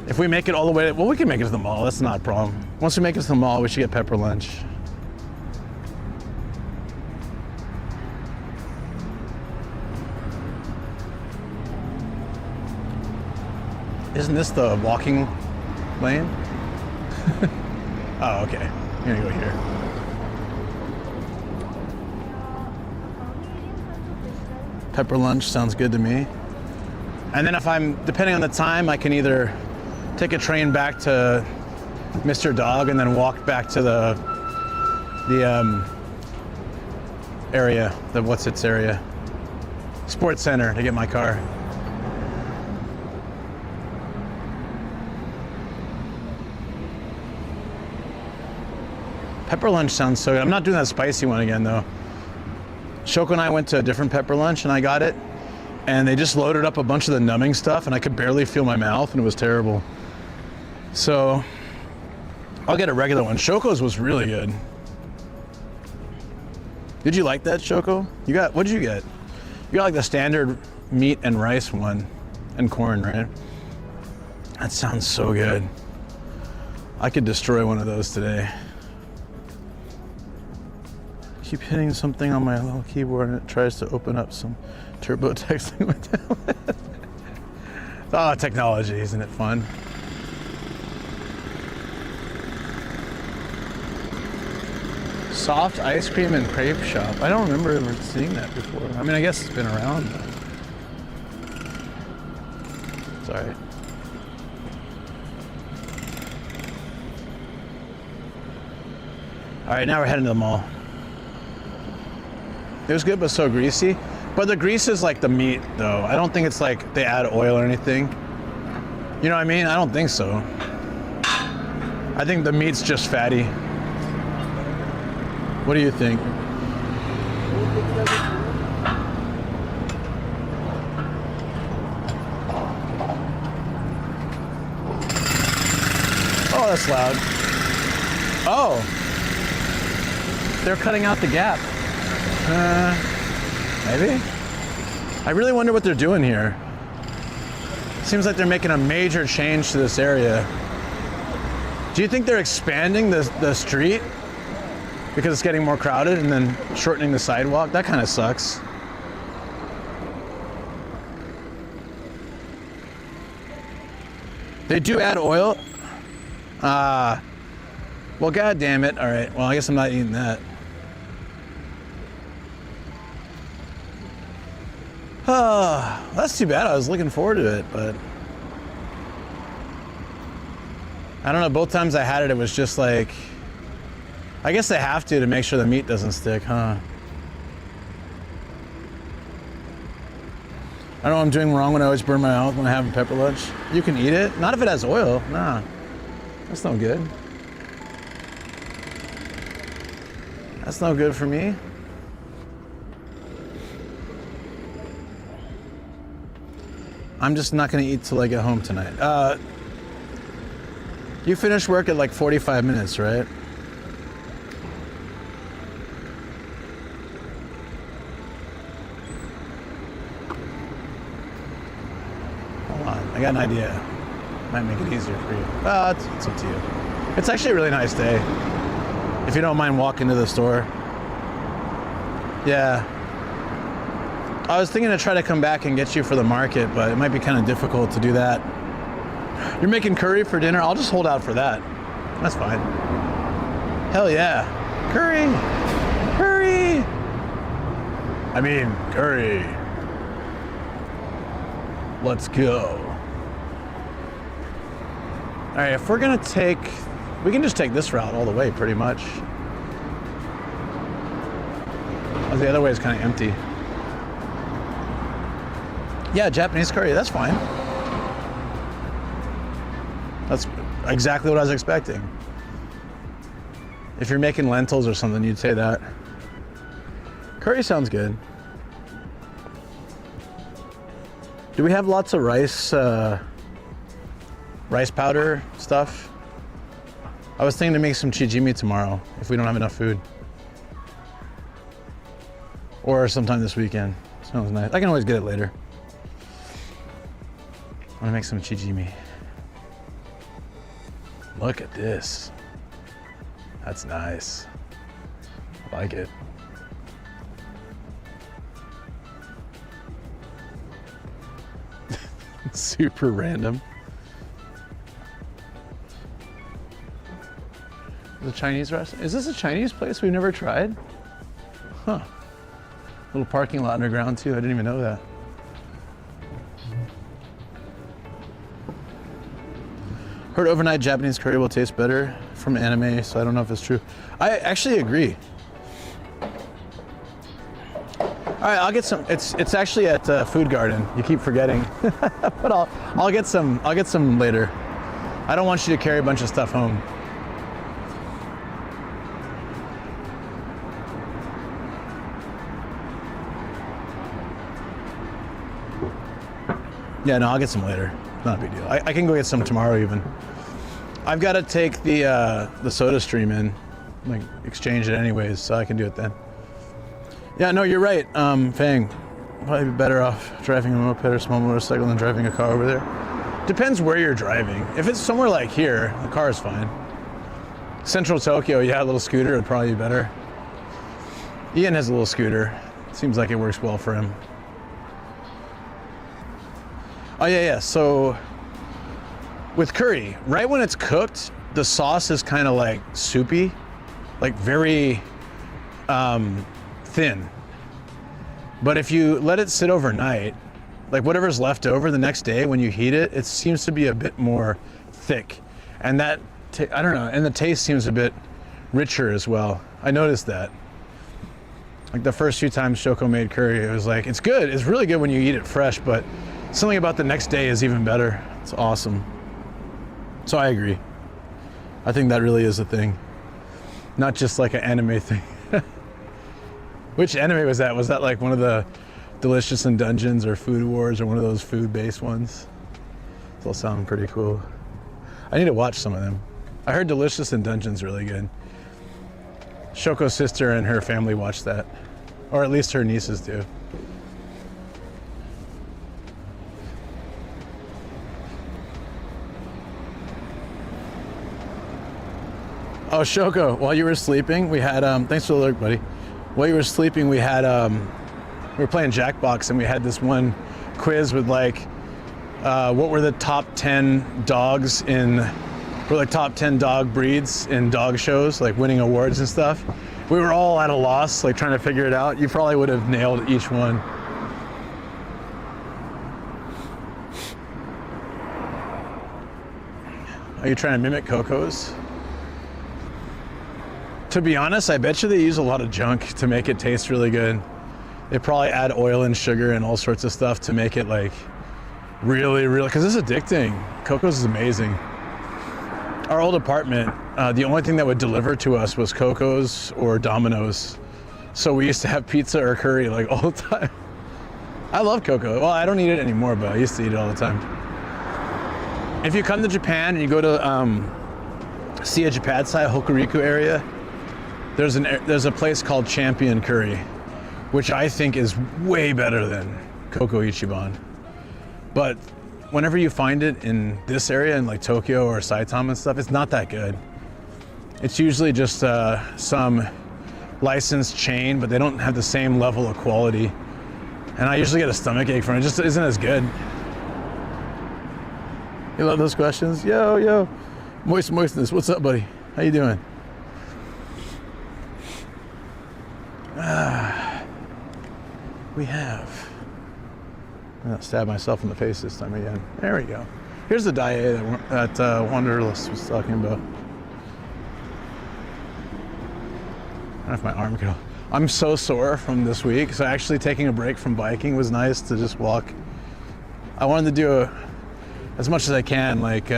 If we make it all the way, well, we can make it to the mall. That's not a problem. Once we make it to the mall, we should get pepper lunch. Isn't this the walking lane? Oh, okay. I'm gonna go here. Pepper lunch sounds good to me. And then depending on the time, I can either take a train back to Mr. Dog and then walk back to the area, what's its area? Sports Center to get my car. Pepper lunch sounds so good. I'm not doing that spicy one again though. Shoko and I went to a different pepper lunch and I got it, and they just loaded up a bunch of the numbing stuff and I could barely feel my mouth and it was terrible. So I'll get a regular one. Shoko's was really good. Did you like that, Shoko? What did you get? You got like the standard meat and rice one and corn, right? That sounds so good. I could destroy one of those today. Keep hitting something on my little keyboard and it tries to open up some turbo texting with tablet. Oh, technology, isn't it fun? Soft ice cream and crepe shop. I don't remember ever seeing that before. I mean, I guess it's been around, but... Sorry. All right, now we're heading to the mall. It was good, but so greasy. But the grease is like the meat, though. I don't think it's like they add oil or anything. You know what I mean? I don't think so. I think the meat's just fatty. What do you think? Oh, that's loud. Oh. They're cutting out the gap. Maybe? I really wonder what they're doing here. Seems like they're making a major change to this area. Do you think they're expanding the street because it's getting more crowded and then shortening the sidewalk? That kind of sucks. They do add oil? Well, god damn it. All right, well, I guess I'm not eating that. Oh, that's too bad. I was looking forward to it, but I don't know. Both times I had it, it was just like, I guess they have to make sure the meat doesn't stick, huh? I don't know what I'm doing wrong when I always burn my mouth when I have a pepper lunch. You can eat it. Not if it has oil. Nah, that's no good. That's no good for me. I'm just not gonna eat till I get home tonight. You finish work at like 45 minutes, right? Hold on, I got an idea. Might make it easier for you. It's up to you. It's actually a really nice day. If you don't mind walking to the store. Yeah. I was thinking to try to come back and get you for the market, but it might be kind of difficult to do that. You're making curry for dinner? I'll just hold out for that. That's fine. Hell yeah. Curry! Curry! I mean, curry. Let's go. All right, if we're gonna take, we can just take this route all the way pretty much. Oh, the other way is kind of empty. Yeah, Japanese curry, that's fine. That's exactly what I was expecting. If you're making lentils or something, you'd say that. Curry sounds good. Do we have lots of rice powder stuff? I was thinking to make some chijimi tomorrow if we don't have enough food. Or sometime this weekend. Sounds nice. I can always get it later. I'm gonna make some chijimi. Look at this. That's nice. I like it. Super random. The Chinese restaurant. Is this a Chinese place we've never tried? Huh. Little parking lot underground too. I didn't even know that. Heard overnight Japanese curry will taste better from anime, so I don't know if it's true. I actually agree. All right, I'll get some. It's actually at Food Garden. You keep forgetting, but I'll get some. I'll get some later. I don't want you to carry a bunch of stuff home. Yeah, no, I'll get some later. Not a big deal. I can go get some tomorrow even. I've got to take the soda stream in, like exchange it anyways, so I can do it then. Yeah, no, you're right, Fang. Probably be better off driving a moped or small motorcycle than driving a car over there. Depends where you're driving. If it's somewhere like here, the car is fine. Central Tokyo, yeah, a little scooter would probably be better. Ian has a little scooter. Seems like it works well for him. Oh yeah. So with curry, right when it's cooked, the sauce is kind of like soupy, like very thin. But if you let it sit overnight, like whatever's left over the next day when you heat it, it seems to be a bit more thick. And that, I don't know, and the taste seems a bit richer as well. I noticed that. Like the first few times Shoko made curry, it was like, it's good. It's really good when you eat it fresh, but something about the next day is even better. It's awesome. So I agree. I think that really is a thing. Not just like an anime thing. Which anime was that? Was that like one of the Delicious in Dungeons or Food Wars or one of those food-based ones? Those all sound pretty cool. I need to watch some of them. I heard Delicious in Dungeons really good. Shoko's sister and her family watch that. Or at least her nieces do. Oh, Shoko, while you were sleeping, we had, thanks for the alert, buddy. While you were sleeping, we had, we were playing Jackbox and we had this one quiz with like, what were the top 10 dogs in, or like top 10 dog breeds in dog shows, like winning awards and stuff. We were all at a loss, like trying to figure it out. You probably would have nailed each one. Are you trying to mimic Coco's? To be honest, I bet you they use a lot of junk to make it taste really good. They probably add oil and sugar and all sorts of stuff to make it like really, because it's addicting. Coco's is amazing. Our old apartment, the only thing that would deliver to us was Coco's or Domino's. So we used to have pizza or curry like all the time. I love Coco. Well, I don't eat it anymore, but I used to eat it all the time. If you come to Japan and you go to see a Japansai Hokuriku area, there's a place called Champion Curry, which I think is way better than Koko Ichiban. But whenever you find it in this area, in like Tokyo or Saitama and stuff, it's not that good. It's usually just some licensed chain, but they don't have the same level of quality. And I usually get a stomach ache from it. It just isn't as good. You love those questions? Yo. Moistness, what's up, buddy? How you doing? We have. I'm gonna stab myself in the face this time again. There we go. Here's the Daiei that Wanderlust was talking about. I don't know if my arm could. I'm so sore from this week, so actually taking a break from biking was nice to just walk. I wanted to do as much as I can, like,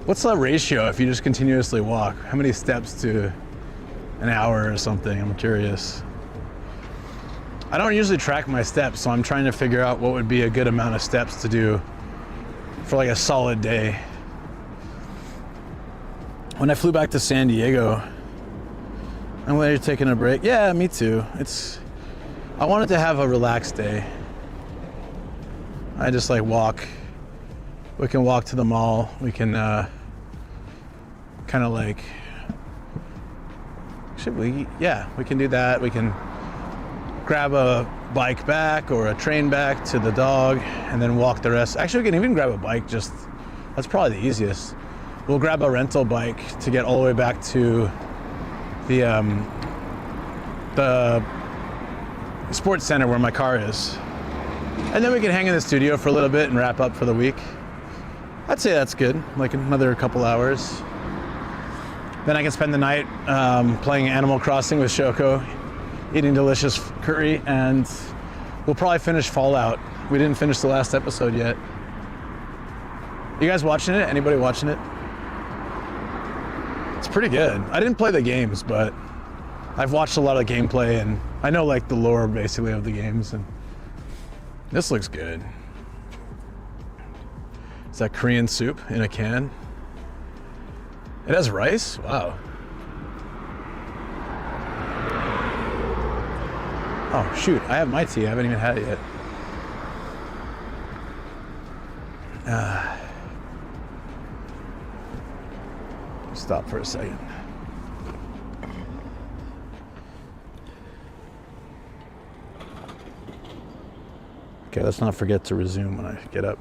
what's the ratio if you just continuously walk? How many steps to an hour or something? I'm curious. I don't usually track my steps, so I'm trying to figure out what would be a good amount of steps to do for like a solid day. When I flew back to San Diego, I'm glad you're taking a break. Yeah, me too. I wanted to have a relaxed day. I just like walk. We can walk to the mall. We can kind of like, we can do that. We can grab a bike back or a train back to the dog and then walk the rest. Actually, we can even grab a bike, that's probably the easiest. We'll grab a rental bike to get all the way back to the sports center where my car is. And then we can hang in the studio for a little bit and wrap up for the week. I'd say that's good, like another couple hours. Then I can spend the night playing Animal Crossing with Shoko, eating delicious curry, and we'll probably finish Fallout. We didn't finish the last episode yet. You guys watching it? Anybody watching it? It's pretty good. I didn't play the games, but I've watched a lot of gameplay and I know like the lore basically of the games, and this looks good. Is that Korean soup in a can? It has rice? Wow. Oh shoot, I have my tea. I haven't even had it yet. Stop for a second. Okay, let's not forget to resume when I get up.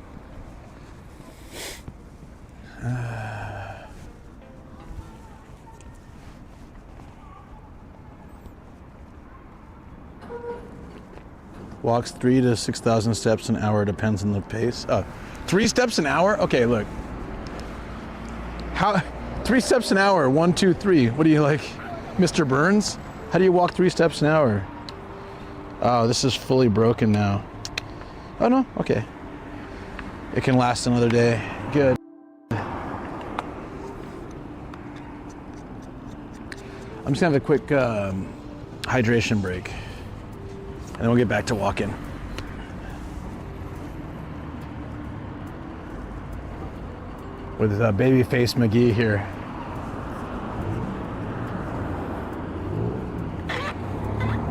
Walks 3,000 to 6,000 steps an hour, depends on the pace. 3 steps an hour? Okay, look. How? 3 steps an hour, 1, 2, 3. What do you like, Mr. Burns? How do you walk 3 steps an hour? Oh, this is fully broken now. Oh no, okay. It can last another day. Good. I'm just gonna have a quick hydration break, and then we'll get back to walking. With Babyface McGee here.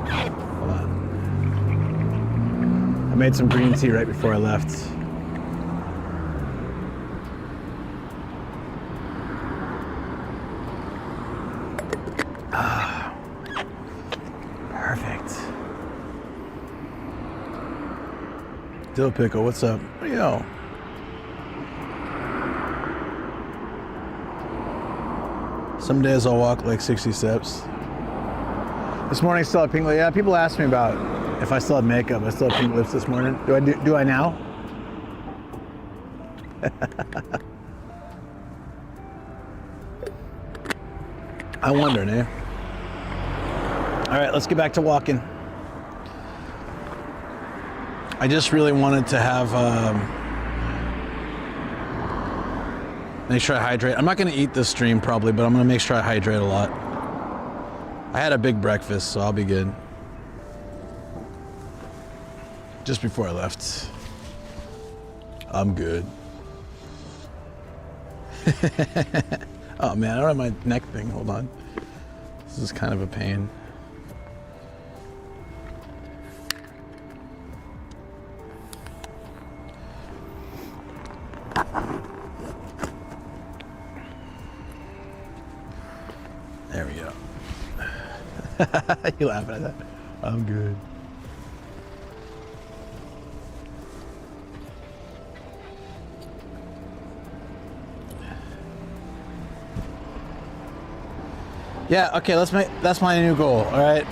Hold on. I made some green tea right before I left. Perfect. Dill Pickle, what's up? Yo. Some days I'll walk like 60 steps. This morning I still have pink lips. Yeah, people ask me about if I still have makeup. I still have pink lips this morning. Do I now? I wonder, eh? All right, let's get back to walking. I just really wanted to have, make sure I hydrate. I'm not gonna eat this stream probably, but I'm gonna make sure I hydrate a lot. I had a big breakfast, so I'll be good. Just before I left. I'm good. Oh man, I don't have my neck thing, hold on. This is kind of a pain. There we go. You laughing at that? I'm good. Yeah, okay, that's my new goal, all right?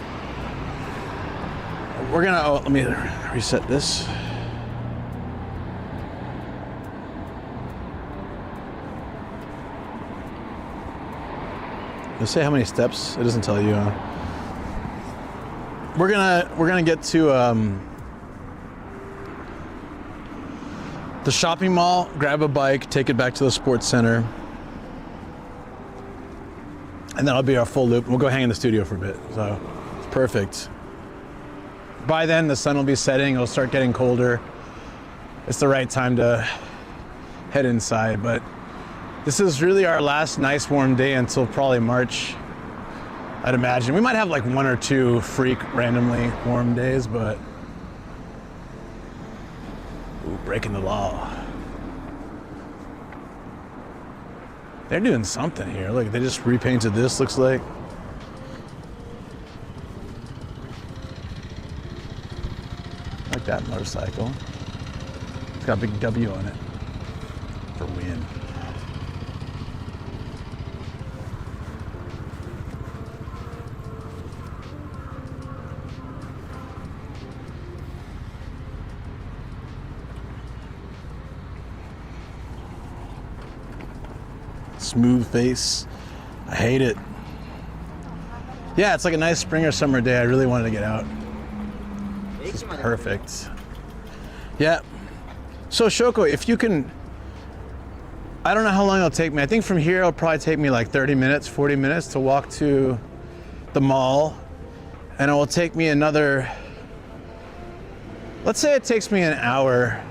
We're gonna, let me reset this. Let's say how many steps. It doesn't tell you. We're gonna get to the shopping mall, grab a bike, take it back to the sports center, and then I'll be our full loop. We'll go hang in the studio for a bit. So it's perfect. By then the sun will be setting. It'll start getting colder. It's the right time to head inside, but this is really our last nice warm day until probably March, I'd imagine. We might have like 1 or 2 freak randomly warm days, but ooh, breaking the law. They're doing something here. Look, they just repainted this, looks like. I like that motorcycle. It's got a big W on it for win. Smooth face. I hate it. Yeah, it's like a nice spring or summer day. I really wanted to get out. This is perfect. Yeah. So Shoko, if you can, I don't know how long it'll take me. I think from here it'll probably take me like 30 minutes, 40 minutes to walk to the mall. And it will take me another, let's say it takes me an hour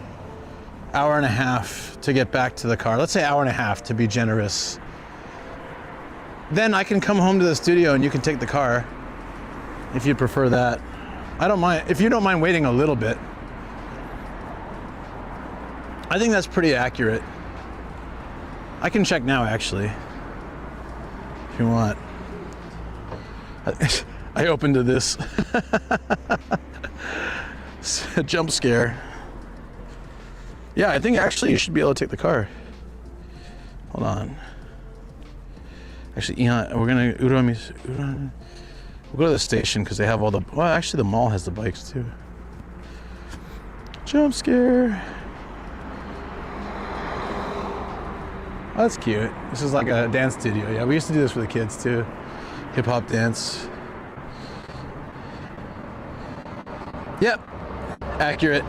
and a half to get back to the car. Let's say hour and a half to be generous. Then I can come home to the studio and you can take the car if you prefer that. I don't mind, if you don't mind waiting a little bit. I think that's pretty accurate. I can check now actually, if you want. I opened to this. Jump scare. Yeah, I think actually you should be able to take the car. Hold on. Actually, yeah, we're gonna we'll go to the station because they have all the. Well, actually, the mall has the bikes too. Jump scare. Oh, that's cute. This is like a dance studio. Yeah, we used to do this for the kids too. Hip hop dance. Yep, accurate.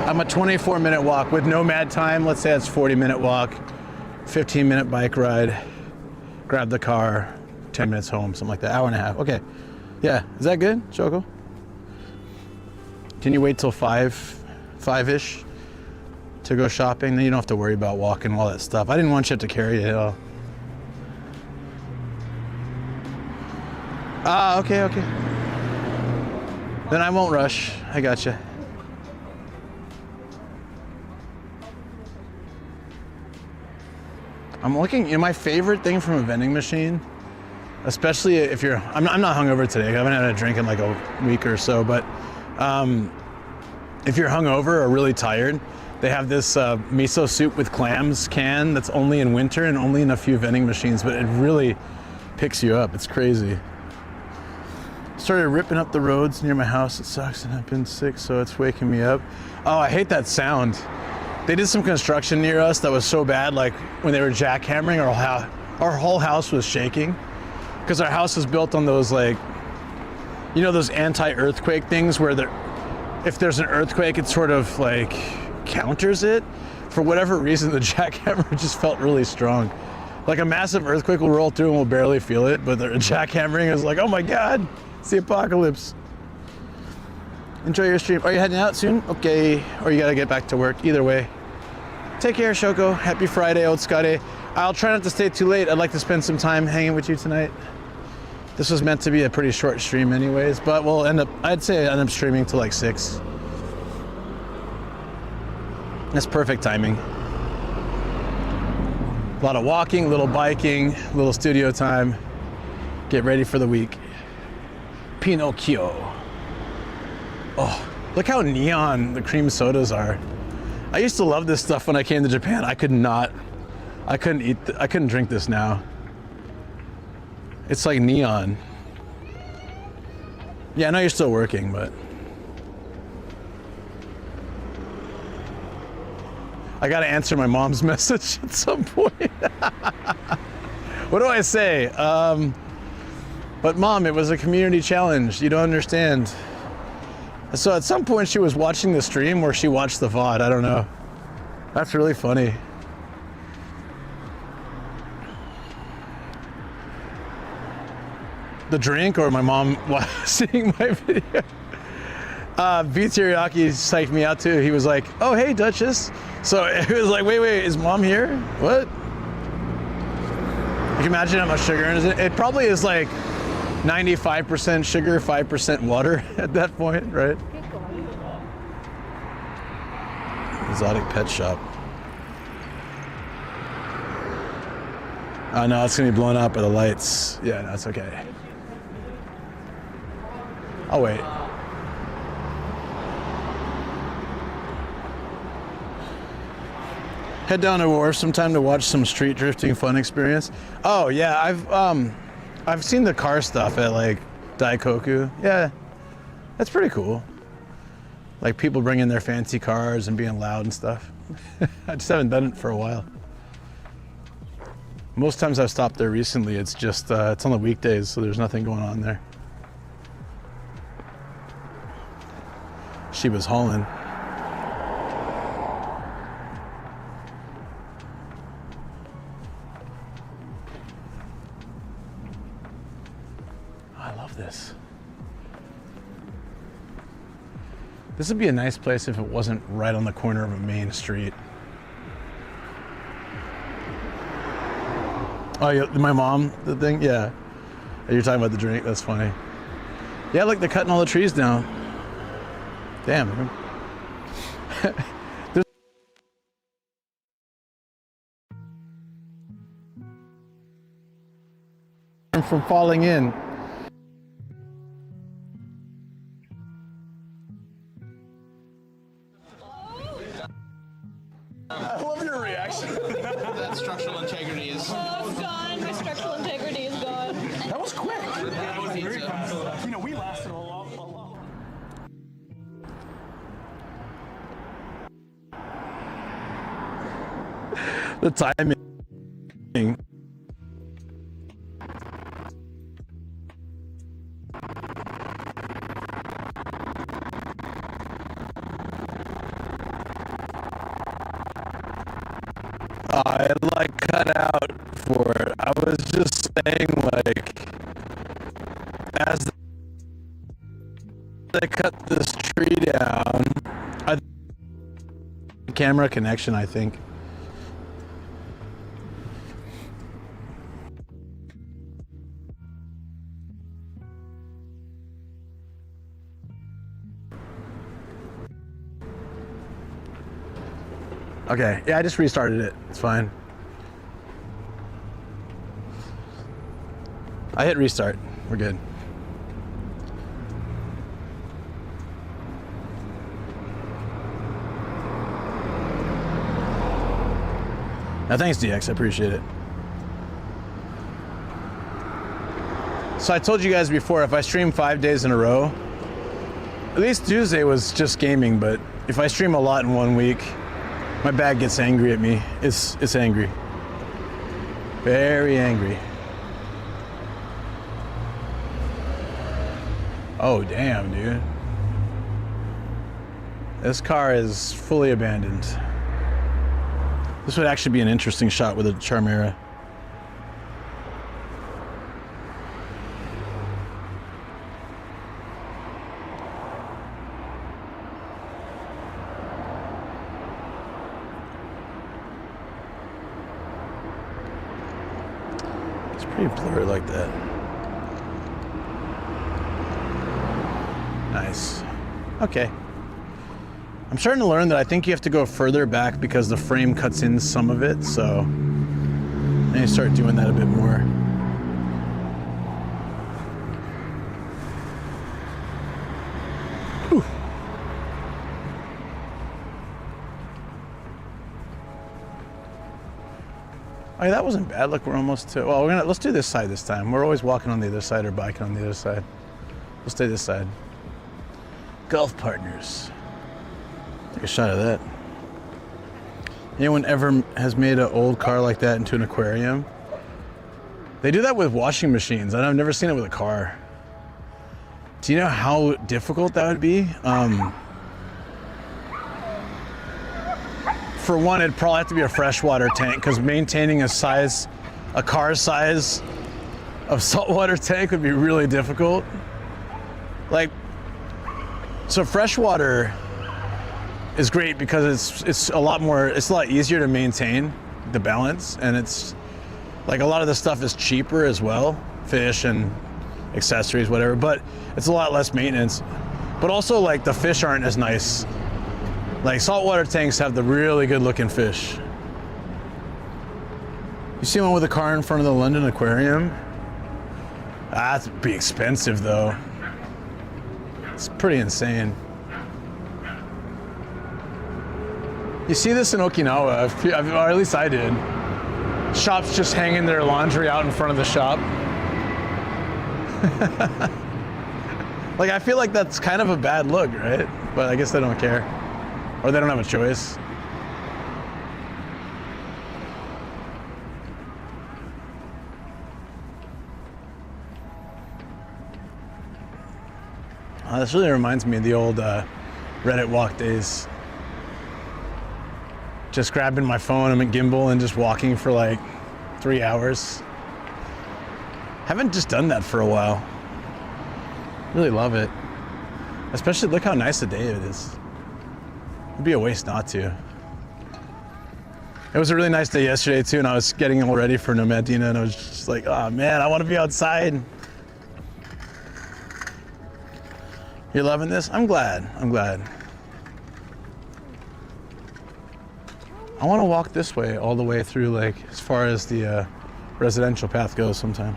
I'm a 24-minute walk with nomad time. Let's say it's 40-minute walk, 15-minute bike ride. Grab the car, 10 minutes home, something like that. Hour and a half. Okay. Yeah, is that good, Choco? Can you wait till 5-ish to go shopping? Then you don't have to worry about walking, all that stuff. I didn't want you to carry it at all. Ah, okay. Then I won't rush. I gotcha. I'm looking, my favorite thing from a vending machine, especially if you're, I'm not hungover today. I haven't had a drink in like a week or so, but if you're hungover or really tired, they have this miso soup with clams can that's only in winter and only in a few vending machines, but it really picks you up. It's crazy. Started ripping up the roads near my house. It sucks and I've been sick, so it's waking me up. Oh, I hate that sound. They did some construction near us that was so bad, like when they were jackhammering, our whole house was shaking. Because our house is built on those, like, you know, those anti-earthquake things where if there's an earthquake, it sort of like counters it. For whatever reason, the jackhammer just felt really strong. Like a massive earthquake will roll through and we'll barely feel it, but the jackhammering is like, oh my God, it's the apocalypse. Enjoy your stream. Are you heading out soon? Okay. Or you gotta get back to work. Either way. Take care, Shoko. Happy Friday, old Scotty. I'll try not to stay too late. I'd like to spend some time hanging with you tonight. This was meant to be a pretty short stream anyways, but we'll I'd say end up streaming till like 6. That's perfect timing. A lot of walking, little biking, little studio time. Get ready for the week. Pinocchio. Oh, look how neon the cream sodas are. I used to love this stuff when I came to Japan. I couldn't drink this now. It's like neon. Yeah, I know you're still working, but I gotta answer my mom's message at some point. What do I say? But Mom, it was a community challenge. You don't understand. So at some point she was watching the stream or she watched the VOD, I don't know. That's really funny. The drink or my mom seeing my video? V Teriyaki psyched me out too. He was like, oh, hey, Duchess. So it was like, wait, is Mom here? What? You can imagine how much sugar in it. It probably is like 95% sugar, 5% water at that point, right? Exotic pet shop. Oh no, it's gonna be blown out by the lights. Yeah, no, it's okay. I'll wait. Head down to Wharf sometime to watch some street drifting fun experience. Oh yeah, I've seen the car stuff at like Daikoku. Yeah, that's pretty cool. Like people bringing their fancy cars and being loud and stuff. I just haven't done it for a while. Most times I've stopped there recently, it's just, it's on the weekdays, so there's nothing going on there. She was hauling. I love this. This would be a nice place if it wasn't right on the corner of a main street. Oh, yeah, my mom, the thing? Yeah. You're talking about the drink? That's funny. Yeah, look, they're cutting all the trees down. Damn. From falling in. I love your reaction. That structural integrity is. Oh, it's gone. My structural integrity is gone. That was quick. That was very fast. You know, we lasted a lot. The timing. I like cut out for it. I was just saying, like, as they cut this tree down, camera connection, I think. Okay, yeah, I just restarted it. It's fine. I hit restart. We're good. Now, thanks, DX. I appreciate it. So I told you guys before, if I stream 5 days in a row, at least Tuesday was just gaming, but if I stream a lot in 1 week, my bag gets angry at me. It's angry. Very angry. Oh, damn, dude. This car is fully abandoned. This would actually be an interesting shot with a Charmera. Pretty blurry like that. Nice. Okay. I'm starting to learn that I think you have to go further back because the frame cuts in some of it, so I need to start doing that a bit more. Whew. Oh, that wasn't bad. Look, we're almost to. Well, let's do this side this time. We're always walking on the other side or biking on the other side. We'll stay this side. Golf partners. Take a shot of that. Anyone ever has made an old car like that into an aquarium? They do that with washing machines, and I've never seen it with a car. Do you know how difficult that would be? For one, it'd probably have to be a freshwater tank because maintaining a car size of saltwater tank would be really difficult. Like, so freshwater is great because it's a lot easier to maintain the balance, and it's like a lot of the stuff is cheaper as well, fish and accessories, whatever, but it's a lot less maintenance. But also, like, the fish aren't as nice. Like, saltwater tanks have the really good looking fish. You see one with a car in front of the London Aquarium? That'd be expensive though. It's pretty insane. You see this in Okinawa, or at least I did. Shops just hanging their laundry out in front of the shop. Like, I feel like that's kind of a bad look, right? But I guess they don't care. Or they don't have a choice. This really reminds me of the old Reddit walk days. Just grabbing my phone and a gimbal and just walking for like 3 hours. Haven't just done that for a while. Really love it. Especially look how nice the day it is. It'd be a waste not to. It was a really nice day yesterday too, and I was getting all ready for Nomadic, and I was just like, oh man, I want to be outside. You're loving this? I'm glad. I'm glad. I want to walk this way all the way through, like, as far as the residential path goes sometime.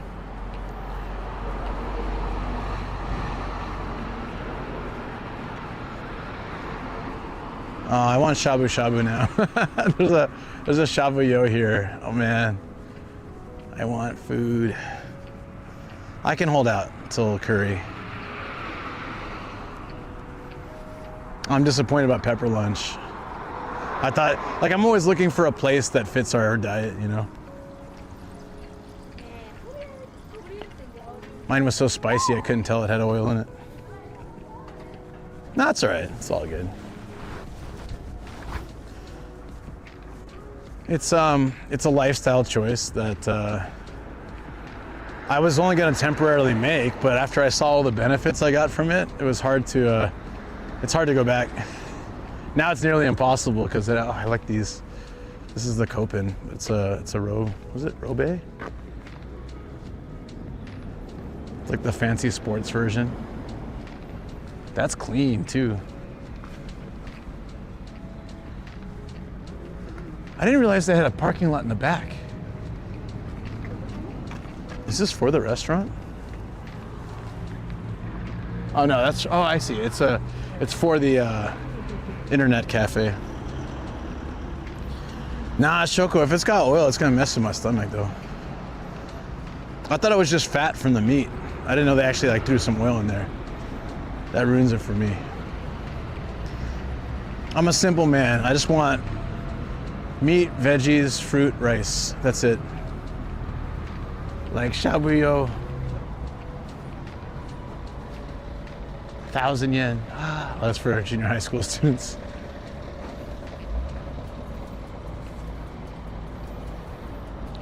I want shabu shabu now. there's a shabu yo here. Oh man, I want food. I can hold out till curry. I'm disappointed about pepper lunch. I thought, like, I'm always looking for a place that fits our diet, you know? Mine was so spicy I couldn't tell it had oil in it. No, it's all right. It's all good. It's a lifestyle choice that I was only going to temporarily make, but after I saw all the benefits I got from it, it was hard to it's hard to go back. Now it's nearly impossible because I like these. This is the Copen. It's a was it Robe? It's like the fancy sports version. That's clean too. I didn't realize they had a parking lot in the back. Is this for the restaurant? Oh no, oh, I see. It's for the internet cafe. Nah, Shoko, if it's got oil, it's gonna mess with my stomach though. I thought it was just fat from the meat. I didn't know they actually like threw some oil in there. That ruins it for me. I'm a simple man. I just want meat, veggies, fruit, rice. That's it. Like shabuyo. 1,000 yen. Ah, that's for junior high school students.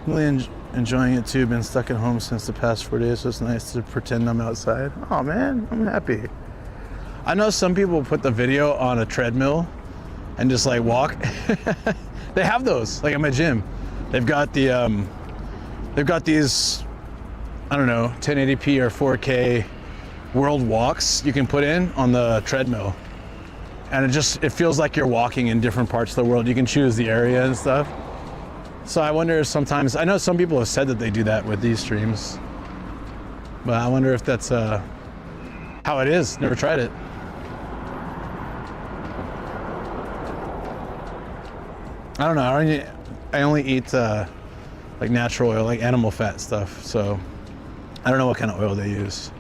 Really enjoying it too. Been stuck at home since the past 4 days, so it's nice to pretend I'm outside. Oh man, I'm happy. I know some people put the video on a treadmill and just like walk. They have those, like at my gym. They've got these, I don't know, 1080p or 4K world walks you can put in on the treadmill. And it feels like you're walking in different parts of the world. You can choose the area and stuff. So I wonder if sometimes, I know some people have said that they do that with these streams, but I wonder if that's how it is. Never tried it. I don't know. I only eat like natural oil, like animal fat stuff. So I don't know what kind of oil they use.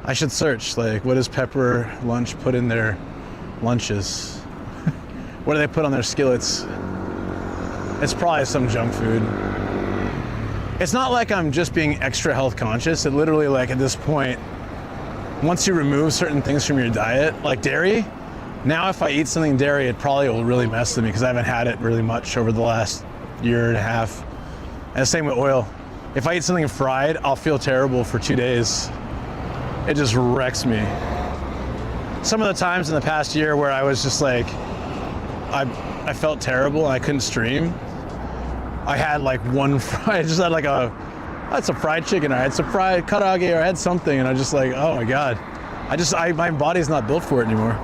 I should search, like, what does Pepper Lunch put in their lunches? What do they put on their skillets? It's probably some junk food. It's not like I'm just being extra health conscious. It literally, like, at this point, once you remove certain things from your diet, like dairy, now if I eat something dairy, it probably will really mess with me because I haven't had it really much over the last year and a half. And the same with oil. If I eat something fried, I'll feel terrible for 2 days. It just wrecks me. Some of the times in the past year where I was just like, I felt terrible and I couldn't stream, I had like I just had like I had some fried chicken, or I had some fried karaage, or I had something, and I just like, oh my God. My body's not built for it anymore.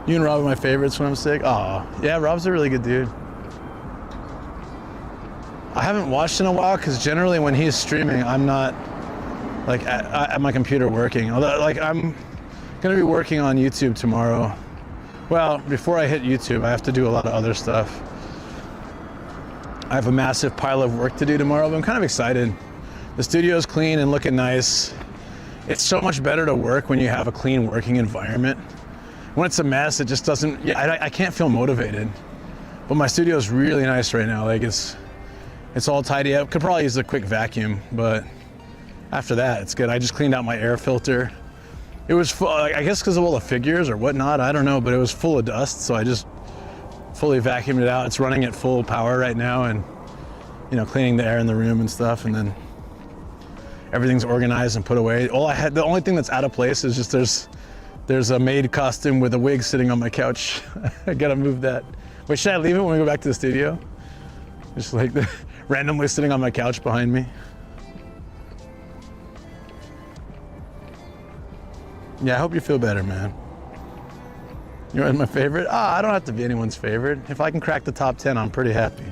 You and Rob are my favorites when I'm sick. Oh, yeah, Rob's a really good dude. I haven't watched in a while because generally when he's streaming, I'm not like at my computer working. Although, like, I'm gonna be working on YouTube tomorrow. Well, before I hit YouTube, I have to do a lot of other stuff. I have a massive pile of work to do tomorrow, but I'm kind of excited. The studio's clean and looking nice. It's so much better to work when you have a clean working environment. When it's a mess, it just doesn't, I can't feel motivated. But my studio's really nice right now. Like, it's all tidy up. Could probably use a quick vacuum, but after that, it's good. I just cleaned out my air filter. It was full, I guess because of all the figures or whatnot, I don't know, but it was full of dust, so I just fully vacuumed it out. It's running at full power right now, and, you know, cleaning the air in the room and stuff, and then everything's organized and put away. The only thing that's out of place is just there's a maid costume with a wig sitting on my couch. I gotta move that. Wait, should I leave it when we go back to the studio? Just like randomly sitting on my couch behind me. Yeah, I hope you feel better, man. You're my favorite? I don't have to be anyone's favorite. If I can crack the top 10, I'm pretty happy.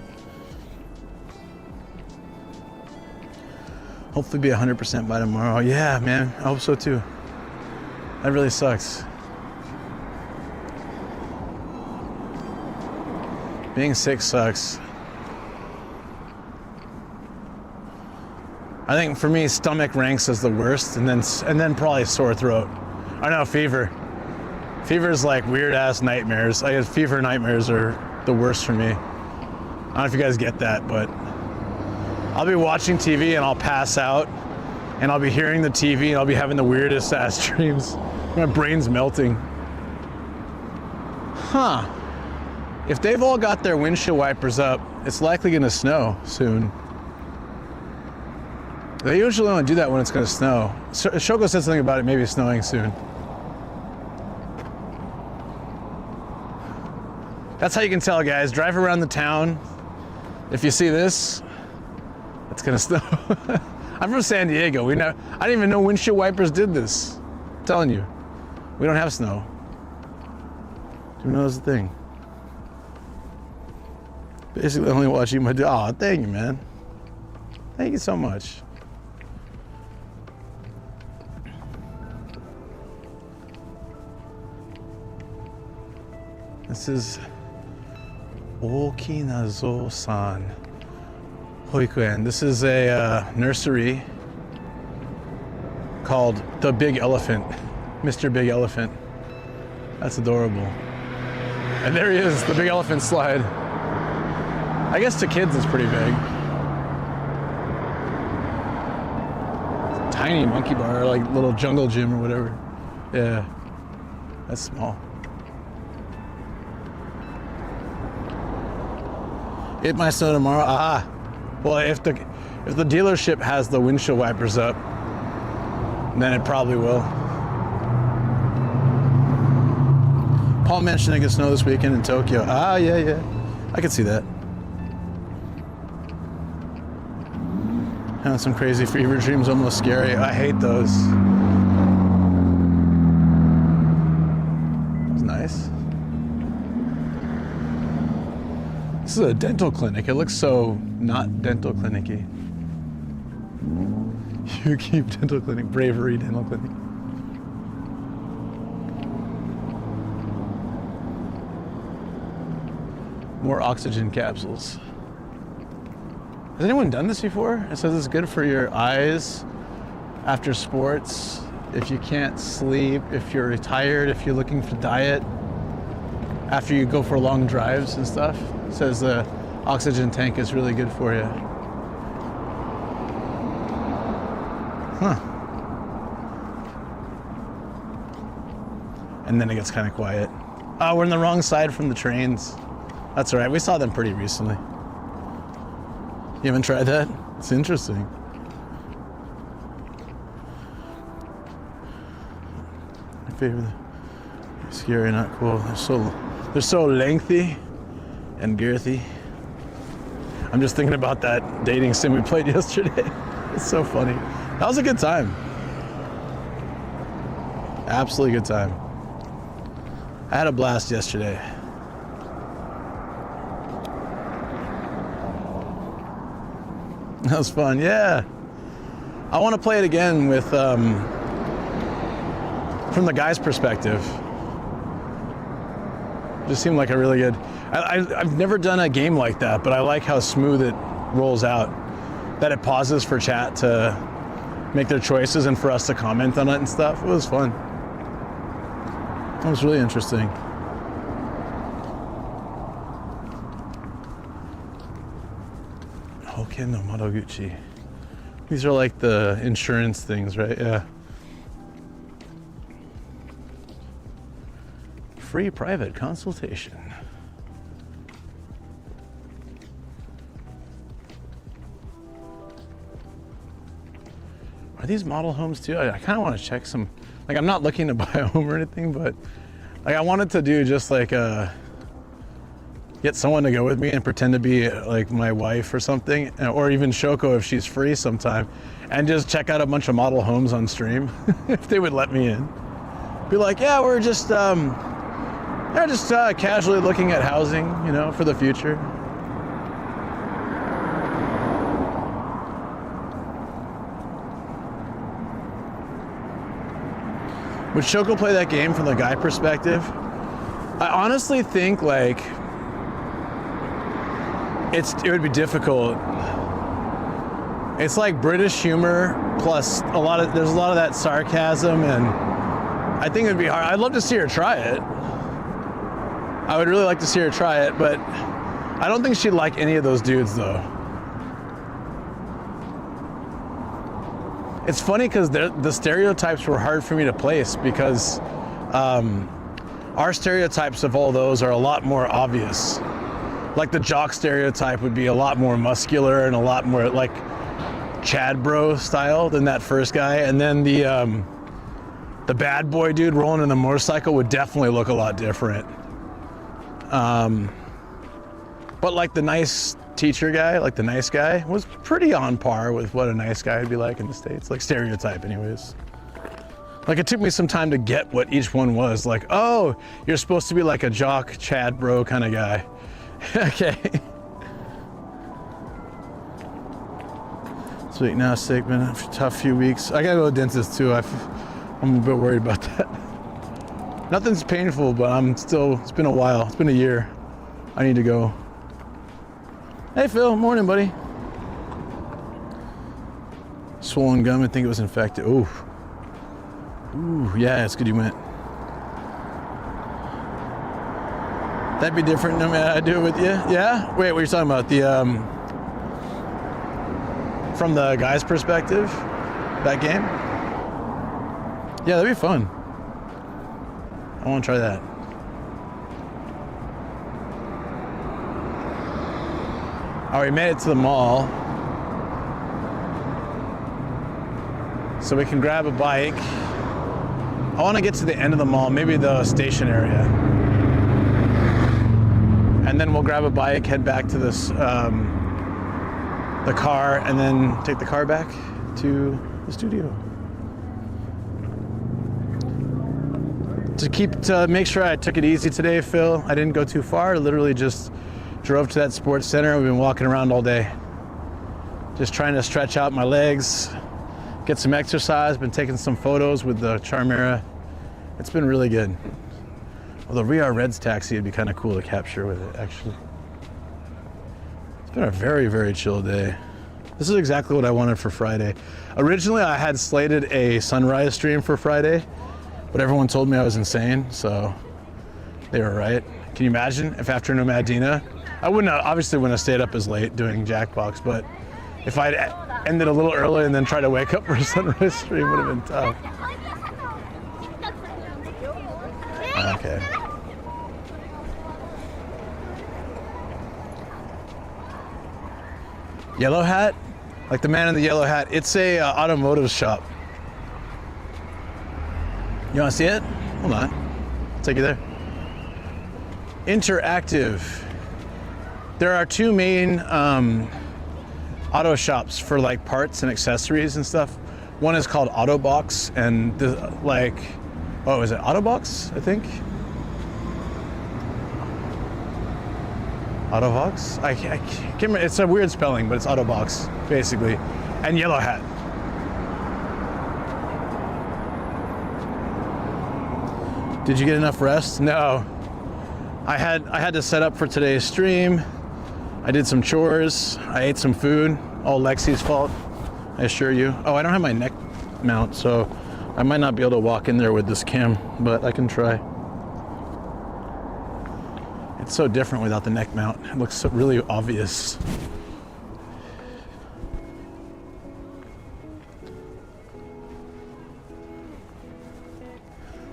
Hopefully be 100% by tomorrow. Yeah, man, I hope so too. That really sucks. Being sick sucks. I think for me, stomach ranks as the worst, and then probably sore throat. I know, fever. Fever is like weird ass nightmares. I guess fever nightmares are the worst for me. I don't know if you guys get that, but I'll be watching TV and I'll pass out, and I'll be hearing the TV and I'll be having the weirdest ass dreams. My brain's melting. Huh. If they've all got their windshield wipers up, it's likely gonna snow soon. They usually only do that when it's gonna snow. Shoko said something about it maybe snowing soon. That's how you can tell, guys. Drive around the town. If you see this, it's gonna snow. I'm from San Diego. I didn't even know windshield wipers did this. I'm telling you, we don't have snow. Who knows the thing? Basically, only watching my dog. Oh, thank you, man. Thank you so much. This is Okinazo-san Hoikuen. This is a nursery called the Big Elephant, Mr. Big Elephant. That's adorable. And there he is, the Big Elephant slide. I guess to kids it's pretty big. Tiny monkey bar, like little jungle gym or whatever. Yeah, that's small. It might snow tomorrow. Ah, well, if the dealership has the windshield wipers up, then it probably will. Paul mentioned it could snow this weekend in Tokyo. Ah, yeah, I could see that. Having some crazy fever dreams, almost scary. I hate those. That was nice. This is a dental clinic. It looks so not dental clinic-y. You keep dental clinic, bravery dental clinic. More oxygen capsules. Has anyone done this before? It says it's good for your eyes after sports, if you can't sleep, if you're tired, if you're looking for diet, after you go for long drives and stuff. It says the oxygen tank is really good for you. Huh. And then it gets kind of quiet. Oh, we're on the wrong side from the trains. That's all right, we saw them pretty recently. You haven't tried that? It's interesting. My favorite. Scary, not cool. They're so lengthy and girthy. I'm just thinking about that dating sim we played yesterday. It's so funny. That was a good time. Absolutely good time. I had a blast yesterday. That was fun, yeah. I want to play it again with, from the guy's perspective. Just seemed like a really good, I've never done a game like that, but I like how smooth it rolls out. That it pauses for chat to make their choices and for us to comment on it and stuff. It was fun. It was really interesting. Nomadic. These are like the insurance things, right? Yeah. Free private consultation. Are these model homes too? I kind of want to check some, like I'm not looking to buy a home or anything, but like I wanted to do just like get someone to go with me and pretend to be like my wife or something, or even Shoko if she's free sometime, and just check out a bunch of model homes on stream if they would let me in. Be like, yeah, we're just casually looking at housing, you know, for the future. Would Shoko play that game from the guy perspective? I honestly think like it would be difficult. It's like British humor plus there's a lot of that sarcasm, and I think it'd be hard. I'd love to see her try it. I would really like to see her try it, but I don't think she'd like any of those dudes though. It's funny because the stereotypes were hard for me to place because our stereotypes of all those are a lot more obvious. Like the jock stereotype would be a lot more muscular and a lot more like Chad bro style than that first guy. And then the bad boy dude rolling in the motorcycle would definitely look a lot different. But like the nice teacher guy, like the nice guy, was pretty on par with what a nice guy would be like in the States, like stereotype anyways. Like it took me some time to get what each one was. Like, oh, you're supposed to be like a jock, Chad bro kind of guy. Okay. Sweet, now sick, been a tough few weeks. I gotta go to the dentist too. I'm a bit worried about that. Nothing's painful, but it's been a while. It's been a year. I need to go. Hey Phil, morning buddy. Swollen gum, I think it was infected. Ooh, yeah, it's good you went. That'd be different, no matter I do it with you. Yeah? Wait, what are you talking about? The, from the guy's perspective, that game? Yeah, that'd be fun. I want to try that. Oh, we made it to the mall. So we can grab a bike. I want to get to the end of the mall, maybe the station area. And then we'll grab a bike, head back to this, the car, and then take the car back to the studio. To make sure I took it easy today, Phil, I didn't go too far. Literally just drove to that sports center. We've been walking around all day. Just trying to stretch out my legs, get some exercise, been taking some photos with the Charmera. It's been really good. Although Ria Red's taxi would be kind of cool to capture with it, actually. It's been a very, very chill day. This is exactly what I wanted for Friday. Originally, I had slated a sunrise stream for Friday, but everyone told me I was insane, so they were right. Can you imagine if after Nomadina, I obviously wouldn't have stayed up as late doing Jackbox, but if I'd ended a little early and then tried to wake up for a sunrise stream, would have been tough. Okay. Yellow hat? Like the man in the yellow hat. It's a automotive shop. You want to see it? Hold on. I'll take you there. Interactive. There are two main auto shops for like parts and accessories and stuff. One is called Autobox, and what was it? Autobox, I think? Autobox? I can't remember. It's a weird spelling, but it's Autobox, basically. And Yellow Hat. Did you get enough rest? No. I had to set up for today's stream. I did some chores. I ate some food. All Lexi's fault, I assure you. Oh, I don't have my neck mount, so I might not be able to walk in there with this cam, but I can try. It's so different without the neck mount. It looks so really obvious.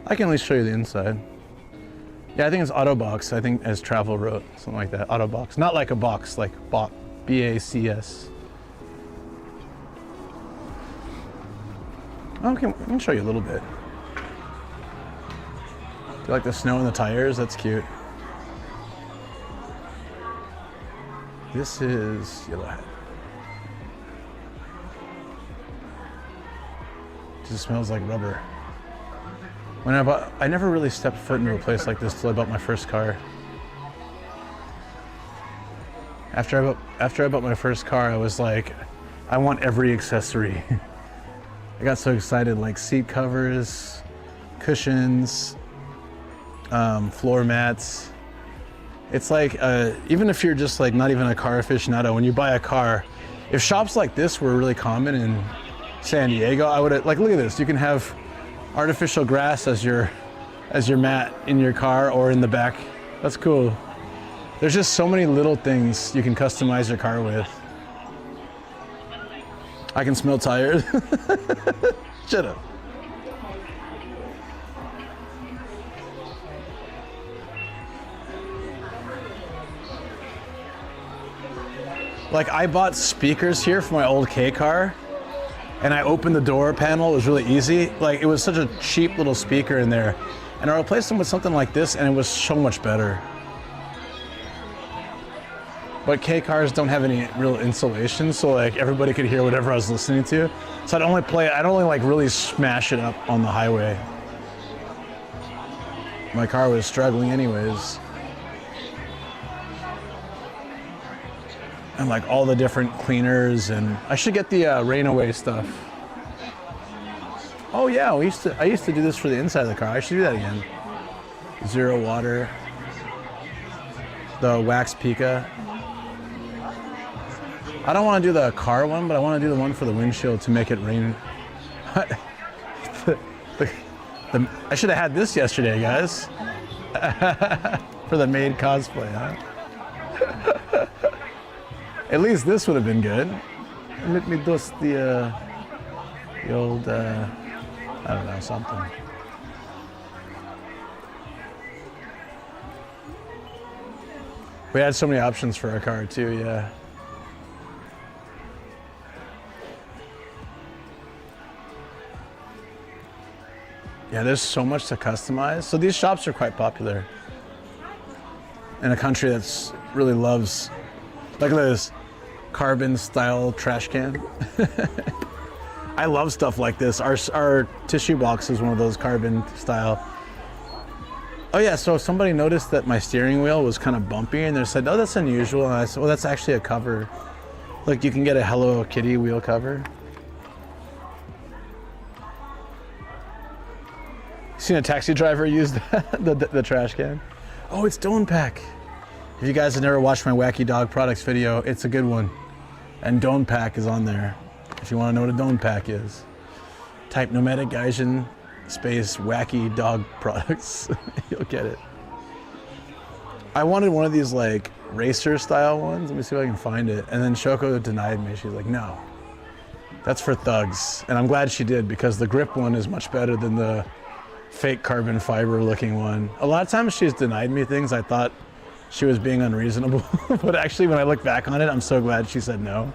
I can at least show you the inside. Yeah, I think it's Autobox. I think as Travel wrote, something like that. Autobox. Not like a box, like B-A-C-S. Okay, I can show you a little bit. Do you like the snow in the tires? That's cute. This is Yellow Hat. Just smells like rubber. When I never really stepped foot into a place like this till I bought my first car. After I bought my first car, I was like, I want every accessory. I got so excited, like seat covers, cushions, floor mats. It's like, even if you're just like not even a car aficionado, when you buy a car, if shops like this were really common in San Diego, I would like, look at this. You can have artificial grass as your mat in your car or in the back. That's cool. There's just so many little things you can customize your car with. I can smell tires. Shut up. Like, I bought speakers here for my old K car, and I opened the door panel. It was really easy. Like, it was such a cheap little speaker in there, and I replaced them with something like this, and it was so much better. But K cars don't have any real insulation, so like everybody could hear whatever I was listening to. So I'd only like really smash it up on the highway. My car was struggling anyways. And like all the different cleaners, and I should get the rain away stuff. Oh yeah, I used to do this for the inside of the car. I should do that again. Zero water. The wax pica. I don't want to do the car one, but I want to do the one for the windshield to make it rain. I should have had this yesterday, guys. For the maid cosplay, huh? At least this would have been good. Let me dust the old, I don't know, something. We had so many options for our car too, yeah. Yeah, there's so much to customize. So these shops are quite popular in a country that's really loves, look at this carbon style trash can. I love stuff like this. Our tissue box is one of those carbon style. Oh yeah, so somebody noticed that my steering wheel was kind of bumpy, and they said, oh, that's unusual. And I said, well, that's actually a cover. Look, you can get a Hello Kitty wheel cover. Seen a taxi driver use the trash can? Oh, it's Don't Pack. If you guys have never watched my Wacky Dog Products video, it's a good one. And Don't Pack is on there. If you want to know what a Don't Pack is, type Nomadic Gaijin space Wacky Dog Products. You'll get it. I wanted one of these like racer style ones. Let me see if I can find it. And then Shoko denied me. She's like, no, that's for thugs. And I'm glad she did, because the grip one is much better than the fake carbon fiber looking one. A lot of times she's denied me things I thought she was being unreasonable. But actually when I look back on it, I'm so glad she said no.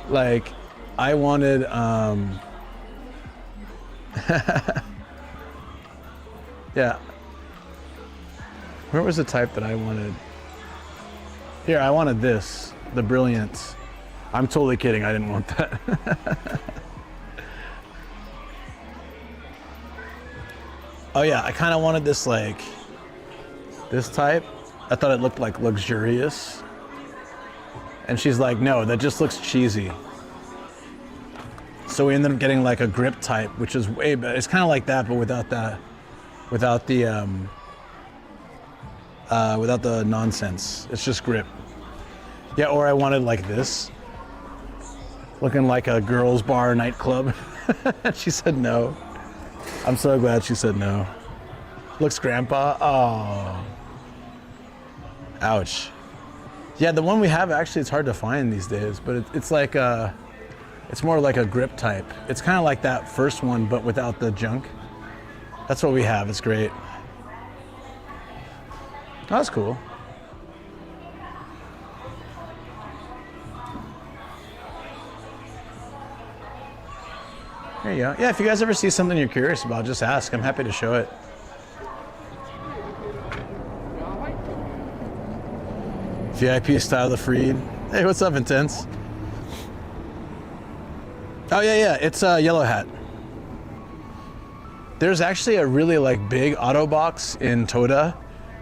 Like, I wanted, yeah. Where was the type that I wanted? Here, I wanted this, the Brilliance. I'm totally kidding, I didn't want that. Oh yeah, I kind of wanted this like, this type. I thought it looked like luxurious. And she's like, no, that just looks cheesy. So we ended up getting like a grip type, which is way better. It's kind of like that, but without the nonsense. It's just grip. Yeah, or I wanted like this, looking like a girls' bar nightclub. She said no. I'm so glad she said no. Looks grandpa. Oh. Ouch. Yeah, the one we have actually, it's hard to find these days, but it's like it's more like a grip type. It's kind of like that first one, but without the junk. That's what we have. It's great. Oh, that's cool. There you go. Yeah, if you guys ever see something you're curious about, just ask. I'm happy to show it. VIP style the Freed. Hey, what's up, Intense? Oh yeah, it's a Yellow Hat. There's actually a really like big auto box in Toda.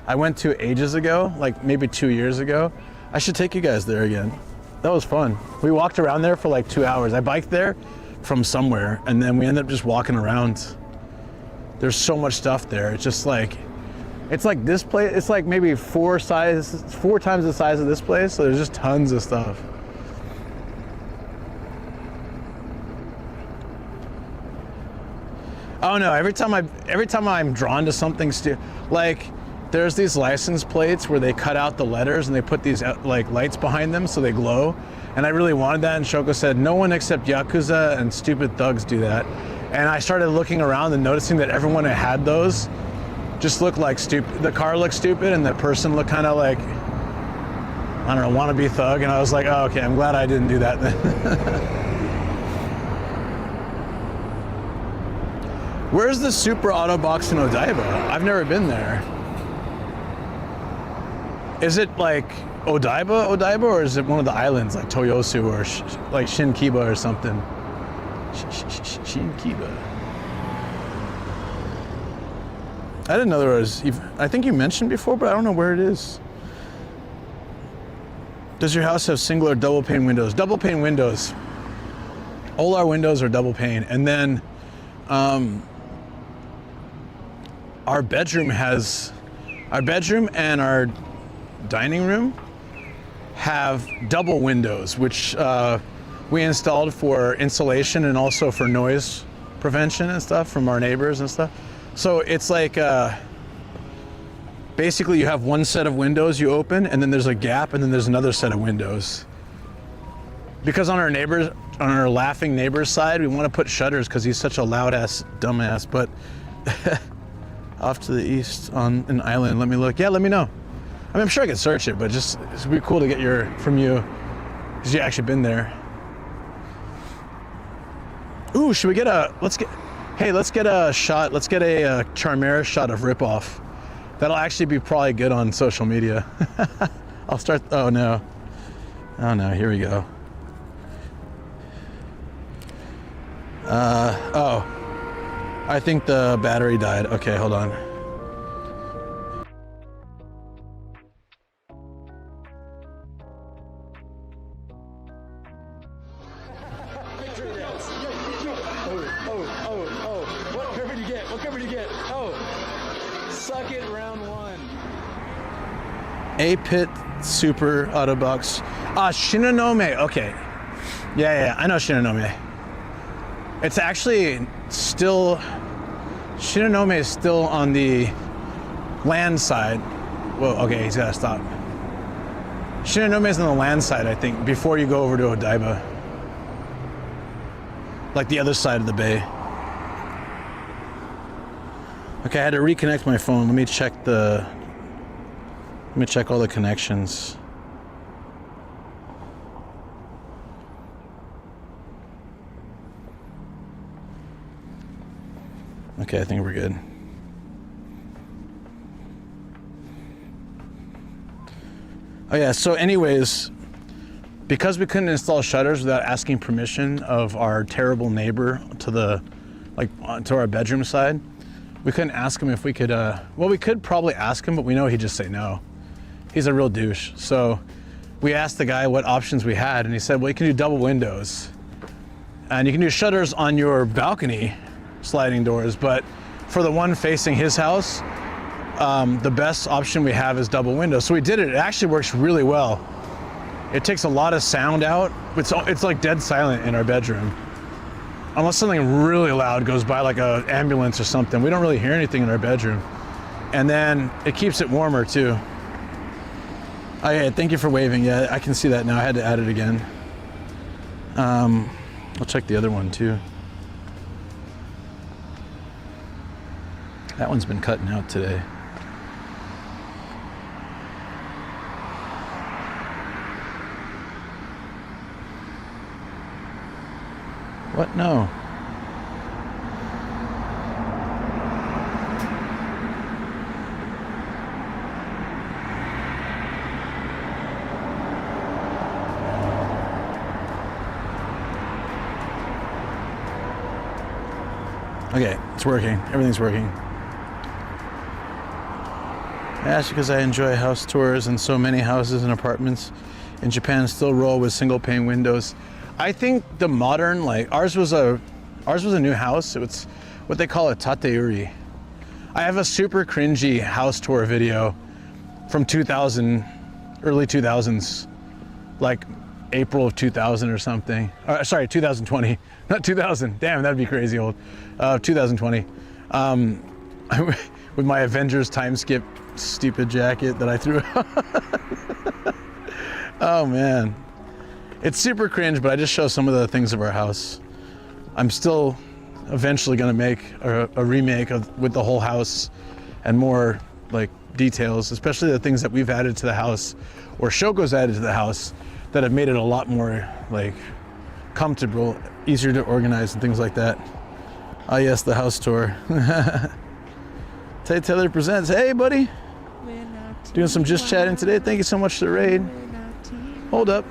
I went to ages ago, like maybe 2 years ago. I should take you guys there again. That was fun. We walked around there for like 2 hours. I biked there from somewhere, and then we ended up just walking around. there's so much stuff there. It's just like, it's like this place, it's like maybe 4 times the size of this place, so there's just tons of stuff. Oh no, every time I'm drawn to something like there's these license plates where they cut out the letters and they put these like lights behind them so they glow. And I really wanted that, and Shoko said, no one except Yakuza and stupid thugs do that. And I started looking around and noticing that everyone who had those just looked like stupid. The car looked stupid and the person looked kind of like, I don't know, wannabe thug. And I was like, oh, okay, I'm glad I didn't do that then. Where's the Super Auto Box in Odaiba? I've never been there. Is it like Odaiba, or is it one of the islands like Toyosu or like Shinkiba or something? Shinkiba. I didn't know there was, I think you mentioned before, but I don't know where it is. Does your house have single or double pane windows? Double pane windows. All our windows are double pane. And then our bedroom and our dining room have double windows, which we installed for insulation and also for noise prevention and stuff from our neighbors and stuff. So it's like basically you have one set of windows you open, and then there's a gap, and then there's another set of windows. Because on our laughing neighbor's side, we want to put shutters because he's such a loud ass dumbass. But off to the east on an island, let me look. Yeah, let me know. I mean, I'm sure I could search it, but just it'd be cool to get from you, because you actually been there. Ooh, should we get let's get a shot, let's get a Charmera shot of Ripoff. That'll actually be probably good on social media. I'll start, oh no, here we go. Oh, I think the battery died. Okay, hold on. What cover did you get? Oh, suck it, round 1. A-Pit Super Autobox. Shinonome, okay. Yeah, I know Shinonome. It's actually still, Shinonome is still on the land side. Whoa, okay, he's gotta stop. Shinonome is on the land side, I think, before you go over to Odaiba. Like the other side of the bay. Okay, I had to reconnect my phone. Let me check all the connections. Okay, I think we're good. Oh yeah, so anyways, because we couldn't install shutters without asking permission of our terrible neighbor to our bedroom side, we couldn't ask him if we could, well, we could probably ask him, but we know he'd just say no. He's a real douche. So we asked the guy what options we had, and he said, well, you can do double windows. And you can do shutters on your balcony, sliding doors, but for the one facing his house, the best option we have is double windows. So we did it. It actually works really well. It takes a lot of sound out. It's like dead silent in our bedroom. Unless something really loud goes by, like an ambulance or something, we don't really hear anything in our bedroom. And then it keeps it warmer too. Oh yeah, thank you for waving. Yeah, I can see that now. I had to add it again. I'll check the other one too. That one's been cutting out today. What? No. Okay, it's working. Everything's working. I asked because I enjoy house tours, and so many houses and apartments in Japan still roll with single pane windows. I think the modern, like ours was a new house. It's what they call a tateuri. I have a super cringy house tour video from 2000, early 2000s, like April of 2000 or something. Sorry, 2020, not 2000. Damn, that'd be crazy old. 2020. With my Avengers time skip stupid jacket that I threw out. Oh man. It's super cringe, but I just show some of the things of our house. I'm still eventually gonna make a remake with the whole house and more like details, especially the things that we've added to the house or Shoko's added to the house that have made it a lot more like comfortable, easier to organize and things like that. Ah yes, the house tour. Tay Taylor presents. Hey buddy. Doing some just chatting today. Thank you so much for the raid. Hold up.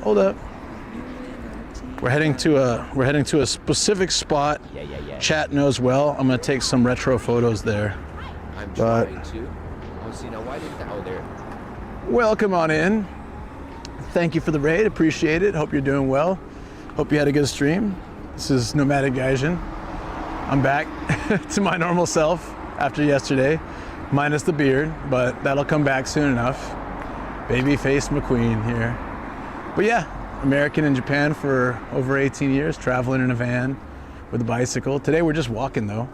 We're heading to a specific spot. Yeah. Chat knows well. I'm gonna take some retro photos there. I'm trying to. Oh, see, now why didn't oh, there. Welcome on in. Thank you for the raid. Appreciate it. Hope you're doing well. Hope you had a good stream. This is Nomadic Gaijin. I'm back to my normal self after yesterday, minus the beard, but that'll come back soon enough. Babyface McQueen here. But yeah, American in Japan for over 18 years, traveling in a van with a bicycle. Today we're just walking though.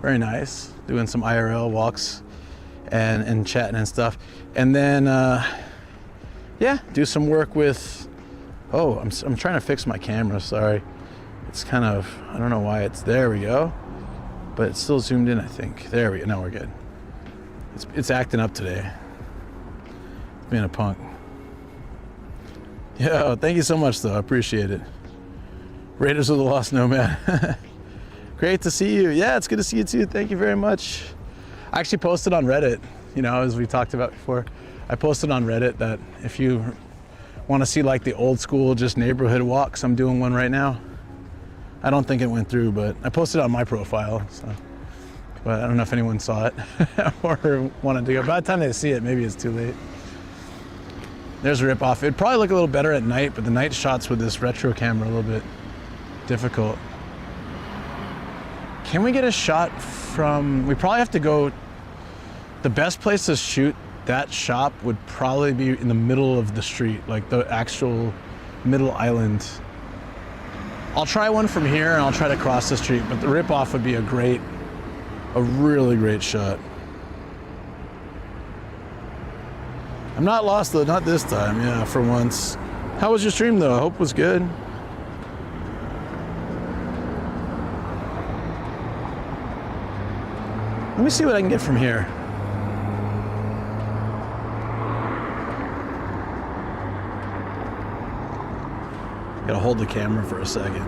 Very nice. Doing some IRL walks and chatting and stuff. And then, yeah, do some work with, oh, I'm trying to fix my camera, sorry. It's kind of, I don't know why there we go. But it's still zoomed in, I think. There we go, now we're good. It's acting up today. It's being a punk. Yo, thank you so much though, I appreciate it. Raiders of the Lost Nomad. Great to see you. Yeah, it's good to see you too, thank you very much. I actually posted on Reddit, you know, as we talked about before. I posted on Reddit that if you want to see like the old school just neighborhood walks, I'm doing one right now. I don't think it went through, but I posted it on my profile, so. But I don't know if anyone saw it or wanted to go. By the time they see it, maybe it's too late. There's a rip-off. It'd probably look a little better at night, but the night shots with this retro camera are a little bit difficult. Can we get a shot from, we probably have to go, the best place to shoot that shop would probably be in the middle of the street, like the actual middle island. I'll try one from here and I'll try to cross the street, but the rip-off would be a really great shot. I'm not lost though, not this time, yeah, for once. How was your stream though? I hope it was good. Let me see what I can get from here. Gotta hold the camera for a second.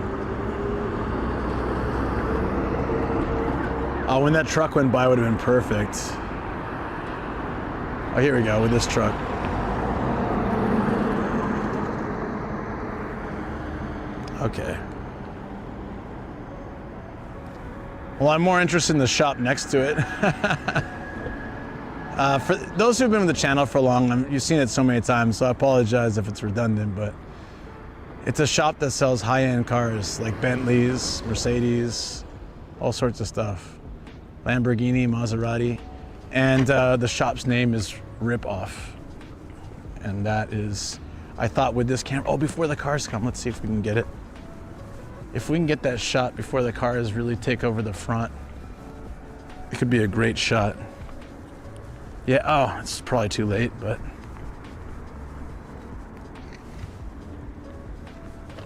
Oh, when that truck went by, would have been perfect. Oh, here we go with this truck. Okay. Well, I'm more interested in the shop next to it. For those who've been with the channel for long, you've seen it so many times, so I apologize if it's redundant, but it's a shop that sells high-end cars like Bentleys, Mercedes, all sorts of stuff. Lamborghini, Maserati. And the shop's name is Rip Off. And that is, I thought with this camera, oh, before the cars come, let's see if we can get it. If we can get that shot before the cars really take over the front, it could be a great shot. Yeah, oh, it's probably too late, but.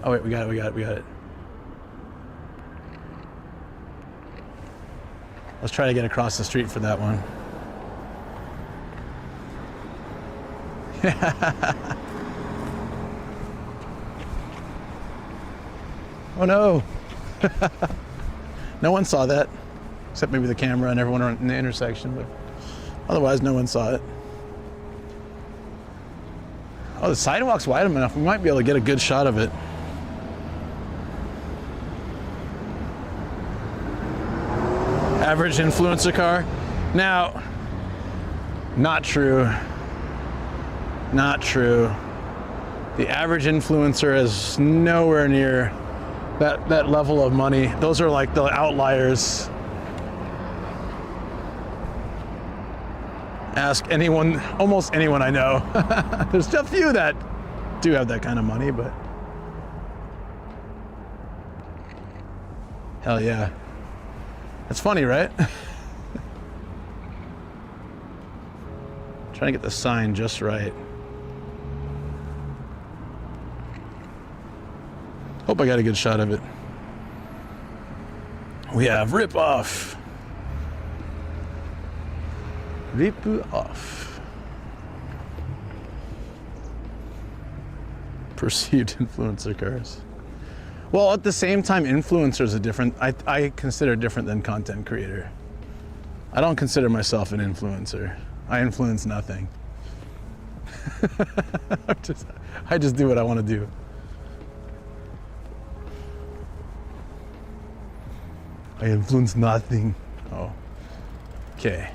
Oh wait, we got it. Let's try to get across the street for that one. Oh no. No one saw that, except maybe the camera and everyone in the intersection, but otherwise no one saw it. Oh, the sidewalk's wide enough, we might be able to get a good shot of it. Average influencer car. Now, not true. Not true. The average influencer is nowhere near that level of money. Those are like the outliers. Ask anyone, almost anyone I know. There's a few that do have that kind of money, but hell yeah. That's funny, right? Trying to get the sign just right. Hope I got a good shot of it. We have rip off. Rip off. Perceived influencer cars. Well, at the same time, influencers are different. I consider different than content creator. I don't consider myself an influencer. I influence nothing. I just do what I want to do. I influence nothing. Oh, okay.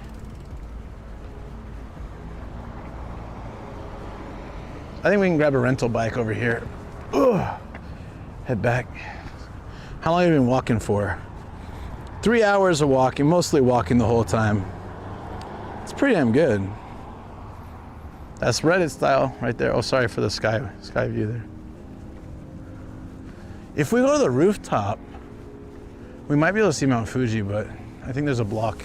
I think we can grab a rental bike over here. Ugh. Head back. How long have you been walking for? 3 hours of walking, mostly walking the whole time. It's pretty damn good. That's Reddit style right there. Oh, sorry for the sky view there. If we go to the rooftop, we might be able to see Mount Fuji, but I think there's a block.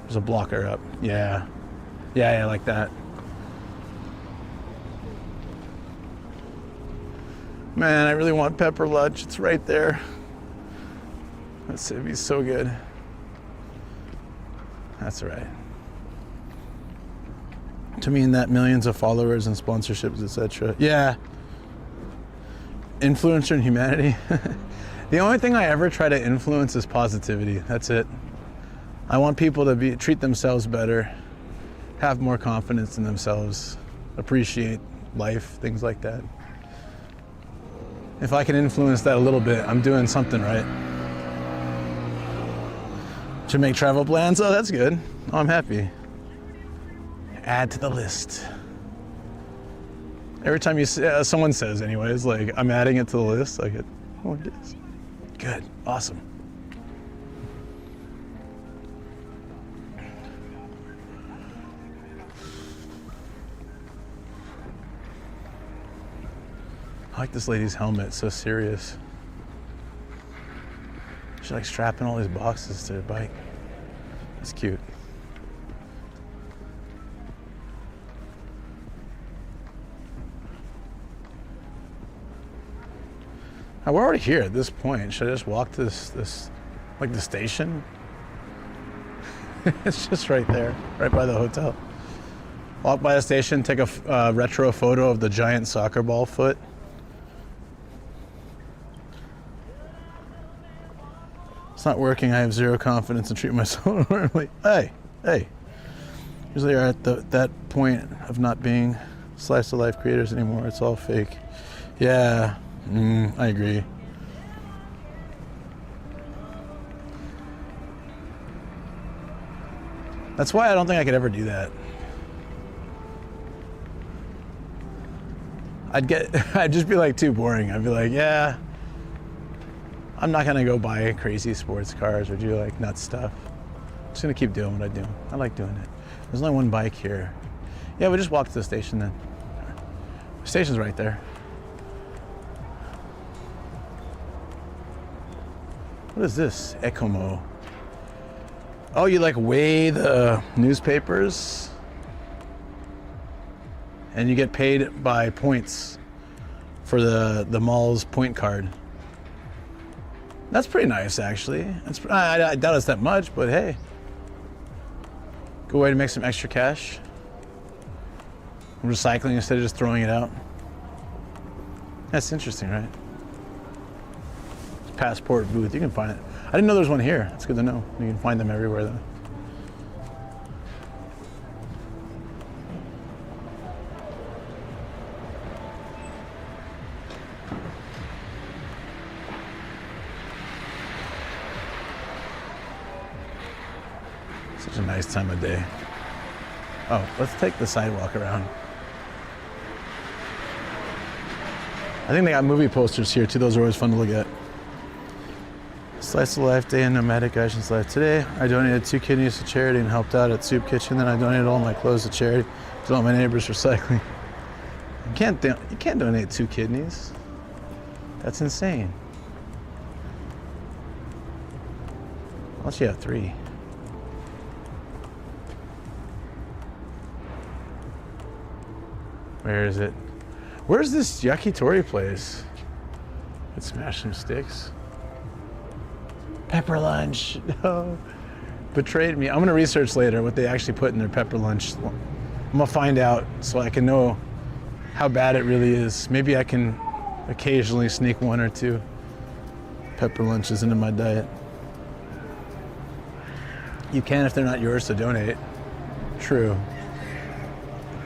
There's a blocker up. Yeah. Yeah, like that. Man, I really want pepper lunch. It's right there. It'd be so good. That's right. To mean that millions of followers and sponsorships, etc. Yeah. Influencer in humanity. The only thing I ever try to influence is positivity. That's it. I want people to treat themselves better, have more confidence in themselves, appreciate life, things like that. If I can influence that a little bit, I'm doing something right. Should make travel plans? Oh, that's good. Oh, I'm happy. Add to the list. Every time someone says anyways, like, I'm adding it to the list, I get, oh, it is. Good, awesome. I like this lady's helmet, so serious. She's like strapping all these boxes to her bike. It's cute. Now, we're already here at this point. Should I just walk to this like the station? It's just right there, right by the hotel. Walk by the station, take a retro photo of the giant soccer ball foot. It's not working. I have zero confidence and treat myself normally. Hey. Usually are at that point of not being slice of life creators anymore. It's all fake. Yeah, I agree. That's why I don't think I could ever do that. I'd just be like too boring. I'd be like, yeah, I'm not gonna go buy crazy sports cars or do like nuts stuff. I'm just gonna keep doing what I do. I like doing it. There's only one bike here. Yeah, we just walk to the station then. The station's right there. What is this? Ecomo. Oh, you like weigh the newspapers? And you get paid by points for the mall's point card. That's pretty nice, actually. I doubt it's that much, but hey. Good way to make some extra cash. Recycling instead of just throwing it out. That's interesting, right? Passport booth, you can find it. I didn't know there was one here. That's good to know. You can find them everywhere though. Such a nice time of day. Oh, let's take the sidewalk around. I think they got movie posters here too. Those are always fun to look at. Slice of life day in Nomadic Gaijin's life. Today, I donated 2 kidneys to charity and helped out at Soup Kitchen. Then I donated all my clothes to charity to all my neighbors recycling. You can't donate 2 kidneys. That's insane. Unless you have 3. Where is it? Where's this yakitori place? Let's smash some sticks. Pepper lunch. No. Betrayed me. I'm gonna research later what they actually put in their pepper lunch. I'm gonna find out so I can know how bad it really is. Maybe I can occasionally sneak 1 or 2 pepper lunches into my diet. You can if they're not yours to donate. True.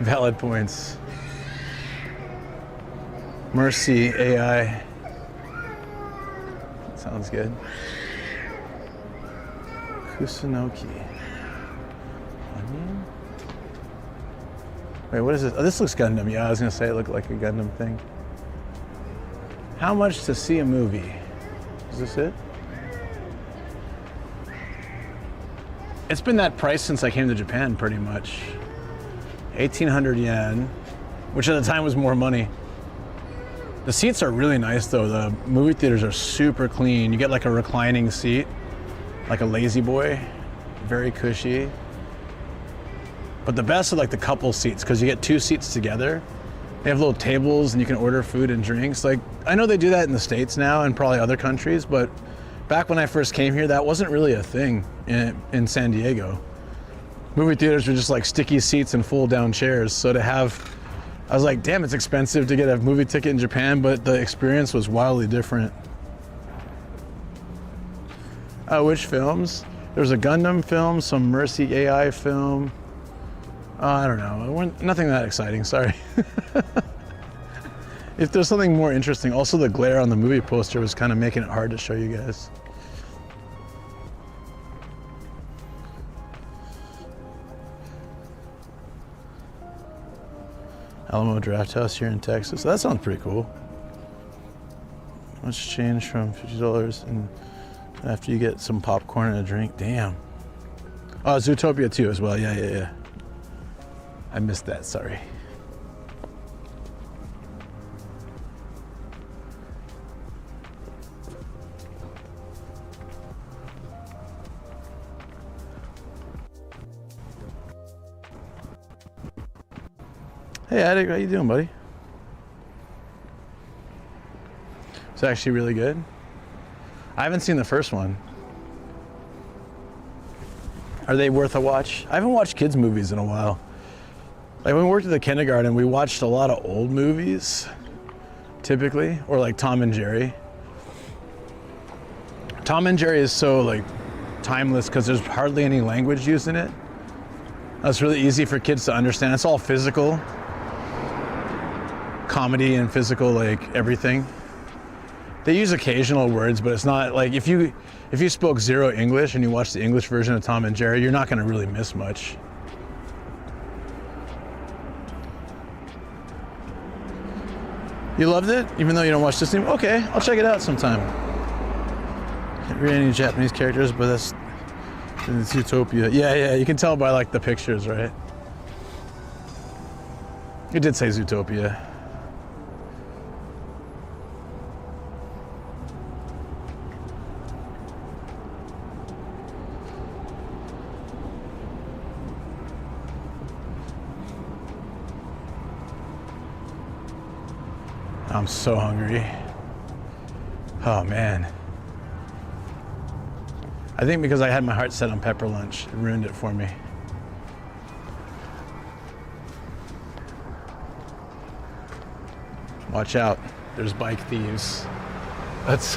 Valid points. Mercy AI. Sounds good. Kusunoki. Onion? Wait, what is this? Oh, this looks Gundam. Yeah, I was gonna say it looked like a Gundam thing. How much to see a movie? Is this it? It's been that price since I came to Japan, pretty much. 1,800 yen, which at the time was more money. The seats are really nice though. The movie theaters are super clean. You get like a reclining seat, like a lazy boy, very cushy. But the best are like the couple seats because you get 2 seats together. They have little tables and you can order food and drinks. Like, I know they do that in the States now and probably other countries, but back when I first came here, that wasn't really a thing in San Diego. Movie theaters were just like sticky seats and fold down chairs. So to have, I was like, damn, it's expensive to get a movie ticket in Japan, but the experience was wildly different. Which films? There's a Gundam film, some Mercy AI film. I don't know, nothing that exciting, sorry. If there's something more interesting, also the glare on the movie poster was kind of making it hard to show you guys. Alamo Draft House here in Texas. That sounds pretty cool. Much change from $50 and after you get some popcorn and a drink. Damn. Oh, Zootopia 2 as well. Yeah. I missed that, sorry. Hey Attic, how you doing, buddy? It's actually really good. I haven't seen the first one. Are they worth a watch? I haven't watched kids movies in a while. Like when we worked at the kindergarten, we watched a lot of old movies, typically, or like Tom and Jerry. Tom and Jerry is so like timeless because there's hardly any language used in it. That's really easy for kids to understand. It's all physical. Comedy and physical, like everything. They use occasional words, but it's not like if you spoke 0 English and you watch the English version of Tom and Jerry, you're not gonna really miss much. You loved it, even though you don't watch Disney? Okay, I'll check it out sometime. Can't read any Japanese characters, but that's it's Utopia. Yeah, you can tell by like the pictures, right? It did say Zootopia. I'm so hungry. Oh man. I think because I had my heart set on pepper lunch, it ruined it for me. Watch out, there's bike thieves. That's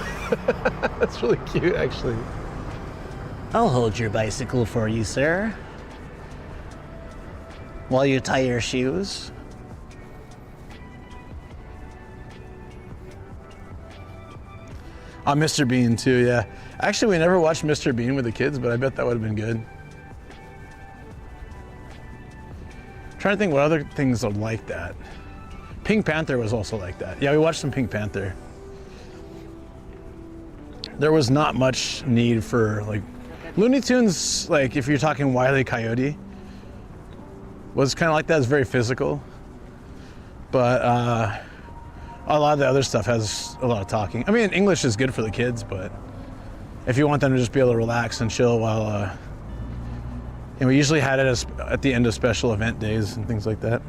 that's really cute actually. I'll hold your bicycle for you, sir. While you tie your shoes. Mr. Bean too, yeah. Actually, we never watched Mr. Bean with the kids, but I bet that would have been good. I'm trying to think what other things are like that. Pink Panther was also like that. Yeah, we watched some Pink Panther. there was not much need for like Looney Tunes, like if you're talking Wile E. Coyote, was kind of like that. It's very physical. But a lot of the other stuff has a lot of talking. I mean, English is good for the kids, but if you want them to just be able to relax and chill while, and we usually had it as, at the end of special event days and things like that.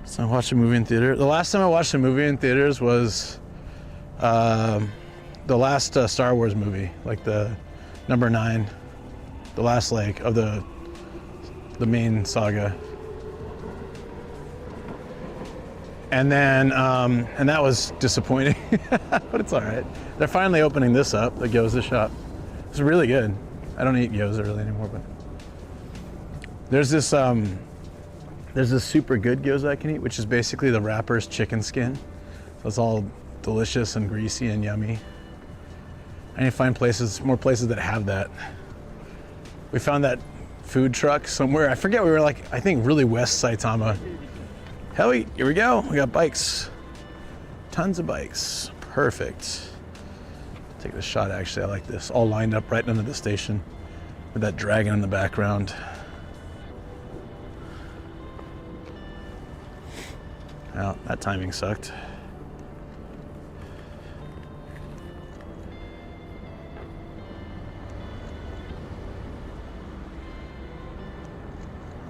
So I watched a movie in theater. The last time I watched a movie in theaters was the last Star Wars movie, like the number 9, the last leg of the main saga. And then, and that was disappointing, but it's all right. They're finally opening this up, the gyoza shop. It's really good. I don't eat gyoza really anymore, but there's this super good gyoza I can eat, which is basically the wrapper's chicken skin. So it's all delicious and greasy and yummy. I need to find more places that have that. We found that food truck somewhere. I forget, we were like, I think really West Saitama. Hell, here we go. We got bikes. Tons of bikes. Perfect. Take the shot, actually. I like this. All lined up right under the station with that dragon in the background. Well, that timing sucked.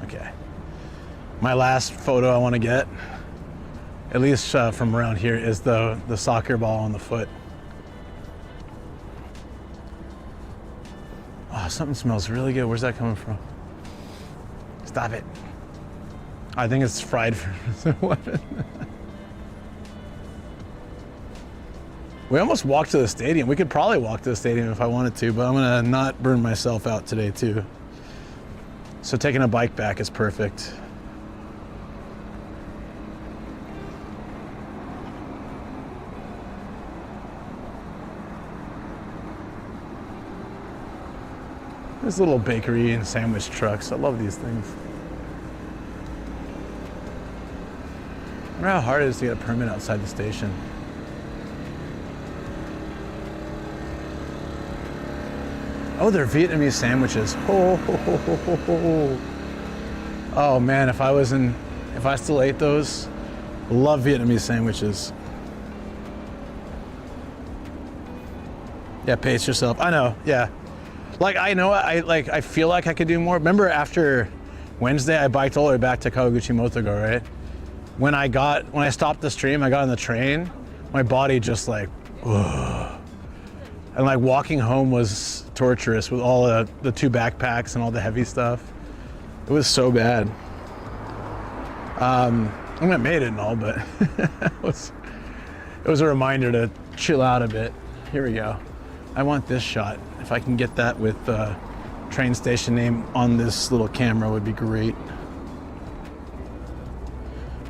Okay. My last photo I want to get, at least from around here, is the soccer ball on the foot. Oh, something smells really good. Where's that coming from? Stop it. I think it's fried for We almost walked to the stadium. We could probably walk to the stadium if I wanted to, but I'm gonna not burn myself out today too. So taking a bike back is perfect. There's little bakery and sandwich trucks. I love these things. I wonder how hard it is to get a permit outside the station. Oh, they're Vietnamese sandwiches. Oh man, if I still ate those, love Vietnamese sandwiches. Yeah, pace yourself. I know, yeah. Like I feel like I could do more. Remember after Wednesday, I biked all the way back to Kawaguchi Motogo, right? When I stopped the stream, I got on the train, my body just like, ugh. And like walking home was torturous with all the 2 backpacks and all the heavy stuff. It was so bad. I mean, I made it and all, but it was a reminder to chill out a bit. Here we go. I want this shot. If I can get that with the train station name on this little camera would be great.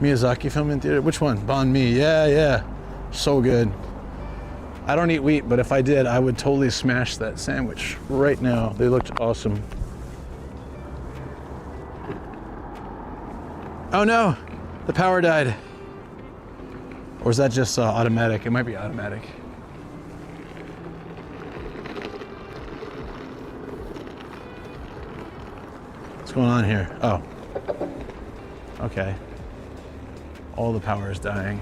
Miyazaki film in theater? Which one? Banh Mi. Yeah. So good. I don't eat wheat, but if I did, I would totally smash that sandwich right now. They looked awesome. Oh no, the power died. Or is that just automatic? It might be automatic. What's going on here? Oh, okay. All the power is dying.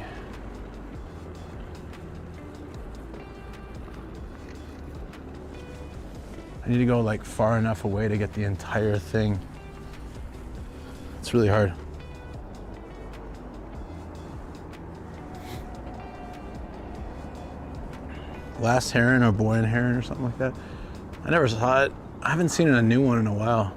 I need to go like far enough away to get the entire thing. It's really hard. Last Heron or Boy and Heron or something like that. I never saw it. I haven't seen a new one in a while.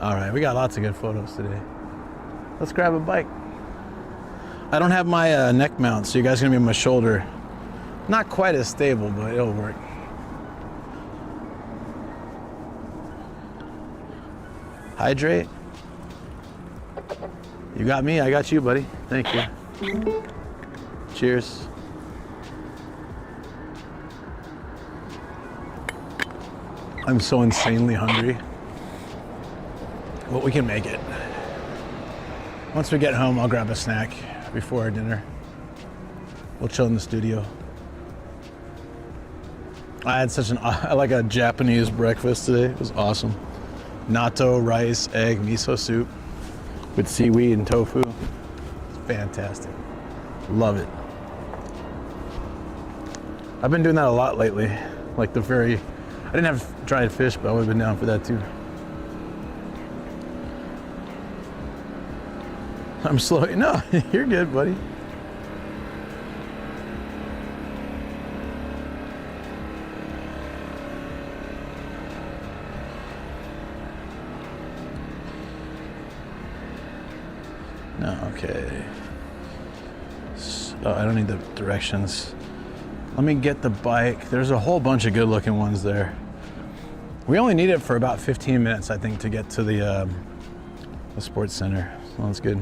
All right, we got lots of good photos today. Let's grab a bike. I don't have my neck mount, so you guys are gonna be on my shoulder. Not quite as stable, but it'll work. Hydrate. You got me, I got you, buddy. Thank you. Cheers. I'm so insanely hungry. But we can make it. Once we get home, I'll grab a snack before our dinner. We'll chill in the studio. I had like a Japanese breakfast today. It was awesome. Natto, rice, egg, miso soup with seaweed and tofu. It's fantastic. Love it. I've been doing that a lot lately. Like I didn't have dried fish, but I would have been down for that too. I'm slow. No, you're good, buddy. No, okay. Oh, I don't need the directions. Let me get the bike. There's a whole bunch of good looking ones there. We only need it for about 15 minutes, I think, to get to the sports center. So that's good.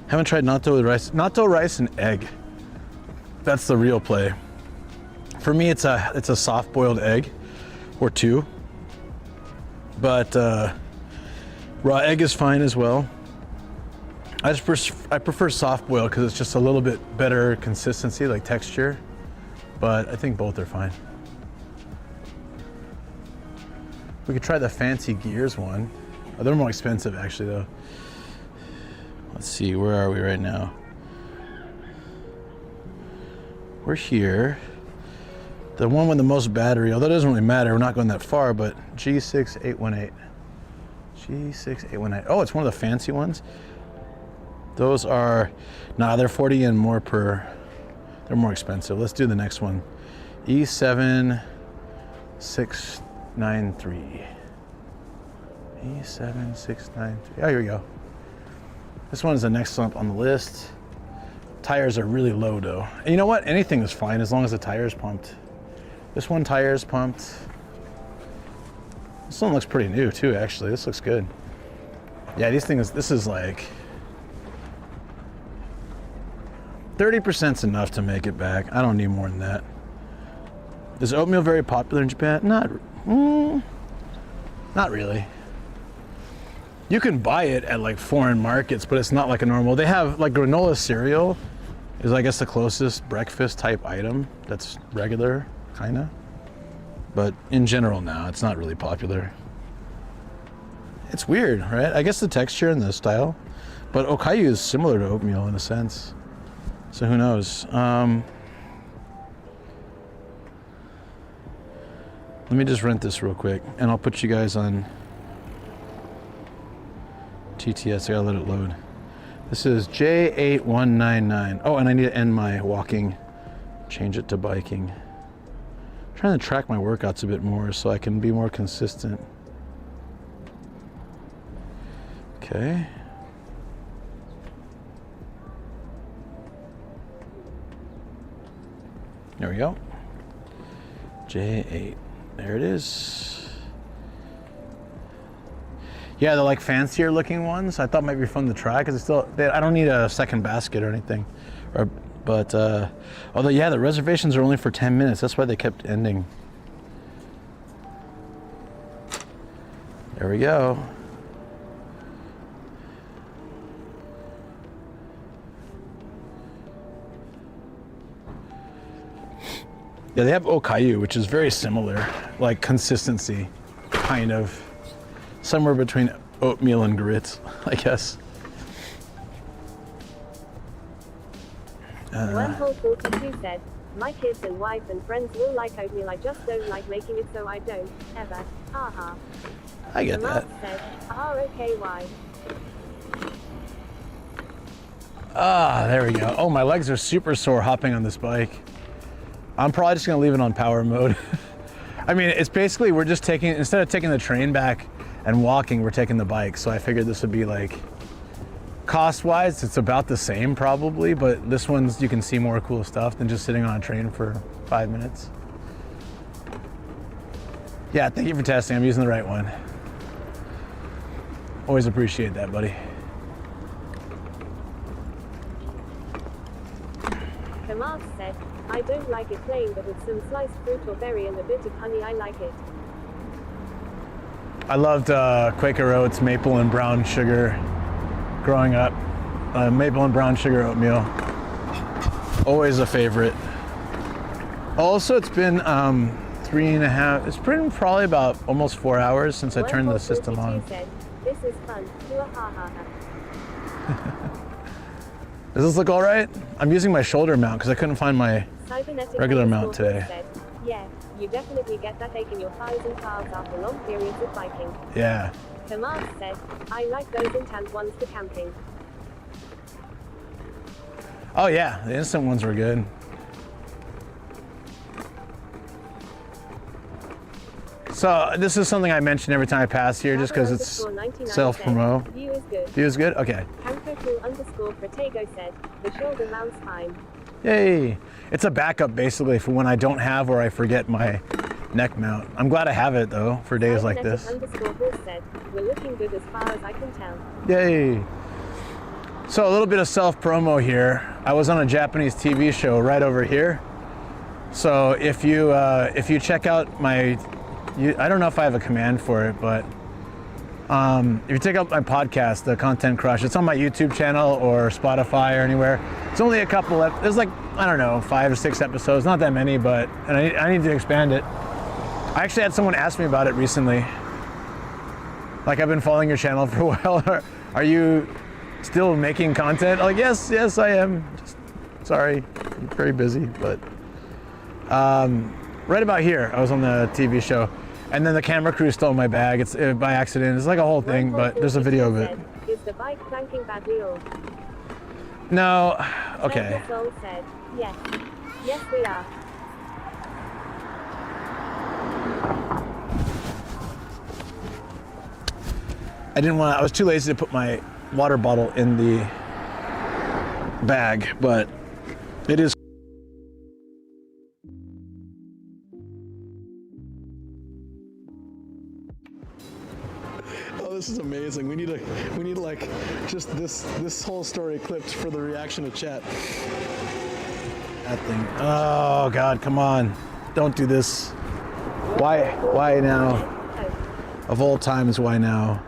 Haven't tried natto with rice. Natto, rice, and egg. That's the real play. For me, it's a soft boiled egg or two. But raw egg is fine as well. I prefer soft boiled because it's just a little bit better consistency, like texture. But I think both are fine. We could try the fancy gears one. Oh, they're more expensive actually though. Let's see, where are we right now? We're here. The one with the most battery, although it doesn't really matter, we're not going that far, but G6818. G6818. Oh, it's one of the fancy ones. Those are, they're 40 yen more per, they're more expensive. Let's do the next one. E7693. E7693. Oh, here we go. This one is the next one up on the list. Tires are really low though. And you know what? Anything is fine as long as the tire is pumped. This one tire is pumped. This one looks pretty new too, actually. This looks good. Yeah, this is like 30% is enough to make it back. I don't need more than that. Is oatmeal very popular in Japan? Not really. You can buy it at like foreign markets, but it's not like a normal. They have like granola cereal is I guess the closest breakfast type item that's regular, kinda. But in general now, it's not really popular. It's weird, right? I guess the texture and the style, but okayu is similar to oatmeal in a sense. So who knows? Let me just rent this real quick and I'll put you guys on TTS. I gotta let it load. This is J8199. Oh, and I need to end my walking, change it to biking. I'm trying to track my workouts a bit more so I can be more consistent. Okay. There we go. J8. There it is. Yeah, they're like fancier looking ones. I thought might be fun to try because I don't need a second basket or anything. Although yeah, the reservations are only for 10 minutes. That's why they kept ending. There we go. Yeah, they have okayu, which is very similar, like consistency, kind of. Somewhere between oatmeal and grits, I guess. Wormhole42 said, my kids and wife and friends will like oatmeal, I just don't like making it, so I don't, ever. Haha. I get that. Said, okay, why? Ah, there we go. Oh, my legs are super sore hopping on this bike. I'm probably just gonna leave it on power mode. I mean, it's basically, we're just instead of taking the train back and walking, we're taking the bike. So I figured this would be like, cost-wise, it's about the same probably, but this one's, you can see more cool stuff than just sitting on a train for 5 minutes. Yeah, thank you for testing. I'm using the right one. Always appreciate that, buddy. Kamal said, I don't like it plain, but with some sliced fruit or berry and a bit of honey, I like it. I loved Quaker Oats maple and brown sugar growing up. Maple and brown sugar oatmeal. Always a favorite. Also, it's been 3.5, it's been probably about almost 4 hours since I turned the system on. Said, this is fun. Does this look all right? I'm using my shoulder mount because I couldn't find my regular mount today. Said, yeah, you definitely get that ache in your thighs and calves after long periods of biking. Yeah. Kamal said, I like those intense ones for camping. Oh yeah, the instant ones were good. So this is something I mention every time I pass here just because it's self-promo. View is good. View is good? Okay. Protego said, the shoulder mount's fine. Yay. It's a backup basically for when I don't have or I forget my neck mount. I'm glad I have it though for days like this. Said, we're looking good as far as I can tell. Yay. So a little bit of self-promo here. I was on a Japanese TV show right over here. So if you check out my, I don't know if I have a command for it, but if you check out my podcast, The Content Crush, it's on my YouTube channel or Spotify or anywhere. It's only a couple, there's like, I don't know, 5 or 6 episodes, not that many, but and I need to expand it. I actually had someone ask me about it recently. Like, I've been following your channel for a while. Are you still making content? Like, yes, I am. Just, sorry, I'm very busy, but right about here, I was on the TV show. And then the camera crew stole my bag. It's by accident. It's like a whole thing, but there's a video of it. Is the bike clanking badly or? No. Okay. Soul said, yes. Yes, we are. I was too lazy to put my water bottle in the bag, but it is. Oh, this is amazing. We need like just this whole story clipped for the reaction to chat. That thing. Oh God, come on. Don't do this. Why now? Of all times, why now?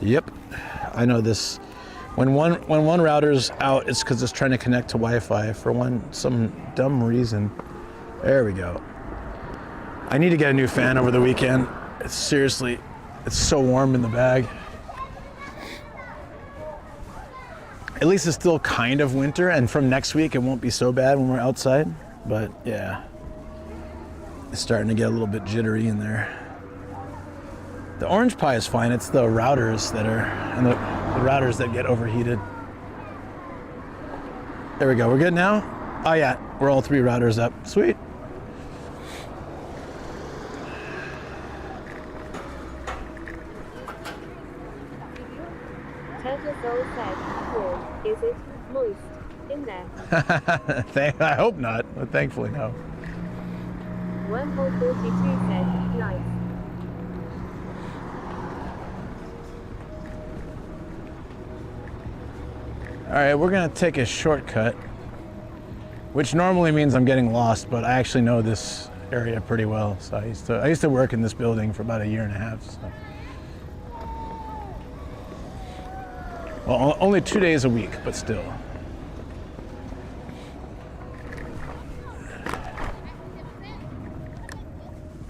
Yep. I know this. When one router's out, it's because it's trying to connect to Wi-Fi for some dumb reason. There we go. I need to get a new fan over the weekend. It's so warm in the bag. At least it's still kind of winter, and from next week it won't be so bad when we're outside. But yeah, it's starting to get a little bit jittery in there. The orange pie is fine. It's the routers that are, and the routers that get overheated. There we go. We're good now? Oh yeah, we're all 3 routers up. Sweet. Turtle Soul said, warm. Is it moist in there? I hope not, but thankfully no. Wormhole 42 said, nice. All right, we're gonna take a shortcut, which normally means I'm getting lost, but I actually know this area pretty well. So I used to work in this building for about 1.5 years. So. Well, only 2 days a week, but still.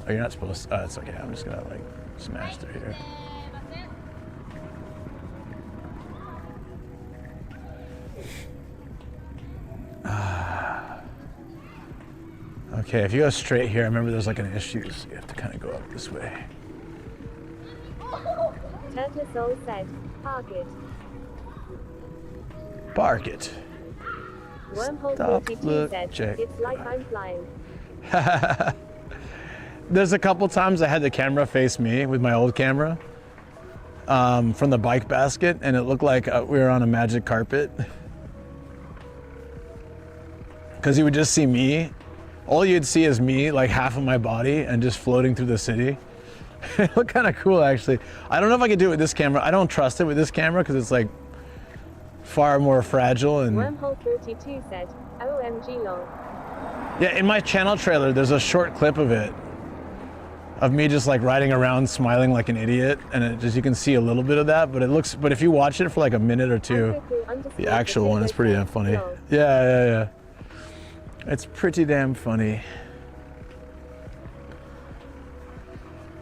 Oh, you're not supposed to, it's okay. I'm just gonna like smash through here. Okay, if you go straight here, I remember there's like an issue, so you have to kind of go up this way. Turtle Soul said, park it. Park it. Wormhole Stop, 42 look, said, check. it's like I'm flying. There's a couple times I had the camera face me with my old camera from the bike basket, and it looked like we were on a magic carpet. Because you would just see me. All you'd see is me, like half of my body, and just floating through the city. It looked kind of cool, actually. I don't know if I could do it with this camera. I don't trust it with this camera because it's like, far more fragile. And Wormhole 32 said, OMG lol. yeah, in my channel trailer, there's a short clip of it, of me just like riding around smiling like an idiot, and it just, you can see a little bit of that, but if you watch it for like a minute or two, the actual one is pretty damn funny. Yeah. It's pretty damn funny.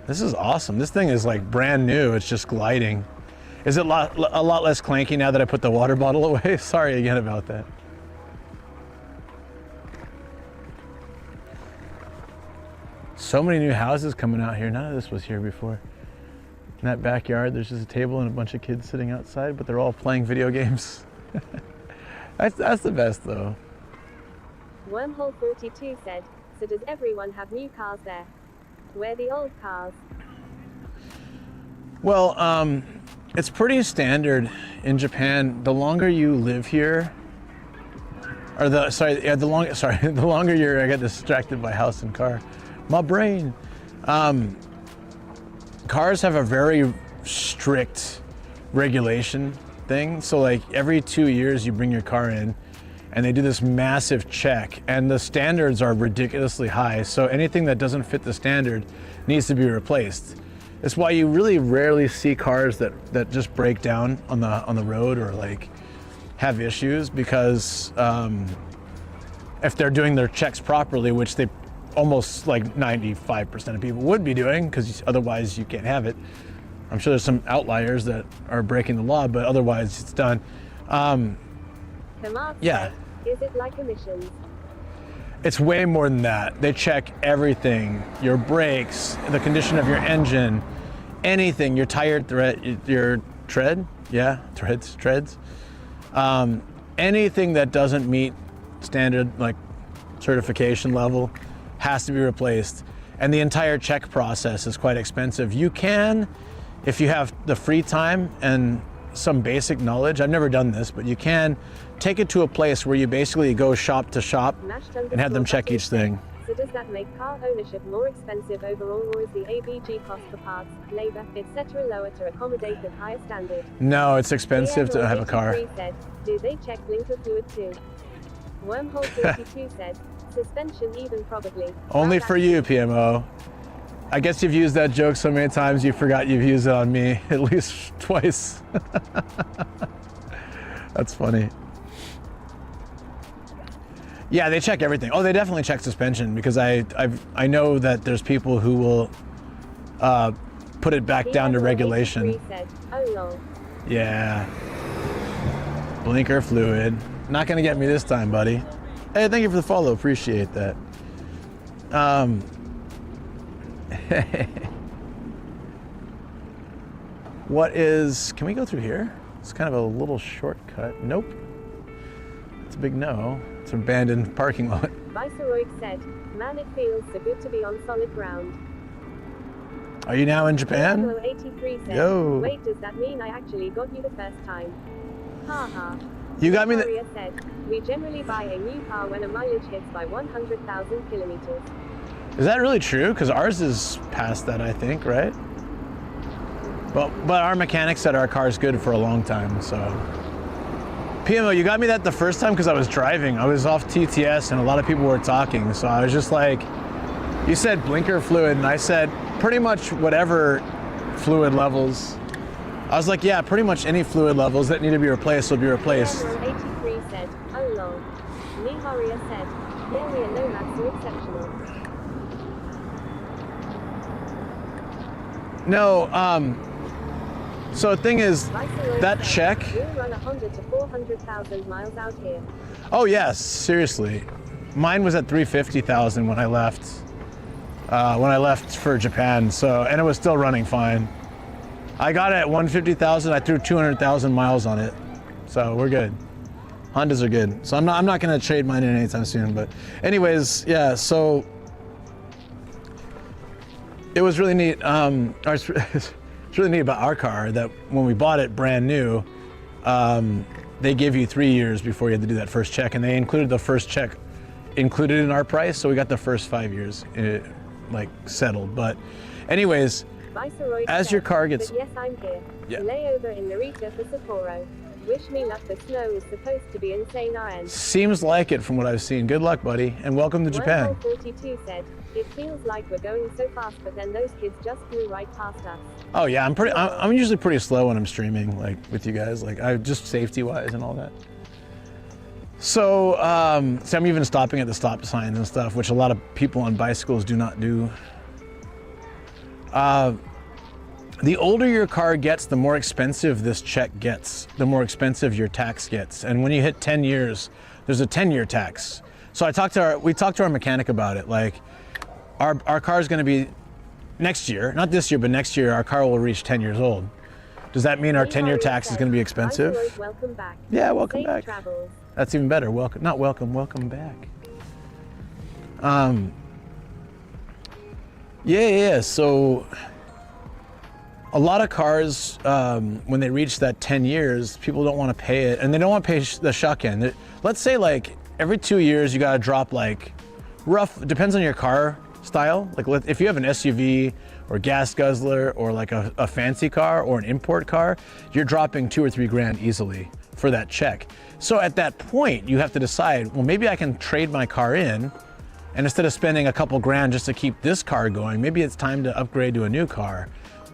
This is awesome. This thing is like brand new. It's just gliding. Is it a lot less clanky now that I put the water bottle away? Sorry again about that. So many new houses coming out here. None of this was here before. In that backyard, there's just a table and a bunch of kids sitting outside, but they're all playing video games. That's the best though. Wormhole 42 said, so does everyone have new cars there? Where the old cars? Well, it's pretty standard in Japan. The longer you live here, or the longer you're, I get distracted by house and car. My brain. Cars have a very strict regulation thing. So like every 2 years you bring your car in and they do this massive check, and the standards are ridiculously high. So anything that doesn't fit the standard needs to be replaced. It's why you really rarely see cars that just break down on the road or like have issues, because if they're doing their checks properly, which they almost like 95% of people would be doing, because otherwise you can't have it. I'm sure there's some outliers that are breaking the law, but otherwise it's done. Yeah. Is it like emissions? It's way more than that. They check everything, your brakes, the condition of your engine, anything, your tire thread, your tread, yeah, treads. Anything that doesn't meet standard like certification level has to be replaced. And the entire check process is quite expensive. You can, if you have the free time and some basic knowledge, I've never done this, but you can take it to a place where you basically go shop to shop and have them check each thing. So does that make car ownership more expensive overall, or is the ABG cost for parts, labor, etc. lower to accommodate the higher standard? No, it's expensive to have a car. Said, do they check blinker fluid too? Wormhole 32 said, suspension even probably. Only for you, PMO. I guess you've used that joke so many times you forgot you've used it on me at least twice. That's funny. Yeah, they check everything. Oh, they definitely check suspension, because I know that there's people who will put it back down to regulation. Said, oh, lol. Yeah. Blinker fluid. Not gonna get me this time, buddy. Hey, thank you for the follow. Appreciate that. Can we go through here? It's kind of a little shortcut. Nope. It's a big no. It's an abandoned parking lot. Viceroy said, man, it feels so good to be on solid ground. Are you now in Japan? Diablo 83 said, Yo. wait, does that mean I actually got you the first time? Haha. You got me Victoria said, we generally buy a new car when a mileage hits by 100,000 kilometers. Is that really true? Because ours is past that, I think, right? But our mechanic said our car is good for a long time, so. PMO, you got me that the first time because I was driving. I was off TTS and a lot of people were talking, so I was just like, you said blinker fluid, and I said pretty much whatever fluid levels. I was like, yeah, pretty much any fluid levels that need to be replaced will be replaced. 83 said, oh lol. Niharia said, yeah, we are nomads are exceptional. No, so the thing is, that check. We'll run 100 to 400,000 miles out here. Oh yes, seriously. Mine was at 350,000 when I left. When I left for Japan, so, and it was still running fine. I got it at 150,000. I threw 200,000 miles on it, so we're good. Hondas are good. So I'm not gonna trade mine in anytime soon. But anyways, yeah. So it was really neat. It's really neat about our car that when we bought it brand new, they give you 3 years before you had to do that first check, and they included the first check included in our price, so we got the first 5 years like settled. But anyways, Viceroy as said, your car gets, but yes, I'm here. Yeah. Layover in Narita for Sapporo. Wish me luck, the snow is supposed to be insane RN. Seems like it from what I've seen. Good luck, buddy, and welcome to Japan. Wormhole42 said, it feels like we're going so fast, but then those kids just flew right past us. Oh yeah, I'm usually pretty slow when I'm streaming, like with you guys, like I just safety-wise and all that. So, so I'm even stopping at the stop signs and stuff, which a lot of people on bicycles do not do. The older your car gets, the more expensive this check gets, the more expensive your tax gets. And when you hit 10 years, there's a 10-year tax. So we talked to our mechanic about it. Like, our car is going to be next year, not this year, but next year, our car will reach 10 years old. Does that mean our 10-year tax is going to be expensive? Welcome back. Yeah, welcome Safe back. Travels. That's even better. Welcome, not welcome, welcome back. Yeah. So a lot of cars, when they reach that 10 years, people don't want to pay it, and they don't want to pay the shuck-in. Let's say like every 2 years you got to drop like depends on your car style. Like if you have an SUV or gas guzzler or like a fancy car or an import car, you're dropping $2 or $3 grand easily for that check. So at that point, you have to decide, well, maybe I can trade my car in, and instead of spending a couple grand just to keep this car going, maybe it's time to upgrade to a new car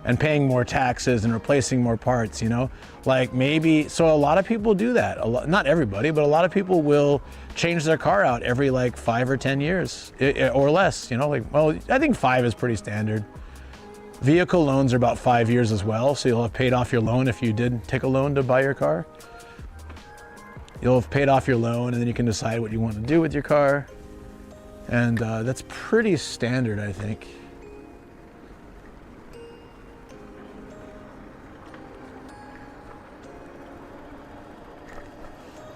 and paying more taxes and replacing more parts, you know? Like maybe, so a lot of people do that. Not everybody, but a lot of people will change their car out every like 5 or 10 years or less, you know? Like, well, I think 5 is pretty standard. Vehicle loans are about 5 years as well, so you'll have paid off your loan if you did take a loan to buy your car. You'll have paid off your loan, and then you can decide what you want to do with your car. And that's pretty standard, I think.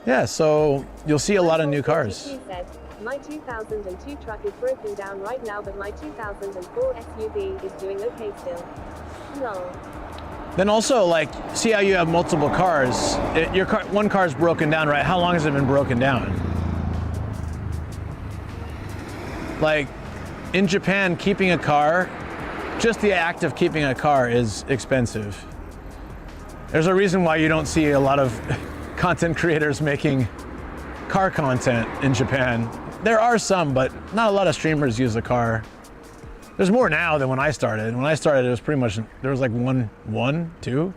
Yeah, so you'll see a lot of new cars. He said, my 2002 truck is broken down right now, but my 2004 SUV is doing okay still. Lol. Then also, like, see how you have multiple cars. One car's broken down, right? How long has it been broken down? Like, in Japan, keeping a car, just the act of keeping a car is expensive. There's a reason why you don't see a lot of content creators making car content in Japan. There are some, but not a lot of streamers use a car. There's more now than when I started. When I started, it was pretty much, there was like two,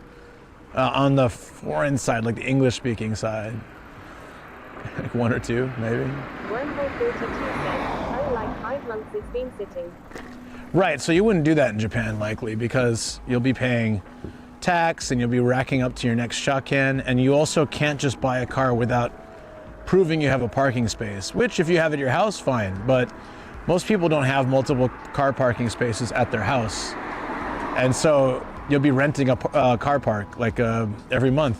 on the foreign side, like the English-speaking side. Like 1 or 2, maybe. Wormhole42 said, oh, like 5 months it's been sitting. Right, so you wouldn't do that in Japan, likely, because you'll be paying tax and you'll be racking up to your next shuck-in, and you also can't just buy a car without proving you have a parking space, which if you have at your house, fine, but most people don't have multiple car parking spaces at their house. And so you'll be renting a car park like every month.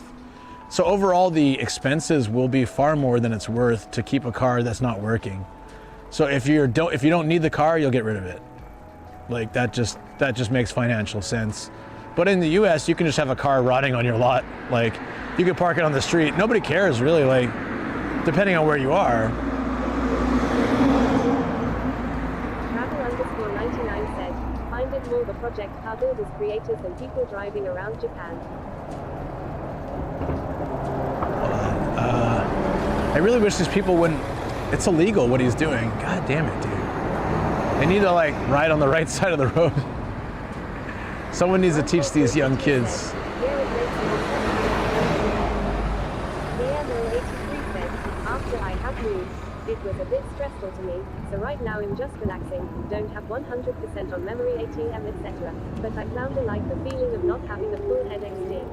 So overall, the expenses will be far more than it's worth to keep a car that's not working. So if you don't need the car, you'll get rid of it. Like that just makes financial sense. But in the US, you can just have a car rotting on your lot. Like you can park it on the street. Nobody cares really, like depending on where you are. Travel_99 said, find it more the project car builders creators than people driving around Japan. I really wish these people wouldn't, it's illegal what he's doing. God damn it, dude. They need to like ride on the right side of the road. Someone needs to teach these young kids. After I have moved, it was a bit stressful to me, so right now I'm just relaxing, don't have 100% on memory ATM etc. But I kinda like the feeling of not having a full head XD.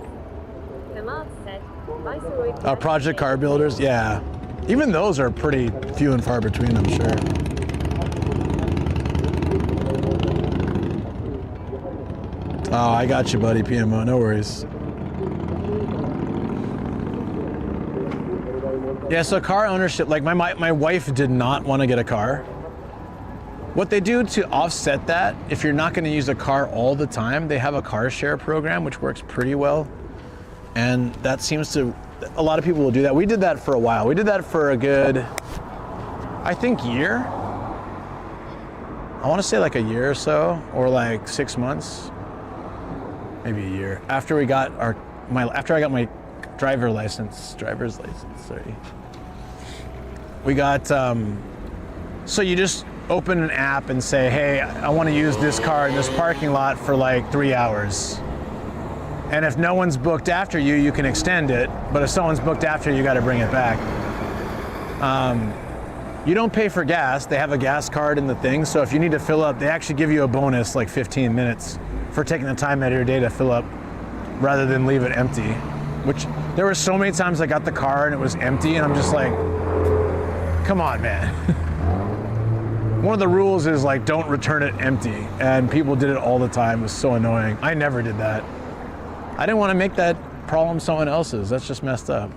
Kamal said, Viceroy Project car builders, yeah. Even those are pretty few and far between, I'm sure. Oh, I got you, buddy, PMO, no worries. Yeah, so car ownership, like my wife did not want to get a car. What they do to offset that, if you're not going to use a car all the time, they have a car share program, which works pretty well. And that seems to, a lot of people will do that. We did that for a while. We did that for a good, I think, year. I want to say like a year or so, or like 6 months, maybe a year. After I got my driver's license, sorry. We got, so you just open an app and say, hey, I want to use this car in this parking lot for like 3 hours. And if no one's booked after you, you can extend it. But if someone's booked after you, you got to bring it back. You don't pay for gas. They have a gas card in the thing. So if you need to fill up, they actually give you a bonus like 15 minutes for taking the time out of your day to fill up rather than leave it empty. Which there were so many times I got the car and it was empty and I'm just like, come on, man. One of the rules is like, don't return it empty. And people did it all the time. It was so annoying. I never did that. I didn't want to make that problem someone else's. That's just messed up.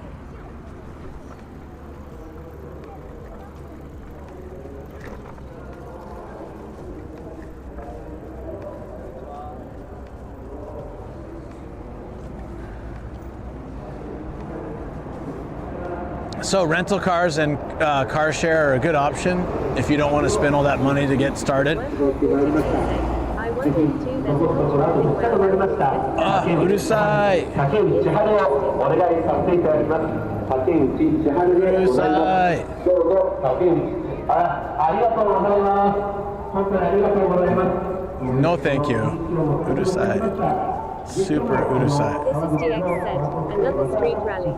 So rental cars and car share are a good option if you don't want to spend all that money to get started. Urusai. No thank you. Urusai. Super Urusai. This is DX said, another street rally.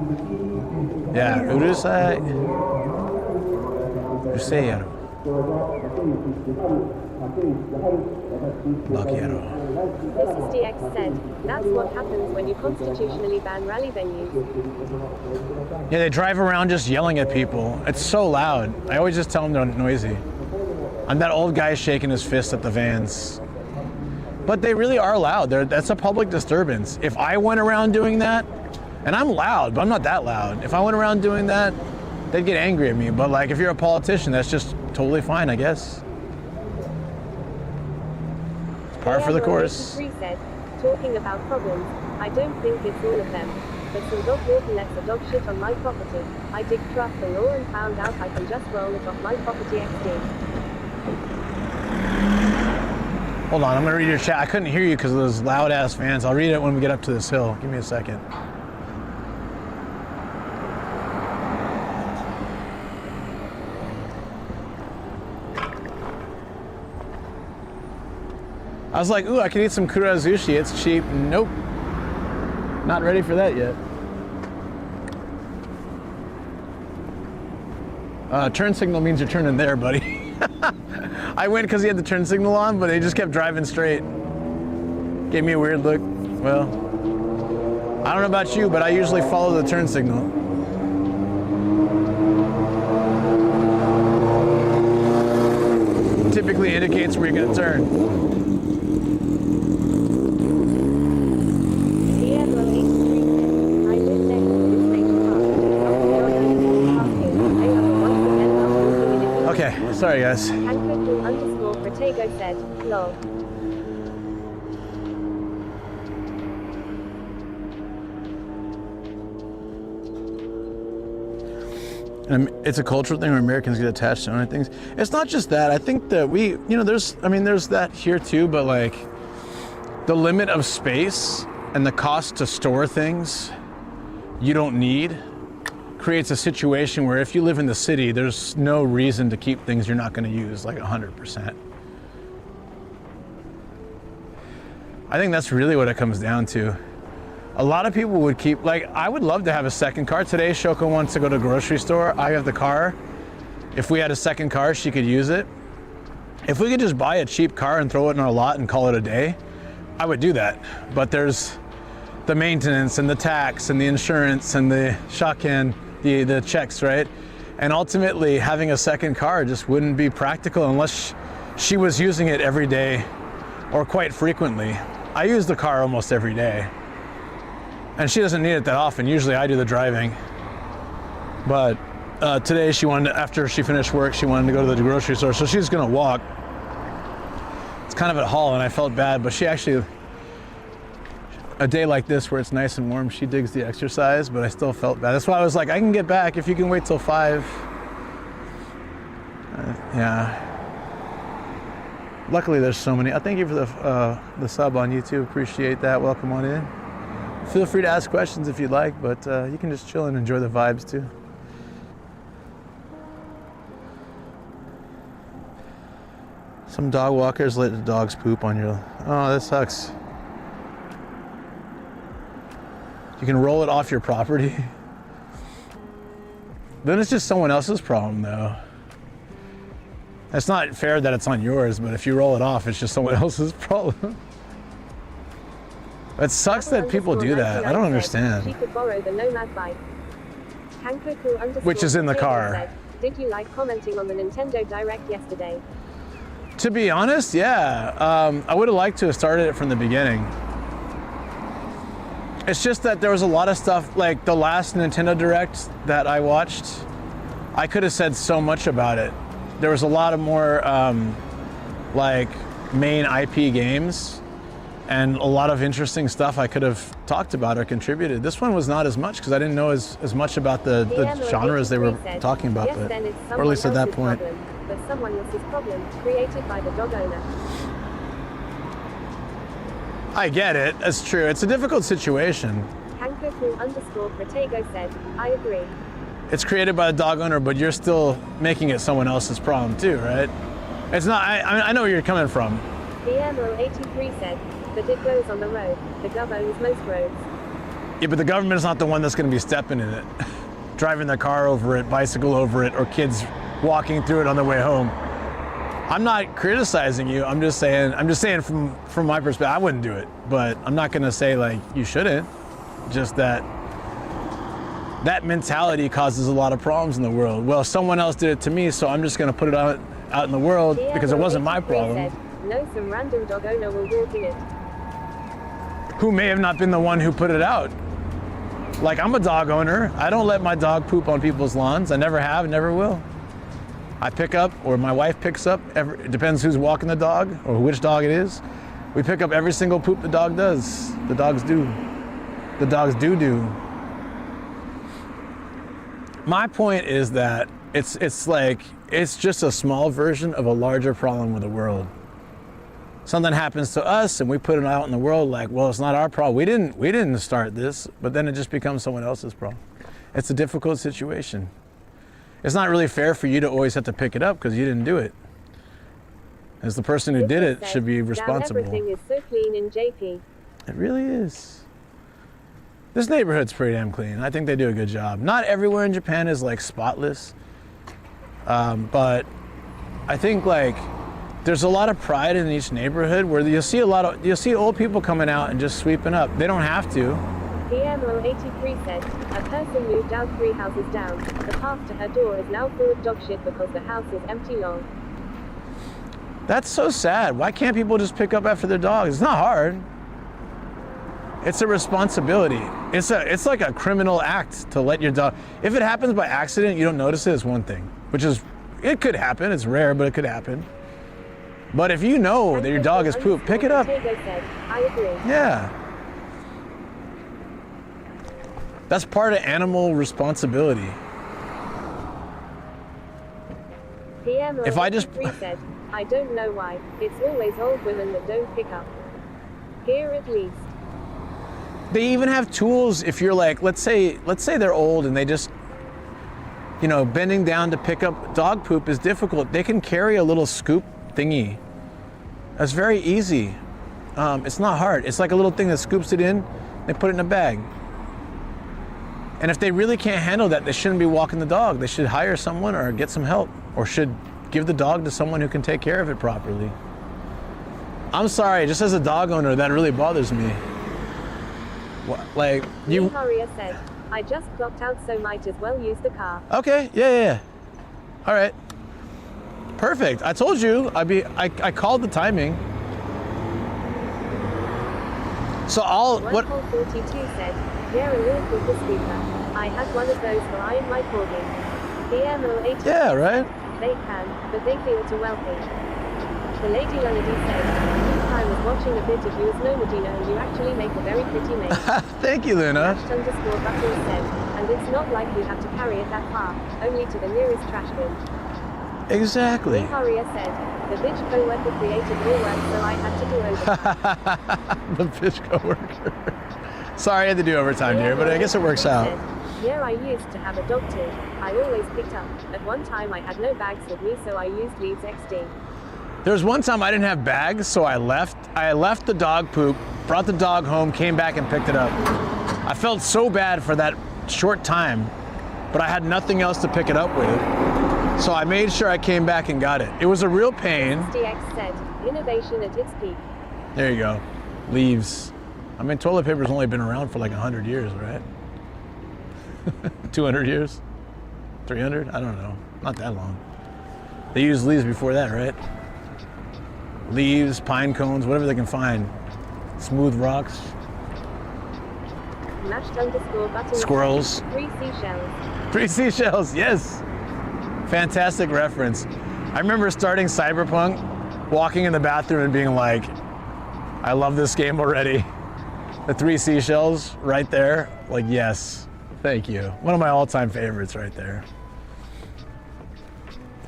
Yeah, Urusai. Urusai yaro. Lucky yaro. This is DX said, that's what happens when you constitutionally ban rally venues. Yeah, they drive around just yelling at people. It's so loud. I always just tell them they're noisy. I'm that old guy shaking his fist at the vans. But they really are loud. That's a public disturbance. If I went around doing that, and I'm loud, but I'm not that loud. If I went around doing that, they'd get angry at me. But like, if you're a politician, that's just totally fine, I guess. It's par for the course. Said, talking about problems, I don't think it's all of them. But some dog walker lets a dog shit on my property. I dig trust the law and found out I can just roll it off my property XD. Hold on, I'm gonna read your chat. I couldn't hear you because of those loud ass fans. I'll read it when we get up to this hill. Give me a second. I was like, ooh, I could eat some kurazushi. It's cheap. Nope. Not ready for that yet. Turn signal means you're turning there, buddy. I went because he had the turn signal on, but he just kept driving straight. Gave me a weird look. Well, I don't know about you, but I usually follow the turn signal. Typically indicates where you're gonna turn. Okay, sorry guys. Protego said, lol. And it's a cultural thing where Americans get attached to other things. It's not just that. I think that there's that here too, but like the limit of space and the cost to store things you don't need creates a situation where if you live in the city, there's no reason to keep things you're not going to use like 100%. I think that's really what it comes down to. A lot of people would keep, like, I would love to have a second car. Today, Shoko wants to go to a grocery store. I have the car. If we had a second car, she could use it. If we could just buy a cheap car and throw it in our lot and call it a day, I would do that. But there's the maintenance and the tax and the insurance and the shaken, the checks, right? And ultimately, having a second car just wouldn't be practical unless she was using it every day or quite frequently. I use the car almost every day. And she doesn't need it that often. Usually I do the driving. But today she wanted to, after she finished work, she wanted to go to the grocery store. So she's gonna walk. It's kind of a haul and I felt bad, but she actually, a day like this where it's nice and warm, she digs the exercise, but I still felt bad. That's why I was like, I can get back if you can wait till 5. Yeah. Luckily there's so many. Thank you for the sub on YouTube. Appreciate that. Welcome on in. Feel free to ask questions if you'd like, but you can just chill and enjoy the vibes too. Some dog walkers let the dogs poop on your... Oh, that sucks. You can roll it off your property. Then it's just someone else's problem though. It's not fair that it's on yours, but if you roll it off, it's just someone else's problem. It sucks that people do that. I don't understand. She could borrow the Nomad bike. Which is in the car. Did you like commenting on the Nintendo Direct yesterday? To be honest, yeah. I would have liked to have started it from the beginning. It's just that there was a lot of stuff, like the last Nintendo Direct that I watched, I could have said so much about it. There was a lot of more like main IP games and a lot of interesting stuff I could have talked about or contributed. This one was not as much because I didn't know as much about the genres they were talking about, yes, or at least at that point. But someone else's problem, created by the dog owner. I get it, that's true. It's a difficult situation. Hankoku_Protego said, I agree. It's created by the dog owner, but you're still making it someone else's problem too, right? It's not, I know where you're coming from. BMO83 said, but it goes on the road. The gov owns most roads. Yeah, but the government's not the one that's gonna be stepping in it. Driving their car over it, bicycle over it, or kids walking through it on their way home. I'm not criticizing you. I'm just saying from my perspective, I wouldn't do it, but I'm not gonna say like you shouldn't. Just that mentality causes a lot of problems in the world. Well, someone else did it to me, so I'm just gonna put it out in the world because it wasn't my problem. Said, no, some random dog owner will walk in it. Who may have not been the one who put it out. Like, I'm a dog owner. I don't let my dog poop on people's lawns. I never have, never will. I pick up, or my wife picks up, it depends who's walking the dog or which dog it is. We pick up every single poop the dog does. The dogs do. The dogs do. My point is that it's just a small version of a larger problem with the world. Something happens to us and we put it out in the world like, well, it's not our problem. We didn't start this, but then it just becomes someone else's problem. It's a difficult situation. It's not really fair for you to always have to pick it up because you didn't do it. As the person who did it should be responsible. Everything is so clean in JP. It really is. This neighborhood's pretty damn clean. I think they do a good job. Not everywhere in Japan is like spotless, but I think like there's a lot of pride in each neighborhood where you'll see old people coming out and just sweeping up. They don't have to. PMO83 said, a person moved out 3 houses down. The path to her door is now full of dog shit because the house is empty long. That's so sad. Why can't people just pick up after their dogs? It's not hard. It's a responsibility. It's like a criminal act to let your dog, if it happens by accident, you don't notice it, it's one thing, it could happen. It's rare, but it could happen. But if you know that your dog is poop, pick it up. Said, I agree. Yeah. That's part of animal responsibility. PMO if I just said, I don't know why. It's always old women that don't pick up. Here at least. They even have tools if you're like, let's say they're old and they just, bending down to pick up dog poop is difficult. They can carry a little scoop thingy. That's very easy. It's not hard. It's like a little thing that scoops it in, they put it in a bag. And if they really can't handle that, they shouldn't be walking the dog. They should hire someone or get some help, or should give the dog to someone who can take care of it properly. I'm sorry, just as a dog owner, that really bothers me. Like, you... Haria said, I just clocked out, so might as well use the car. Okay, yeah. All right. Perfect. I told you, I called the timing. So what... 42 said, yeah, a little bit the speaker. I had one of those for I in my corgi. PMO8. Yeah, right? They can, but they feel too wealthy. The lady Lolody said, I was watching a bit of you as Nomadino and you actually make a very pretty mate. Thank you, Luna. _Buttons said, and it's not like you have to carry it that far, only to the nearest trash bin. Exactly. Haria said, the bitch co-worker created more work, so I had to do over. The bitch co-worker. Sorry I had to do overtime, dear, but I guess it works out. Yeah, I used to have a dog too. I always picked up. At one time I had no bags with me, so I used Leeds XD. There was one time I didn't have bags, so I left the dog poop, brought the dog home, came back and picked it up. I felt so bad for that short time, but I had nothing else to pick it up with. So I made sure I came back and got it. It was a real pain. DX said, innovation at its peak. There you go. Leaves. I mean, toilet paper's only been around for like 100 years, right? 200 years? 300? I don't know. Not that long. They used leaves before that, right? Leaves, pine cones, whatever they can find. Smooth rocks. Mashed _ button. Squirrels. 3 seashells. 3 seashells, yes. Fantastic reference. I remember starting Cyberpunk, walking in the bathroom and being like, I love this game already. The 3 seashells right there, like, yes, thank you. One of my all-time favorites right there.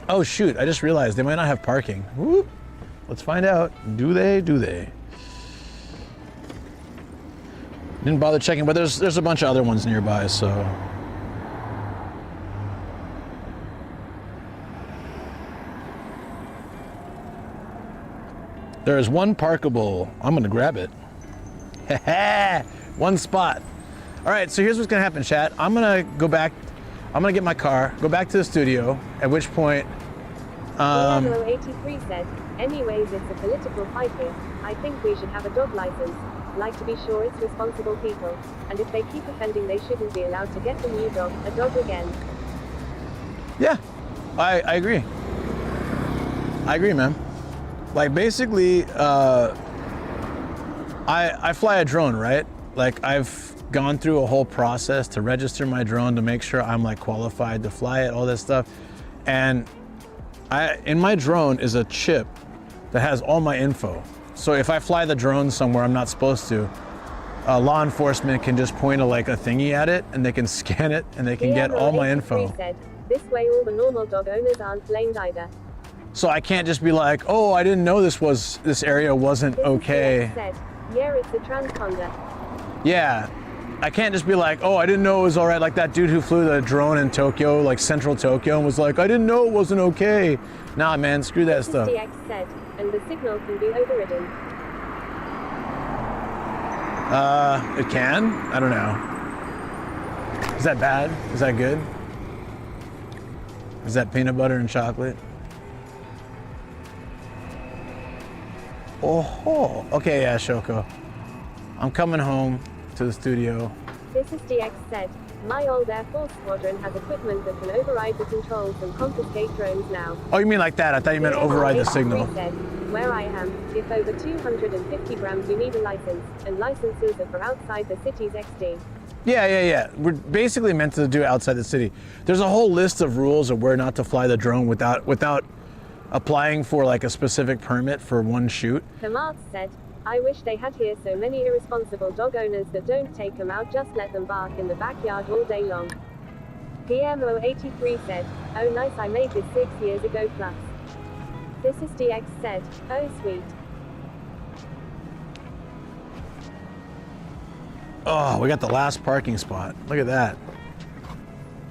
Oh shoot, I just realized they might not have parking. Whoop. Let's find out. Do they? Do they? Didn't bother checking, but there's a bunch of other ones nearby, so. There is one parkable. I'm gonna grab it. One spot. All right, so here's what's gonna happen, chat. I'm gonna go back, I'm gonna get my car, go back to the studio, at which point, 83 said, anyways, it's a political fight here. I think we should have a dog license. Like to be sure it's responsible people. And if they keep offending, they shouldn't be allowed to get a new dog, a dog again. yeah, I agree. I agree, man. Like basically, I fly a drone, right? Like I've gone through a whole process to register my drone to make sure I'm like qualified to fly it, all this stuff. And in my drone is a chip that has all my info. So if I fly the drone somewhere I'm not supposed to, law enforcement can just point a thingy at it and they can scan it and they can get all my info. Said, this way all the normal dog owners aren't blamed either. So I can't just be like, oh, I didn't know this area wasn't okay. Said, yeah, it's a transponder. Yeah, I can't just be like, oh, I didn't know it was all right. Like that dude who flew the drone in Tokyo, like central Tokyo, and was like, I didn't know it wasn't okay. Nah, man, screw that stuff. DX said, and the signal can be overridden. It can? I don't know. Is that bad? Is that good? Is that peanut butter and chocolate? Oh, okay, yeah, Shoko. I'm coming home to the studio. This is DX said, my old Air Force squadron has equipment that can override the controls and confiscate drones now. Oh, you mean like that? I thought you meant override the signal. Said, where I am, if over 250 grams you need a license, and licenses are for outside the city's XD. Yeah. We're basically meant to do it outside the city. There's a whole list of rules of where not to fly the drone without applying for like a specific permit for one shoot. Kamal said, I wish they had here so many irresponsible dog owners that don't take them out, just let them bark in the backyard all day long. PMO83 said, oh nice, I made this 6 years ago plus. This is DX said, oh sweet. Oh, we got the last parking spot. Look at that.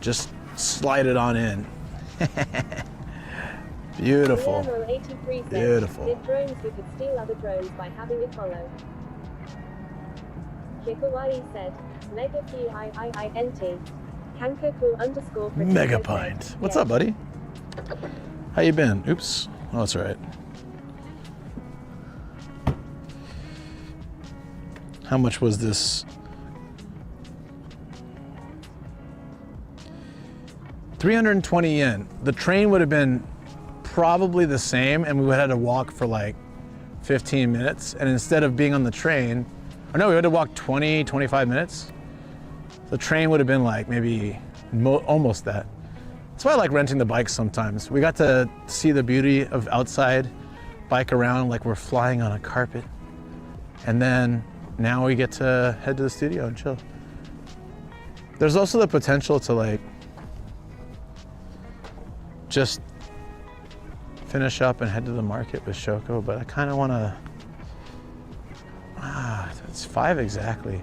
Just slide it on in. Beautiful. PMO83 said, beautiful. Did drones who could steal other drones by having it follow. Kawaguchi said, Mega PIIINT. Kankoku _ Megapint. What's up, buddy? How you been? Oops. Oh, that's all right. How much was this? 320 yen. The train would have been probably the same, and we would have had to walk for like 15 minutes. And instead of being on the train, or no, we had to walk 20, 25 minutes. The train would have been like maybe almost that. That's why I like renting the bikes sometimes. We got to see the beauty of outside, bike around like we're flying on a carpet. And then now we get to head to the studio and chill. There's also the potential to like just finish up and head to the market with Shoko, but I kind of want to, it's 5 exactly.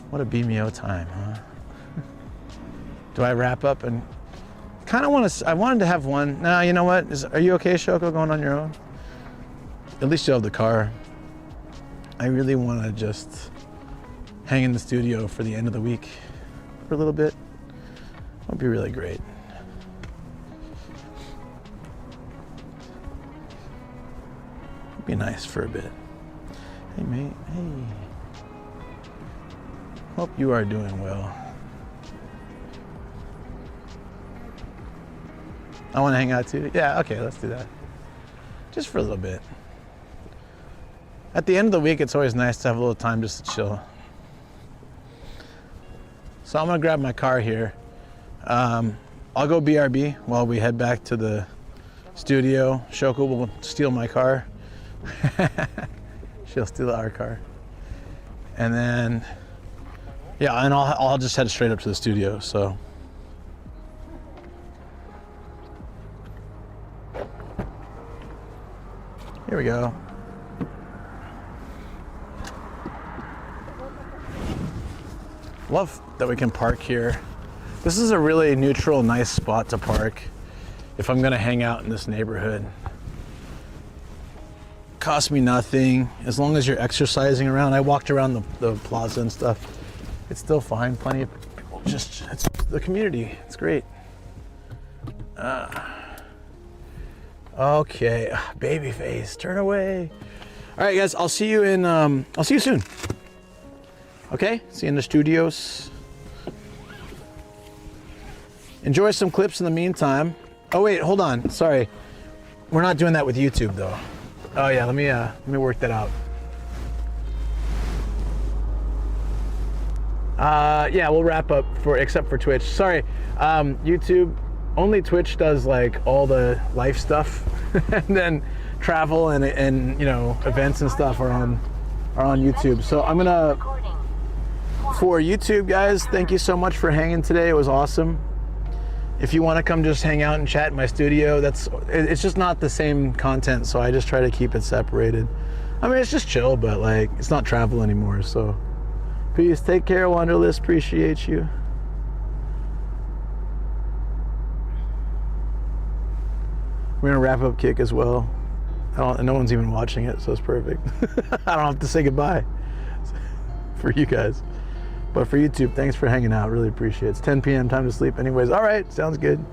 What a BMO time, huh? Do I wrap up and kind of want to? I wanted to have one. Now, you know what? Are you okay, Shoko, going on your own? At least you have the car. I really want to just hang in the studio for the end of the week for a little bit. That would be really great. It'd be nice for a bit. Hey, mate. Hey. Hope you are doing well. I want to hang out too. Yeah, okay, let's do that. Just for a little bit. At the end of the week, it's always nice to have a little time just to chill. So I'm gonna grab my car here. I'll go BRB while we head back to the studio. Shoko will steal my car. She'll steal our car. And then, yeah, and I'll just head straight up to the studio, so. Here we go. Love that we can park here. This is a really neutral, nice spot to park if I'm gonna hang out in this neighborhood. Cost me nothing, as long as you're exercising around. I walked around the plaza and stuff. It's still fine, plenty of people, it's the community, it's great. Okay, baby face, turn away. All right, guys, I'll see you soon. Okay, see you in the studios. Enjoy some clips in the meantime. Oh wait, hold on, sorry. We're not doing that with YouTube though. Oh yeah, let me work that out. Yeah, we'll wrap up except for Twitch. Sorry, YouTube, only Twitch does like all the life stuff, and then travel and you know, events and stuff are on YouTube. So I'm gonna, for YouTube guys, thank you so much for hanging today. It was awesome. If you want to come just hang out and chat in my studio, it's just not the same content, so I just try to keep it separated. I mean, it's just chill, but like, it's not travel anymore, so. Peace, take care, Wanderlust, appreciate you. We're gonna wrap up Kick as well. No one's even watching it, so it's perfect. I don't have to say goodbye for you guys. But for YouTube, thanks for hanging out, really appreciate it. It's 10 p.m., time to sleep anyways. All right, sounds good.